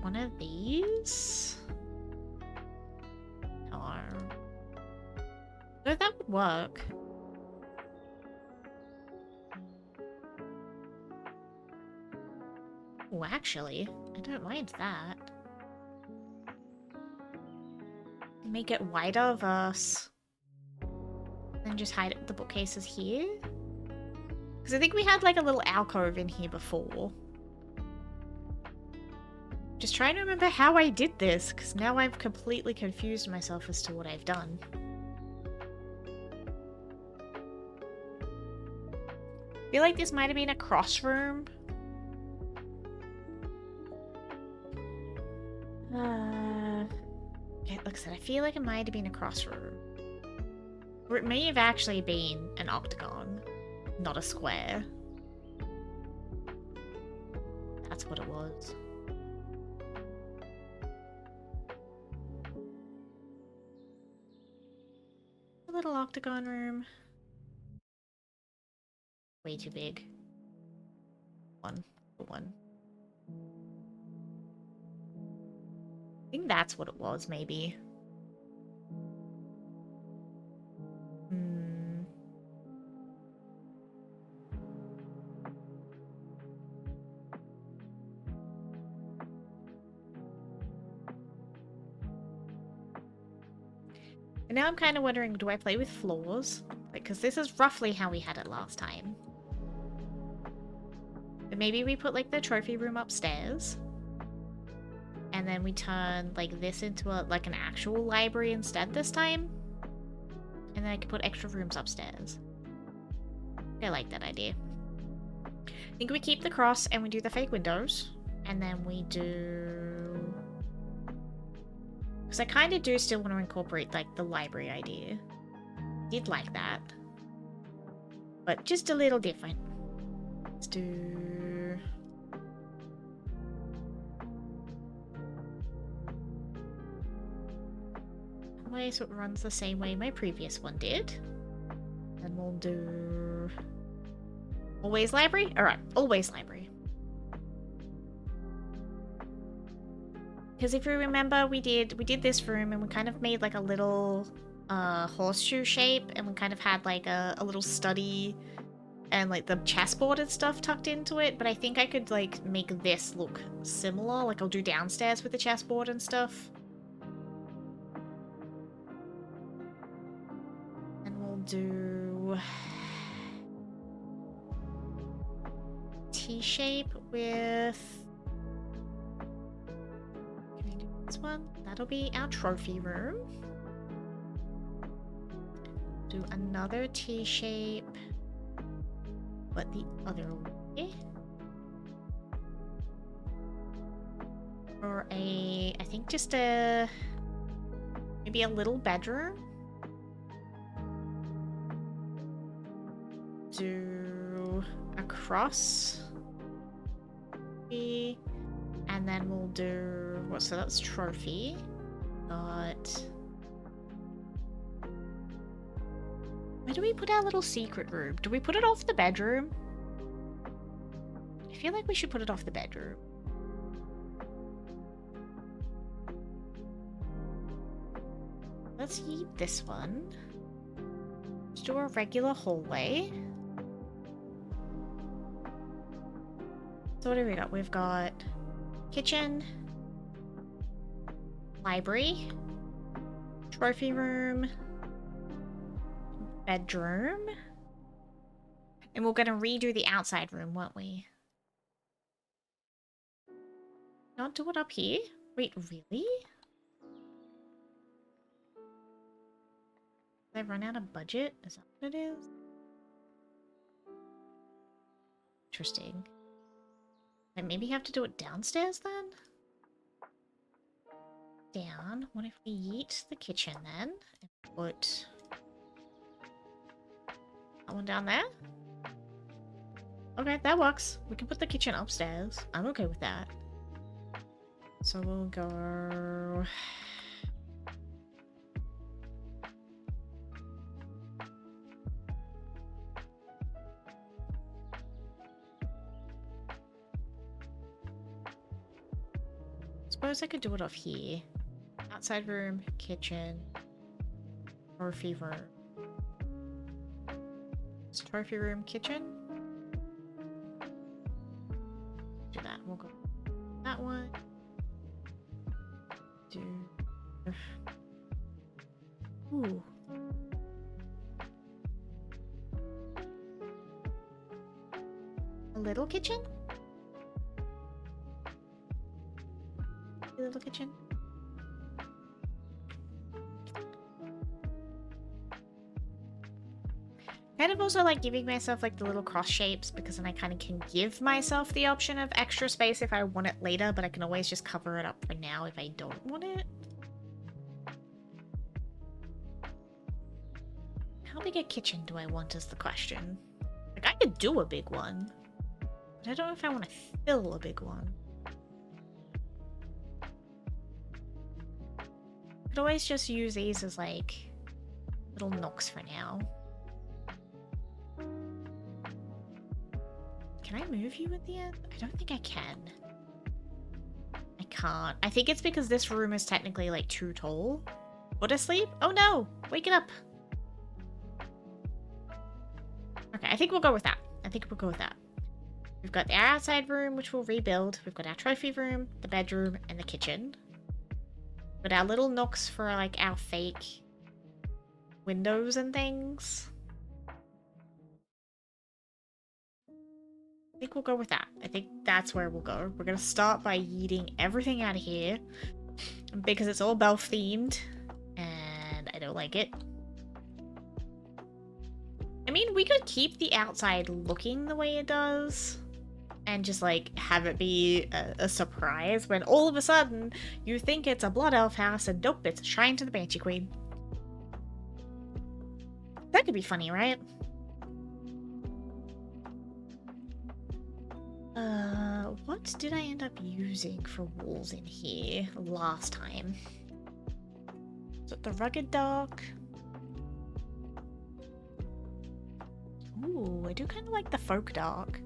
one of these? No. No, that would work. Oh, actually, I don't mind that. Make it wider versus... then just hide it with the bookcases here. Because I think we had like a little alcove in here before. Just trying to remember how I did this, because now I've completely confused myself as to what I've done. I feel like this might have been a cross room. Okay, like I said, I feel like it might have been a cross room. Or it may have actually been an octagon, not a square. That's what it was. A little octagon room. Way too big. One. I think that's what it was, maybe. And now I'm kind of wondering, do I play with floors? Like, because this is roughly how we had it last time. But maybe we put, like, the trophy room upstairs. And then we turn, like, this into a, like, an actual library instead this time. And then I can put extra rooms upstairs. I like that idea. I think we keep the cross and we do the fake windows. And then we do... because I kind of do still want to incorporate, like, the library idea. Did like that. But just a little different. Let's do... so it runs the same way my previous one did. And we'll do... always library? Alright, always library. Because if you remember, we did this room and we kind of made like a little horseshoe shape, and we kind of had like a little study and like the chessboard and stuff tucked into it. But I think I could like make this look similar. Like I'll do downstairs with the chessboard and stuff. And we'll do T-shape with... this one. That'll be our trophy room. Do another T-shape, but the other way. Or a, I think just a, maybe a little bedroom. Do a cross. And then we'll do... what? So that's trophy. But... where do we put our little secret room? Do we put it off the bedroom? I feel like we should put it off the bedroom. Let's keep this one. Let's do a regular hallway. So what do we got? We've got kitchen, library, Trophy room. Bedroom. And we're gonna redo the outside room, weren't we? Not do it up here? Wait, really? Did I run out of budget? Is that what it is? Interesting. I maybe have to do it downstairs then? Down. What if we yeet the kitchen then? And put that one down there? Okay, that works. We can put the kitchen upstairs. I'm okay with that. So we'll go... Suppose I could do it off here. Outside room, kitchen, trophy room. It's trophy room, kitchen. Do that. We'll go that one. Do. Ooh. A little kitchen? A little kitchen? Kind of also like giving myself like the little cross shapes because then I kind of can give myself the option of extra space if I want it later, but I can always just cover it up for now if I don't want it. How big a kitchen do I want is the question. Like I could do a big one, but I don't know if I want to fill a big one. Could always just use these as like little nooks for now. Can I move you at the end? I don't think I can. I can't. I think it's because this room is technically like too tall. Go to sleep? Oh no! Wake it up! Okay, I think we'll go with that. I think we'll go with that. We've got our outside room, which we'll rebuild. We've got our trophy room, the bedroom, and the kitchen. We've got our little nooks for like our fake windows and things. I think we'll go with that. I think that's where we'll go. We're gonna start by yeeting everything out of here because it's all Belf themed and I don't like it. I mean, we could keep the outside looking the way it does and just like have it be a surprise when all of a sudden you think it's a blood elf house and nope, it's a shrine to the Banshee Queen. That could be funny, right? What did I end up using for walls in here last time? Is it the rugged dark? Ooh, I do kind of like the folk dark.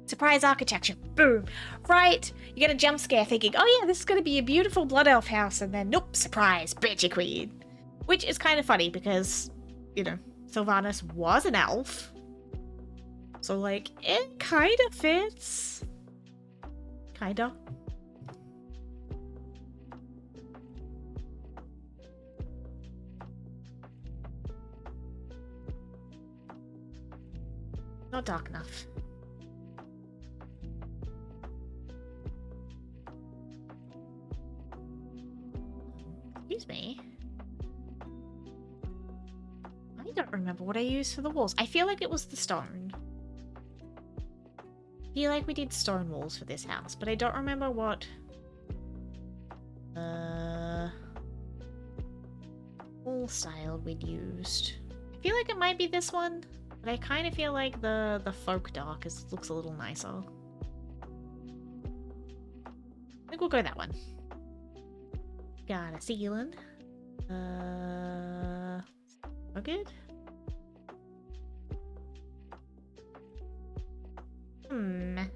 Surprise architecture. Boom. Right. You get a jump scare thinking, oh yeah, this is going to be a beautiful blood elf house. And then, nope, surprise, Banshee Queen. Which is kind of funny because, you know, Sylvanas was an elf. So, like, it kind of fits. Kinda. Not dark enough. Excuse me. I don't remember what I used for the walls. I feel like it was the stone. I feel like we did stone walls for this house, but I don't remember what wall style we'd used. I feel like it might be this one, but I kind of feel like the folk dark looks a little nicer. I think we'll go that one. Got a ceiling. Oh good. I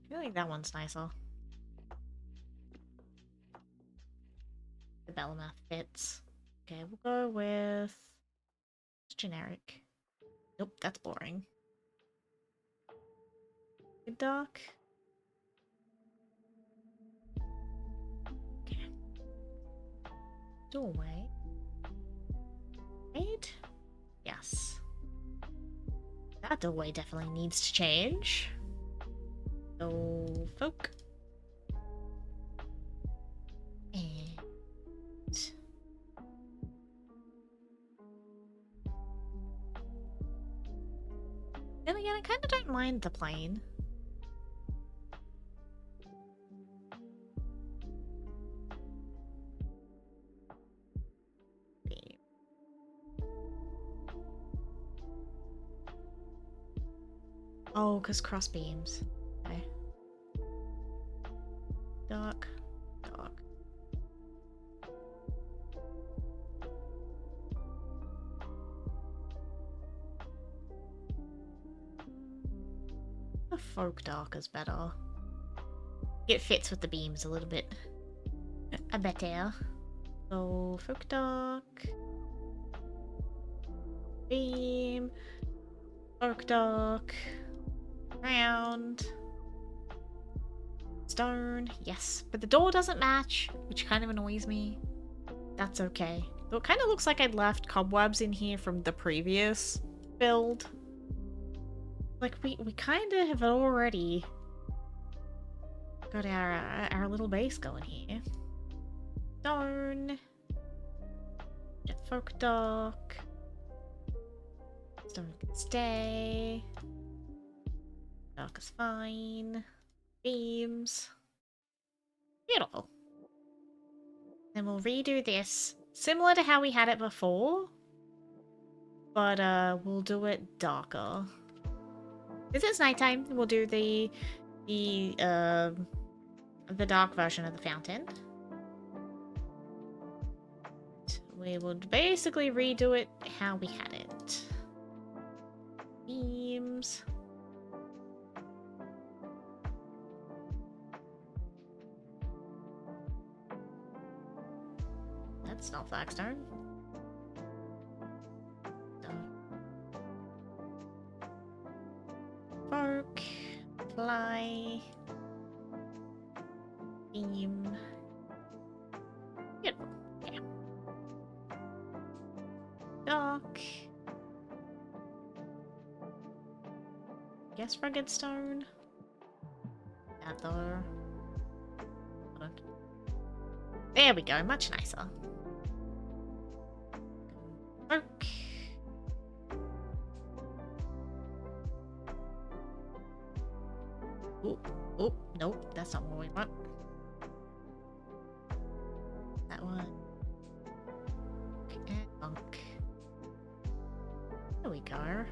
feel like that one's nicer. The Belmath fits. Okay, we'll go with generic. Nope, that's boring. Good dark. Okay. doorway. Right? Yes. That doorway definitely needs to change. So, folk. And... then again, I kind of don't mind the plane. Oh, because cross beams. Okay. Dark. Dark. The folk dark is better. It fits with the beams a little bit. A better. So, folk dark. Beam. Folk dark. Round. Stone. Yes. But the door doesn't match, which kind of annoys me. That's okay. Though it kind of looks like I'd left cobwebs in here from the previous build. Like, we kind of have already got our little base going here. Stone. Folk dark. Stone can stay. Dark is fine. Beams. Beautiful. Then we'll redo this similar to how we had it before, but we'll do it darker. Because it's nighttime, we'll do the dark version of the fountain. We would basically redo it how we had it. Beams. That's not flagstone. Fork. Fly. Beam. Beautiful. Yeah. Dark. Guess rugged stone. Nether. There we go, much nicer. Oak. Oh, oh, nope, that's not what we want. That one. And bunk. There we go.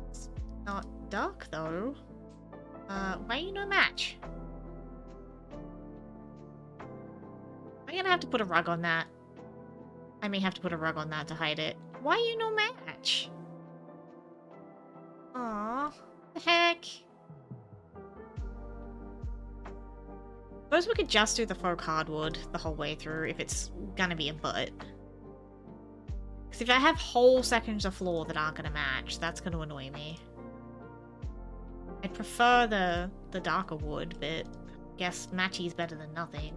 It's not dark though. Why you no match? I'm gonna have to put a rug on that. I may have to put a rug on that to hide it. Why you no match? Aww. The heck? Suppose we could just do the folk hardwood the whole way through if it's gonna be a butt. Because if I have whole sections of floor that aren't gonna match, that's gonna annoy me. I'd prefer the darker wood, but I guess matchy's better than nothing.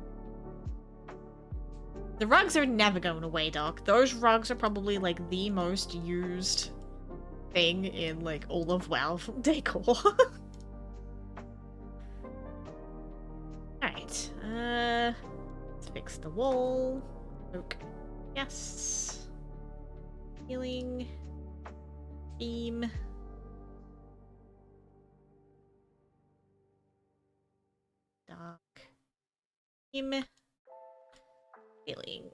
The rugs are never going away, Doc. Those rugs are probably, like, the most used thing in, like, all of WoW decor. Alright, let's fix the wall. Oak. Yes. Healing. Beam. Dark. Beam. Healing.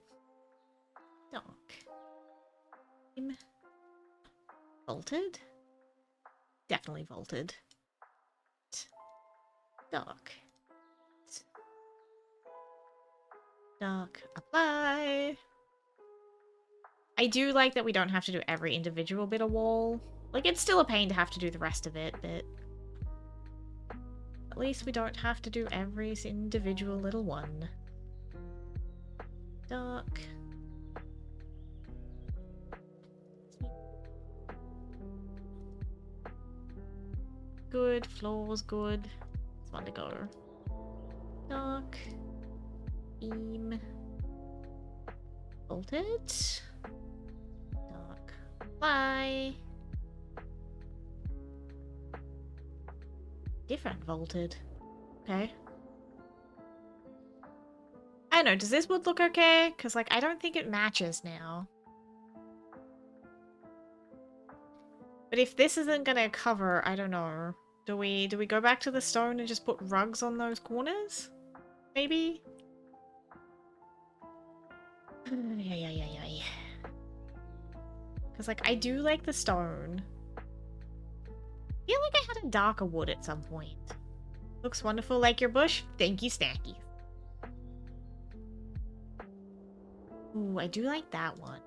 Dark. Beam. Vaulted? Definitely vaulted. Dark. Dark. Apply. I do like that we don't have to do every individual bit of wall. Like, it's still a pain to have to do the rest of it, but at least we don't have to do every individual little one. Dark. Good. Floor's good. It's one to go. Dark. Beam. Vaulted. Dark. Fly. Different vaulted. Okay. I don't know, does this wood look okay? Because, like, I don't think it matches now. But if this isn't gonna cover, I don't know. Do we go back to the stone and just put rugs on those corners? Maybe? Yeah. Because, like, I do like the stone. I feel like I had a darker wood at some point. Looks wonderful like your bush. Thank you, Snacky. Ooh, I do like that one.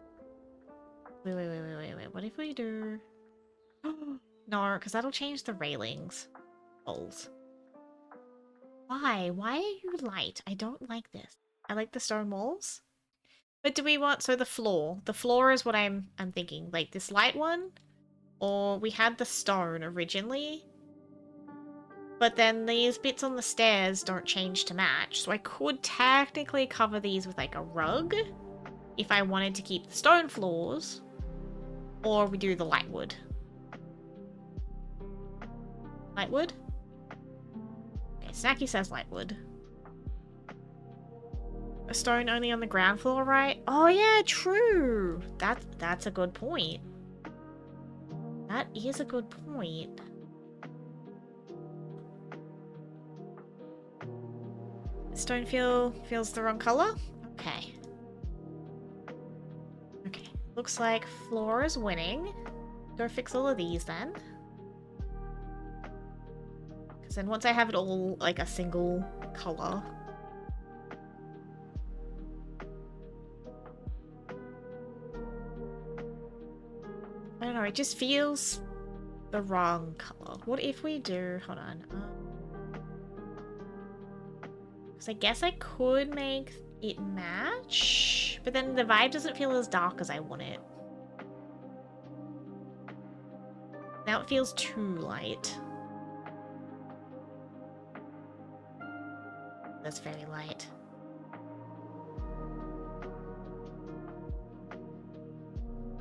Wait. What if we do... No, because that'll change the railings. Holes. Why? Why are you light? I don't like this. I like the stone walls. But do we want... So the floor. The floor is what I'm thinking. Like this light one? Or we had the stone originally. But then these bits on the stairs don't change to match. So I could technically cover these with like a rug. If I wanted to keep the stone floors. Or we do the light wood. Light wood? Okay, Snacky says light wood. A stone only on the ground floor, right? Oh yeah, true. That's a good point. That is a good point. Stone feels the wrong color? Okay. Okay. Looks like floor is winning. Go fix all of these then. Because then once I have it all like a single color. I don't know, it just feels the wrong color. What if we do... Hold on. Because I guess I could make it match, but then the vibe doesn't feel as dark as I want it. Now it feels too light. That's very light.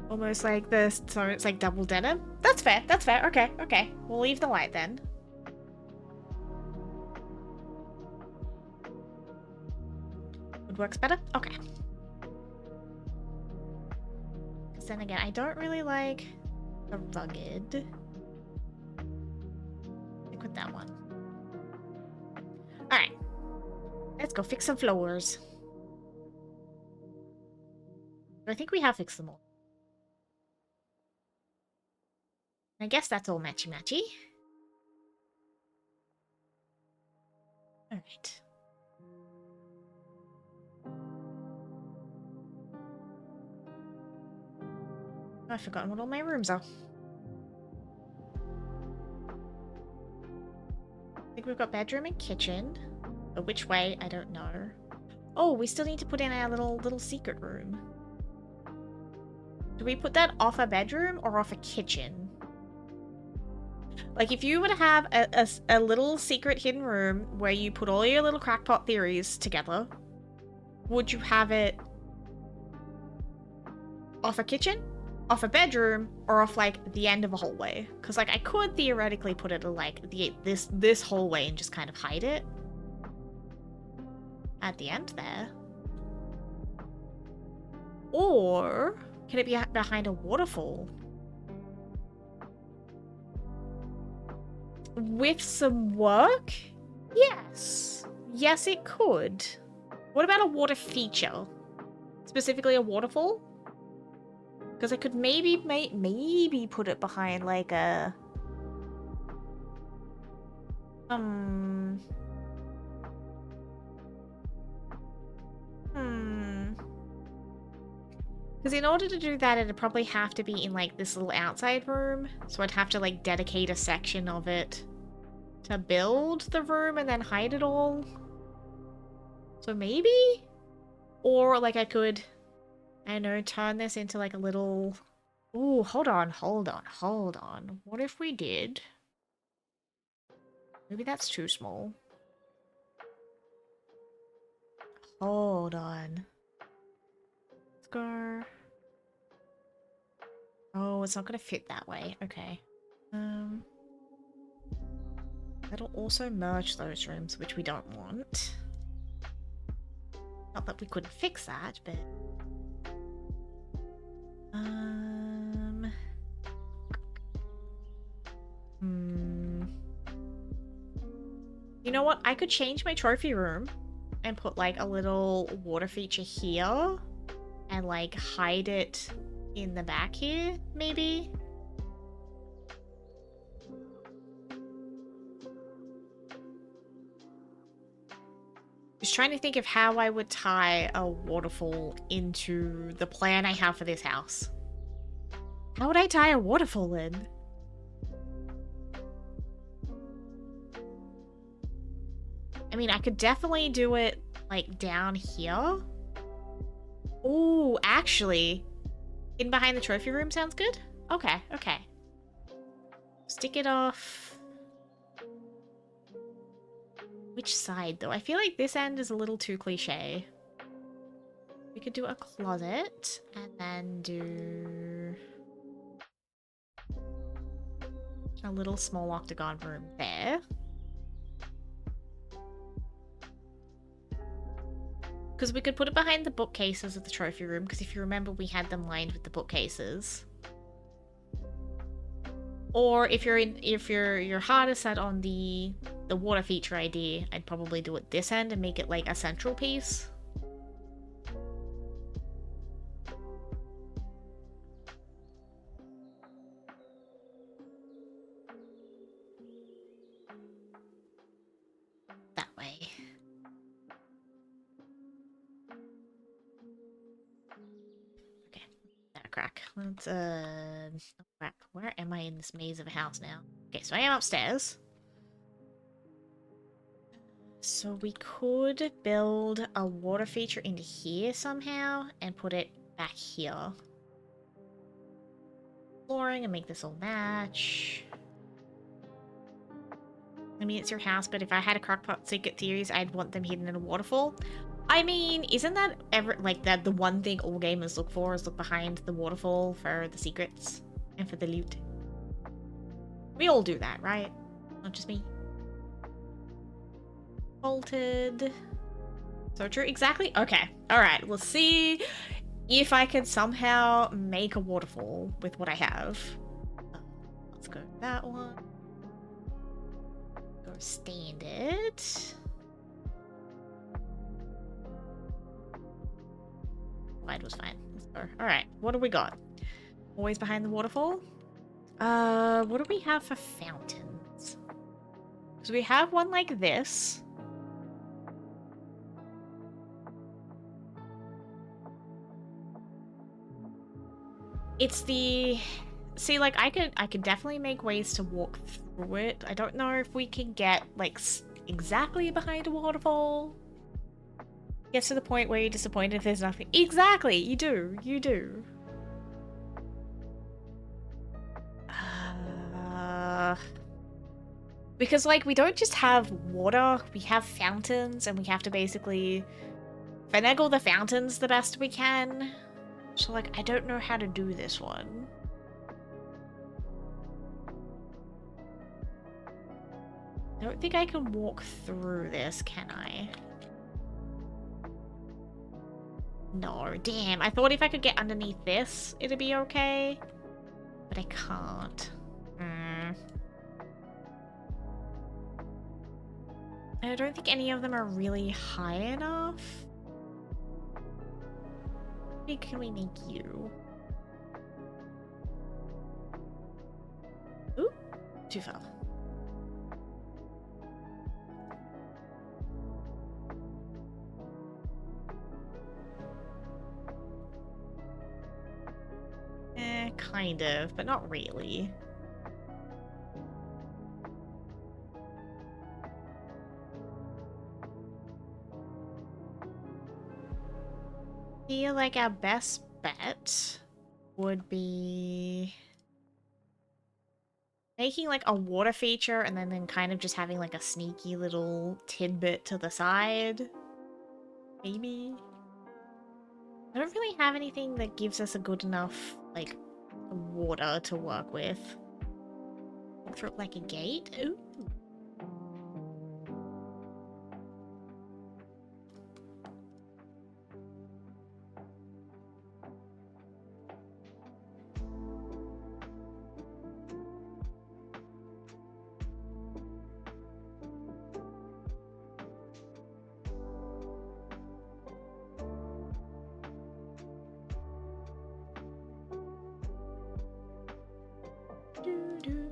Almost like this, so it's like double denim. That's fair, that's fair. Okay. We'll leave the light then. Wood works better? Okay. Because then again, I don't really like the rugged. Stick with that one. Alright. Let's go fix some floors. I think we have fixed them all. I guess that's all matchy-matchy. Alright. I've forgotten what all my rooms are. I think we've got bedroom and kitchen. But which way, I don't know. Oh, we still need to put in our little secret room. Do we put that off a bedroom or off a kitchen? Like, if you were to have a little secret hidden room where you put all your little crackpot theories together, would you have it off a kitchen, off a bedroom, or off, like, the end of a hallway? Because, like, I could theoretically put it, like, this hallway and just kind of hide it at the end there. Or can it be behind a waterfall? With some work? Yes. Yes, it could. What about a water feature? Specifically a waterfall? Because I could maybe put it behind like a... Because in order to do that, it'd probably have to be in, like, this little outside room. So I'd have to, like, dedicate a section of it to build the room and then hide it all. So maybe? Or, like, I could, I don't know, turn this into, like, a little... Ooh, hold on. What if we did... Maybe that's too small. Hold on. Let's go. Oh, it's not gonna fit that way. Okay. That'll also merge those rooms, which we don't want. Not that we couldn't fix that, but... You know what? I could change my trophy room and put like a little water feature here and like hide it in the back here, maybe? Just trying to think of how I would tie a waterfall into the plan I have for this house. How would I tie a waterfall in? I mean, I could definitely do it, like, down here. Ooh, actually, in behind the trophy room sounds good? Okay, okay. Stick it off. Which side, though? I feel like this end is a little too cliche. We could do a closet, and then do... a little small octagon room there. Because we could put it behind the bookcases of the trophy room, because if you remember, we had them lined with the bookcases. Or if your heart is set on the water feature idea, I'd probably do it this end and make it like a central piece. That way. Okay, that crack. Let's oh crap. Where am I in this maze of a house now? Okay, so I am upstairs. So we could build a water feature into here somehow and put it back here. Flooring and make this all match. I mean, it's your house, but if I had a crackpot secret theories, I'd want them hidden in a waterfall. I mean, isn't that ever like that the one thing all gamers look for is look behind the waterfall for the secrets and for the loot? We all do that, right? Not just me. Bolted. So true. Exactly. Okay. All right. We'll see if I can somehow make a waterfall with what I have. Let's go that one. Go standard. Wide was fine. Let's go. All right. What do we got? Always behind the waterfall. What do we have for fountains? Because we have one like this. It's the... See, like, I could definitely make ways to walk through it. I don't know if we can get, like, exactly behind a waterfall. Gets to the point where you're disappointed if there's nothing. Exactly! You do. You do. Because, like, we don't just have water. We have fountains, and we have to basically finagle the fountains the best we can. So, like, I don't know how to do this one. I don't think I can walk through this, can I? No, damn. I thought if I could get underneath this, it'd be okay. But I can't. I don't think any of them are really high enough. How big can we make you? Ooh, too far. Kind of, but not really. I feel like our best bet would be making like a water feature and then kind of just having like a sneaky little tidbit to the side. Maybe. I don't really have anything that gives us a good enough, like, water to work with. Walk through it like a gate? Ooh. Doo-doo.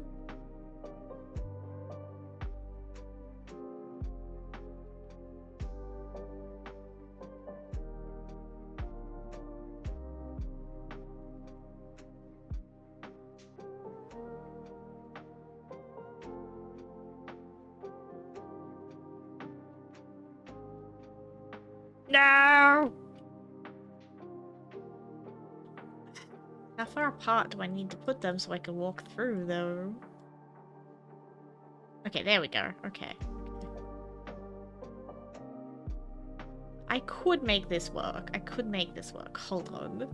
No! How far apart do I need to put them so I can walk through, though? Okay, there we go. Okay. I could make this work. I could make this work. Hold on.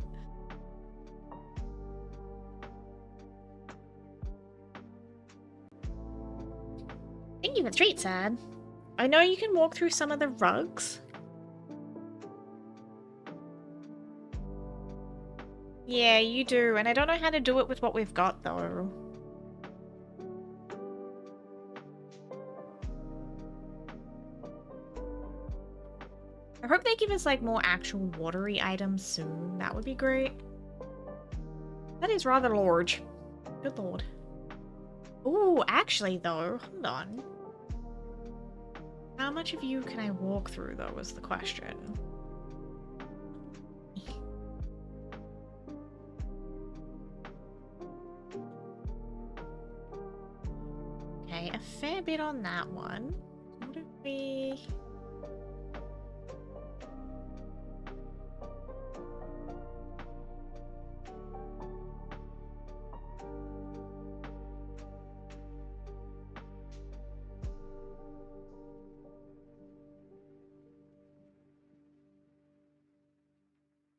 Thank you for the treat, Sad. I know you can walk through some of the rugs. Yeah, you do, and I don't know how to do it with what we've got, though. I hope they give us, like, more actual watery items soon. That would be great. That is rather large. Good lord. Ooh, actually, though, hold on. How much of you can I walk through, though, is the question. Okay, a fair bit on that one. What if we...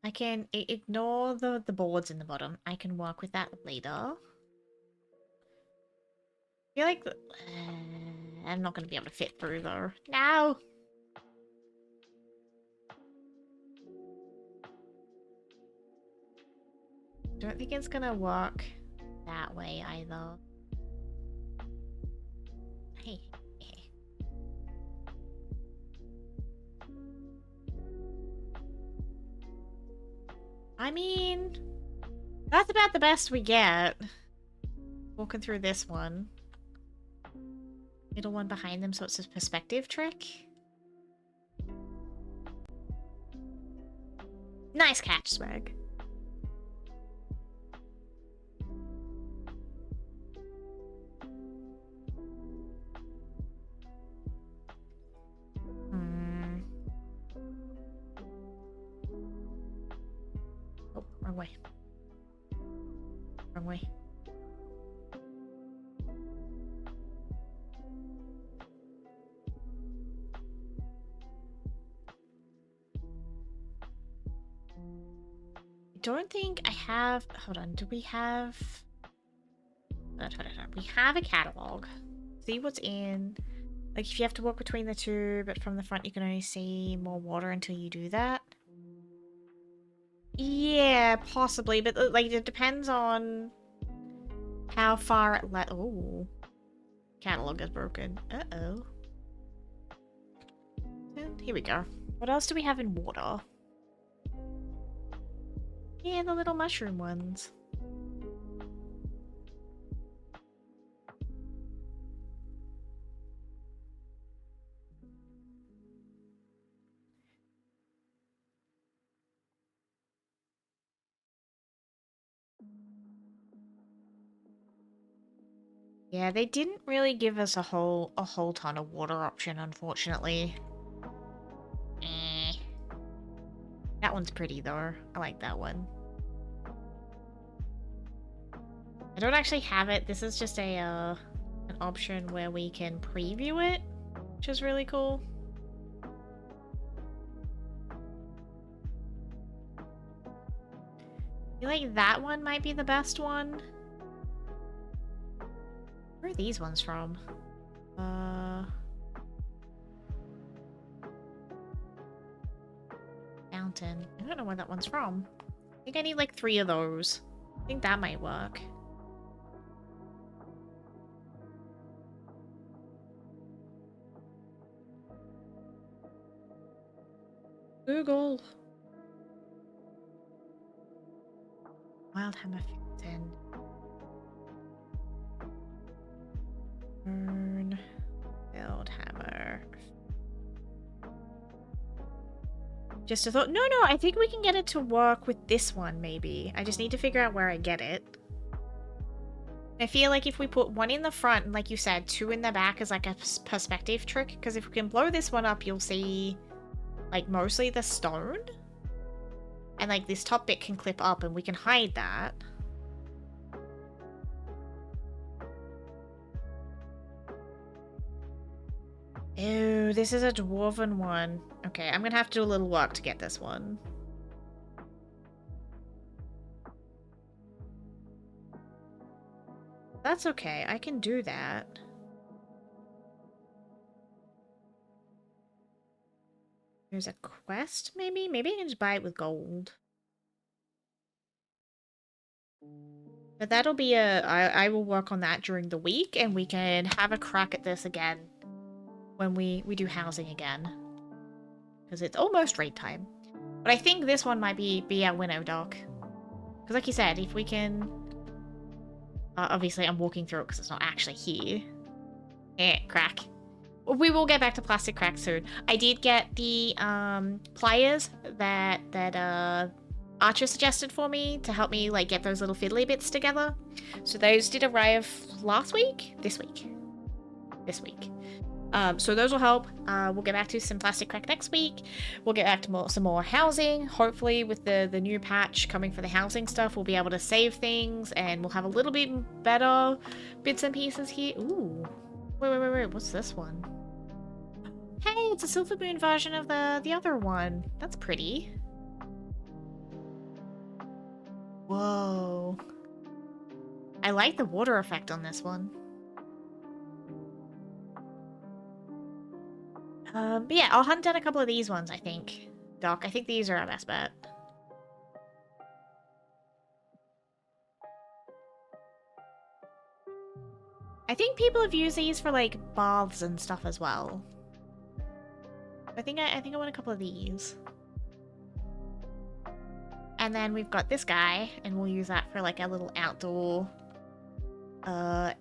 I can ignore the boards in the bottom. I can work with that later. I feel like I'm not going to be able to fit through though. No! Don't think it's going to work that way either. Hey. I mean, that's about the best we get. Walking through this one. Middle one behind them, so it's a perspective trick. Nice catch, Swag. Oh, wrong way. Wrong way. I don't think I have... Hold on, do we have... We have a catalog. See what's in... Like, if you have to walk between the two, but from the front you can only see more water until you do that. Yeah, possibly, but, like, it depends on how far it let... Oh. Catalog is broken. Uh-oh. And here we go. What else do we have in water? Yeah, the little mushroom ones. Yeah, they didn't really give us a whole ton of water option, unfortunately. Eh. That one's pretty though. I like that one. I don't actually have it. This is just a an option where we can preview it, which is really cool. I feel like that one might be the best one. Where are these ones from? Fountain. I don't know where that one's from. I think I need like 3 of those. I think that might work. Google. Wild Hammer Fountain. Burn. Wild Hammer. Just a thought. No, I think we can get it to work with this one, maybe. I just need to figure out where I get it. I feel like if we put 1 in the front, and like you said, 2 in the back is like a perspective trick. Because if we can blow this one up, you'll see, like, mostly the stone. And, like, this top bit can clip up, and we can hide that. Ew, this is a dwarven one. Okay, I'm gonna have to do a little work to get this one. That's okay, I can do that. There's a quest, maybe? Maybe I can just buy it with gold. But that'll be I will work on that during the week, and we can have a crack at this again when we do housing again. Because it's almost raid time. But I think this one might be our winnow dock. Because like you said, if we can... obviously I'm walking through it because it's not actually here. Crack. We will get back to plastic crack soon. I did get the pliers that Archer suggested for me to help me like get those little fiddly bits together. So those did arrive last week? This week. So those will help. We'll get back to some plastic crack next week. We'll get back to some more housing. Hopefully with the new patch coming for the housing stuff, we'll be able to save things and we'll have a little bit better bits and pieces here. Ooh. Wait. What's this one? Hey, it's a Silver Moon version of the other one. That's pretty. Whoa. I like the water effect on this one. But yeah, I'll hunt down a couple of these ones, I think. Doc, I think these are our best bet. I think people have used these for, like, baths and stuff as well. I think I want a couple of these. And then we've got this guy, and we'll use that for, like, a little outdoor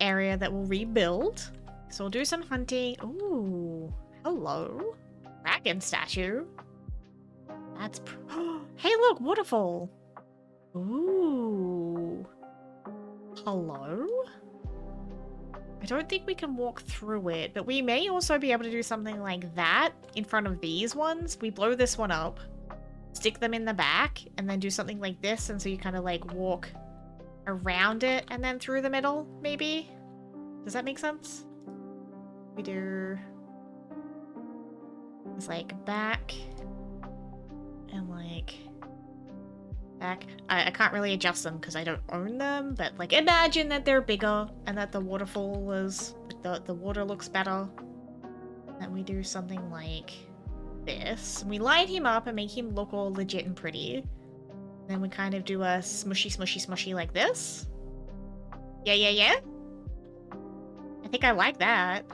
area that we'll rebuild. So we'll do some hunting. Ooh, hello. Dragon statue. That's... Hey, look, waterfall. Ooh. Hello? I don't think we can walk through it, but we may also be able to do something like that in front of these ones. We blow this one up, stick them in the back, and then do something like this, and so you kind of like walk around it and then through the middle, maybe? Does that make sense? We do... It's like back and like back. I can't really adjust them because I don't own them, but like imagine that they're bigger and that the waterfall is like the water looks better. Then we do something like this. We line him up and make him look all legit and pretty. Then we kind of do a smushy like this. Yeah. I think I like that.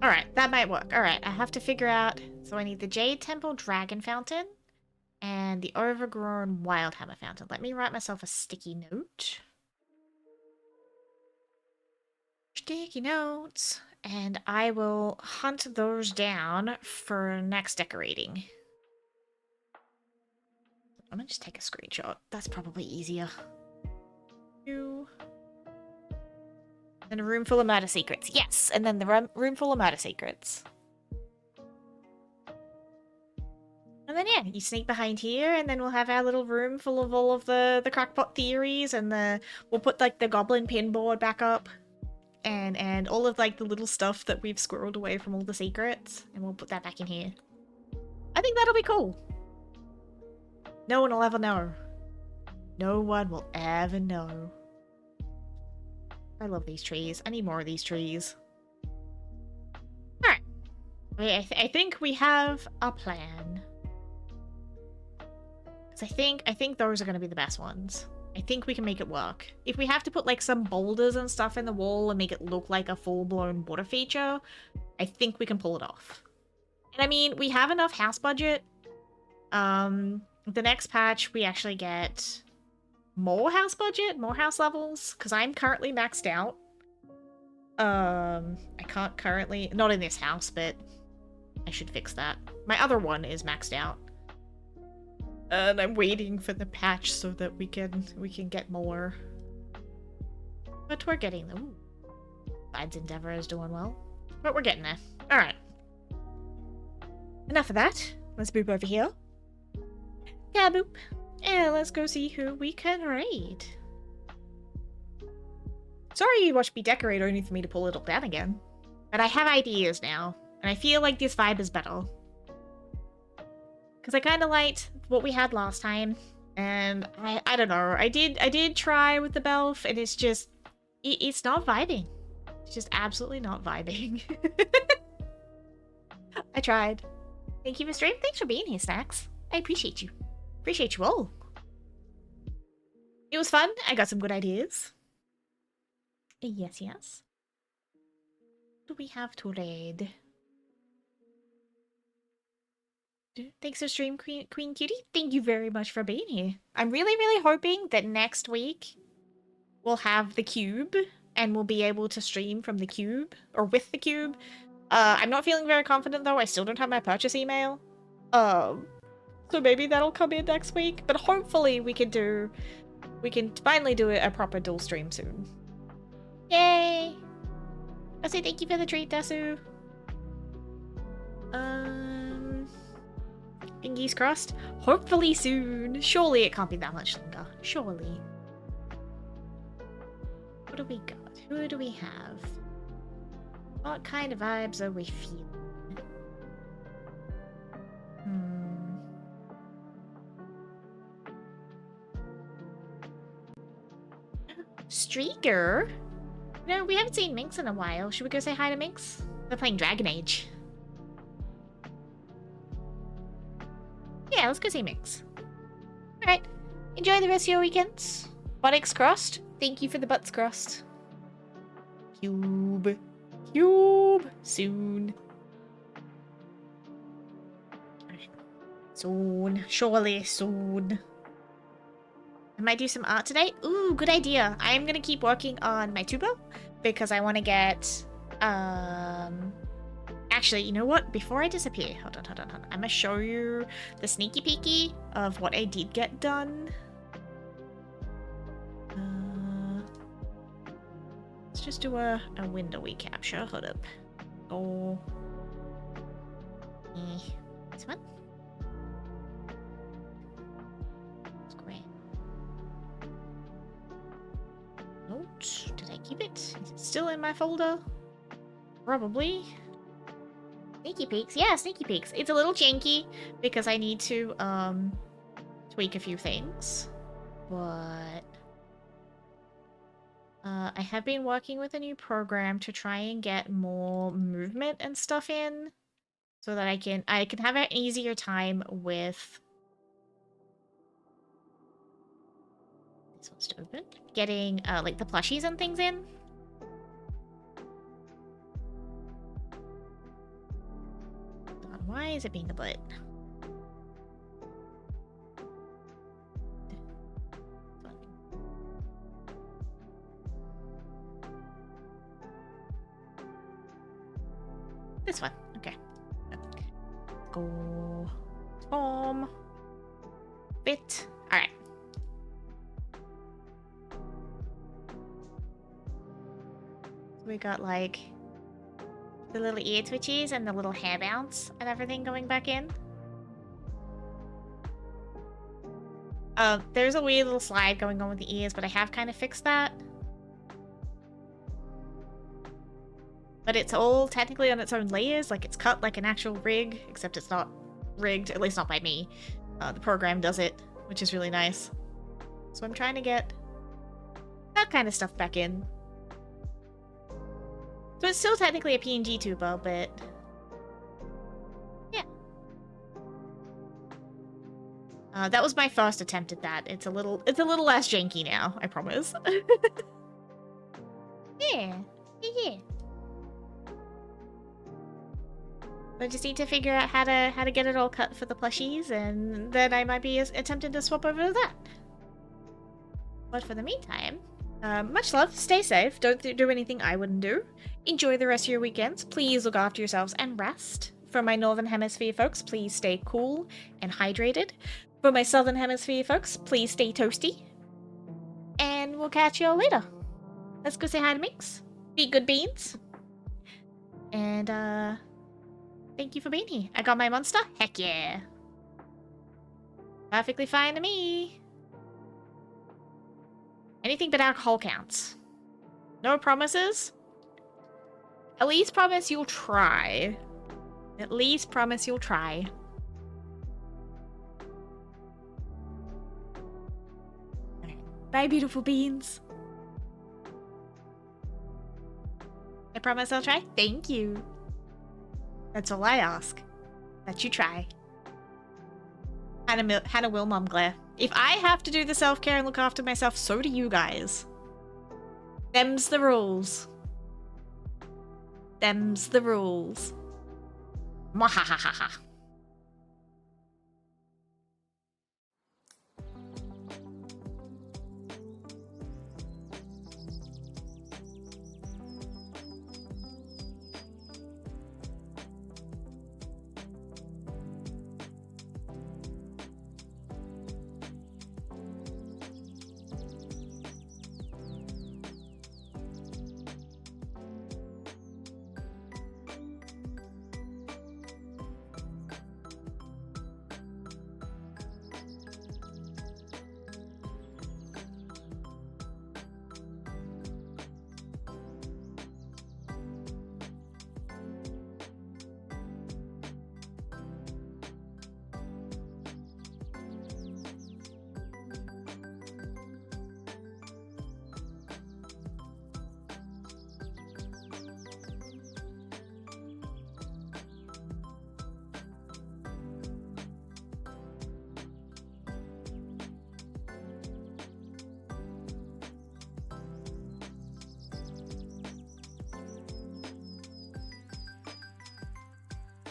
Alright, that might work. Alright, I have to figure out... So I need the Jade Temple Dragon Fountain and the Overgrown Wildhammer Fountain. Let me write myself a sticky note. Sticky notes. And I will hunt those down for next decorating. I'm gonna just take a screenshot. That's probably easier. And a room full of murder secrets. Yes, and then the room full of murder secrets. And then, yeah, you sneak behind here, and then we'll have our little room full of all of the crackpot theories, and we'll put, like, the goblin pinboard back up. and all of like the little stuff that we've squirreled away from all the secrets, and we'll put that back in here. I think that'll be cool. No one will ever know. No one will ever know. I love these trees. I need more of these trees. Alright. I think we have a plan. Because I think those are going to be the best ones. I think we can make it work. If we have to put like some boulders and stuff in the wall and make it look like a full-blown water feature, I think we can pull it off. And I mean, we have enough house budget. The next patch we actually get more house budget, more house levels, because I'm currently maxed out. I can't currently, not in this house, but I should fix that. My other one is maxed out. And I'm waiting for the patch so that we can get more. But we're getting them. Vide's Endeavor is doing well. But we're getting there. Alright. Enough of that. Let's boop over here. Yeah, boop. And let's go see who we can raid. Sorry you watched me decorate only for me to pull it all down again. But I have ideas now. And I feel like this vibe is better. Because I kind of liked what we had last time. And I don't know. I did try with the Belf, and it's just... It's not vibing. It's just absolutely not vibing. I tried. Thank you for stream. Thanks for being here, Snacks. I appreciate you. Appreciate you all. It was fun. I got some good ideas. Yes, yes. What do we have to raid? Thanks for stream, Queen Cutie. Thank you very much for being here. I'm really, really hoping that next week we'll have the cube and we'll be able to stream from the cube or with the cube. I'm not feeling very confident though. I still don't have my purchase email. So maybe that'll come in next week. But hopefully we can finally do a proper dual stream soon. Yay! I'll say thank you for the treat, Desu. Fingers crossed. Hopefully soon. Surely it can't be that much longer. Surely. What do we got? Who do we have? What kind of vibes are we feeling? Streaker? No, we haven't seen Minx in a while. Should we go say hi to Minx? They're playing Dragon Age. Yeah, let's go see Minx. Alright. Enjoy the rest of your weekends. Buttocks crossed. Thank you for the butts crossed. Cube. Cube. Soon. Alright. Soon. Surely soon. I might do some art today. Ooh, good idea. I'm gonna keep working on my tubo because I want to get actually, you know what? Before I disappear, hold on. I'm gonna show you the sneaky peeky of what I did get done. Let's just do a windowy capture. Hold up. Oh. This one. That's great. Note. Did I keep it? Is it still in my folder? Probably. Sneaky peeks. Yeah, sneaky peeks. It's a little janky because I need to tweak a few things. But I have been working with a new program to try and get more movement and stuff in so that I can have an easier time with this one's to open. Getting like the plushies and things in. Why is it being a butt? This one. Okay. Go. Tom. Bit. Alright. We got like the little ear twitchies and the little hair bounce and everything going back in. There's a weird little slide going on with the ears, but I have kind of fixed that. but it's all technically on its own layers. Like, it's cut like an actual rig, except it's not rigged, at least not by me. The program does it, which is really nice. So I'm trying to get that kind of stuff back in. So it's still technically a PNG tuber, but yeah. That was my first attempt at that. It's a little less janky now, I promise. Yeah. I just need to figure out how to get it all cut for the plushies, and then I might be attempting to swap over to that. But for the meantime, much love, stay safe, don't do anything I wouldn't do. Enjoy the rest of your weekends, please look after yourselves and rest. For my Northern Hemisphere folks, please stay cool and hydrated. For my Southern Hemisphere folks, please stay toasty. And we'll catch y'all later. Let's go say hi to Minx. Be good beans. And, thank you for being here. I got my monster? Heck yeah. Perfectly fine to me. Anything but alcohol counts. No promises? At least promise you'll try. At least promise you'll try. Bye, beautiful beans. I promise I'll try? Thank you. That's all I ask. That you try. Hannah will, Mom Glare. If I have to do the self-care and look after myself, so do you guys. Them's the rules. Them's the rules. Mwahahaha.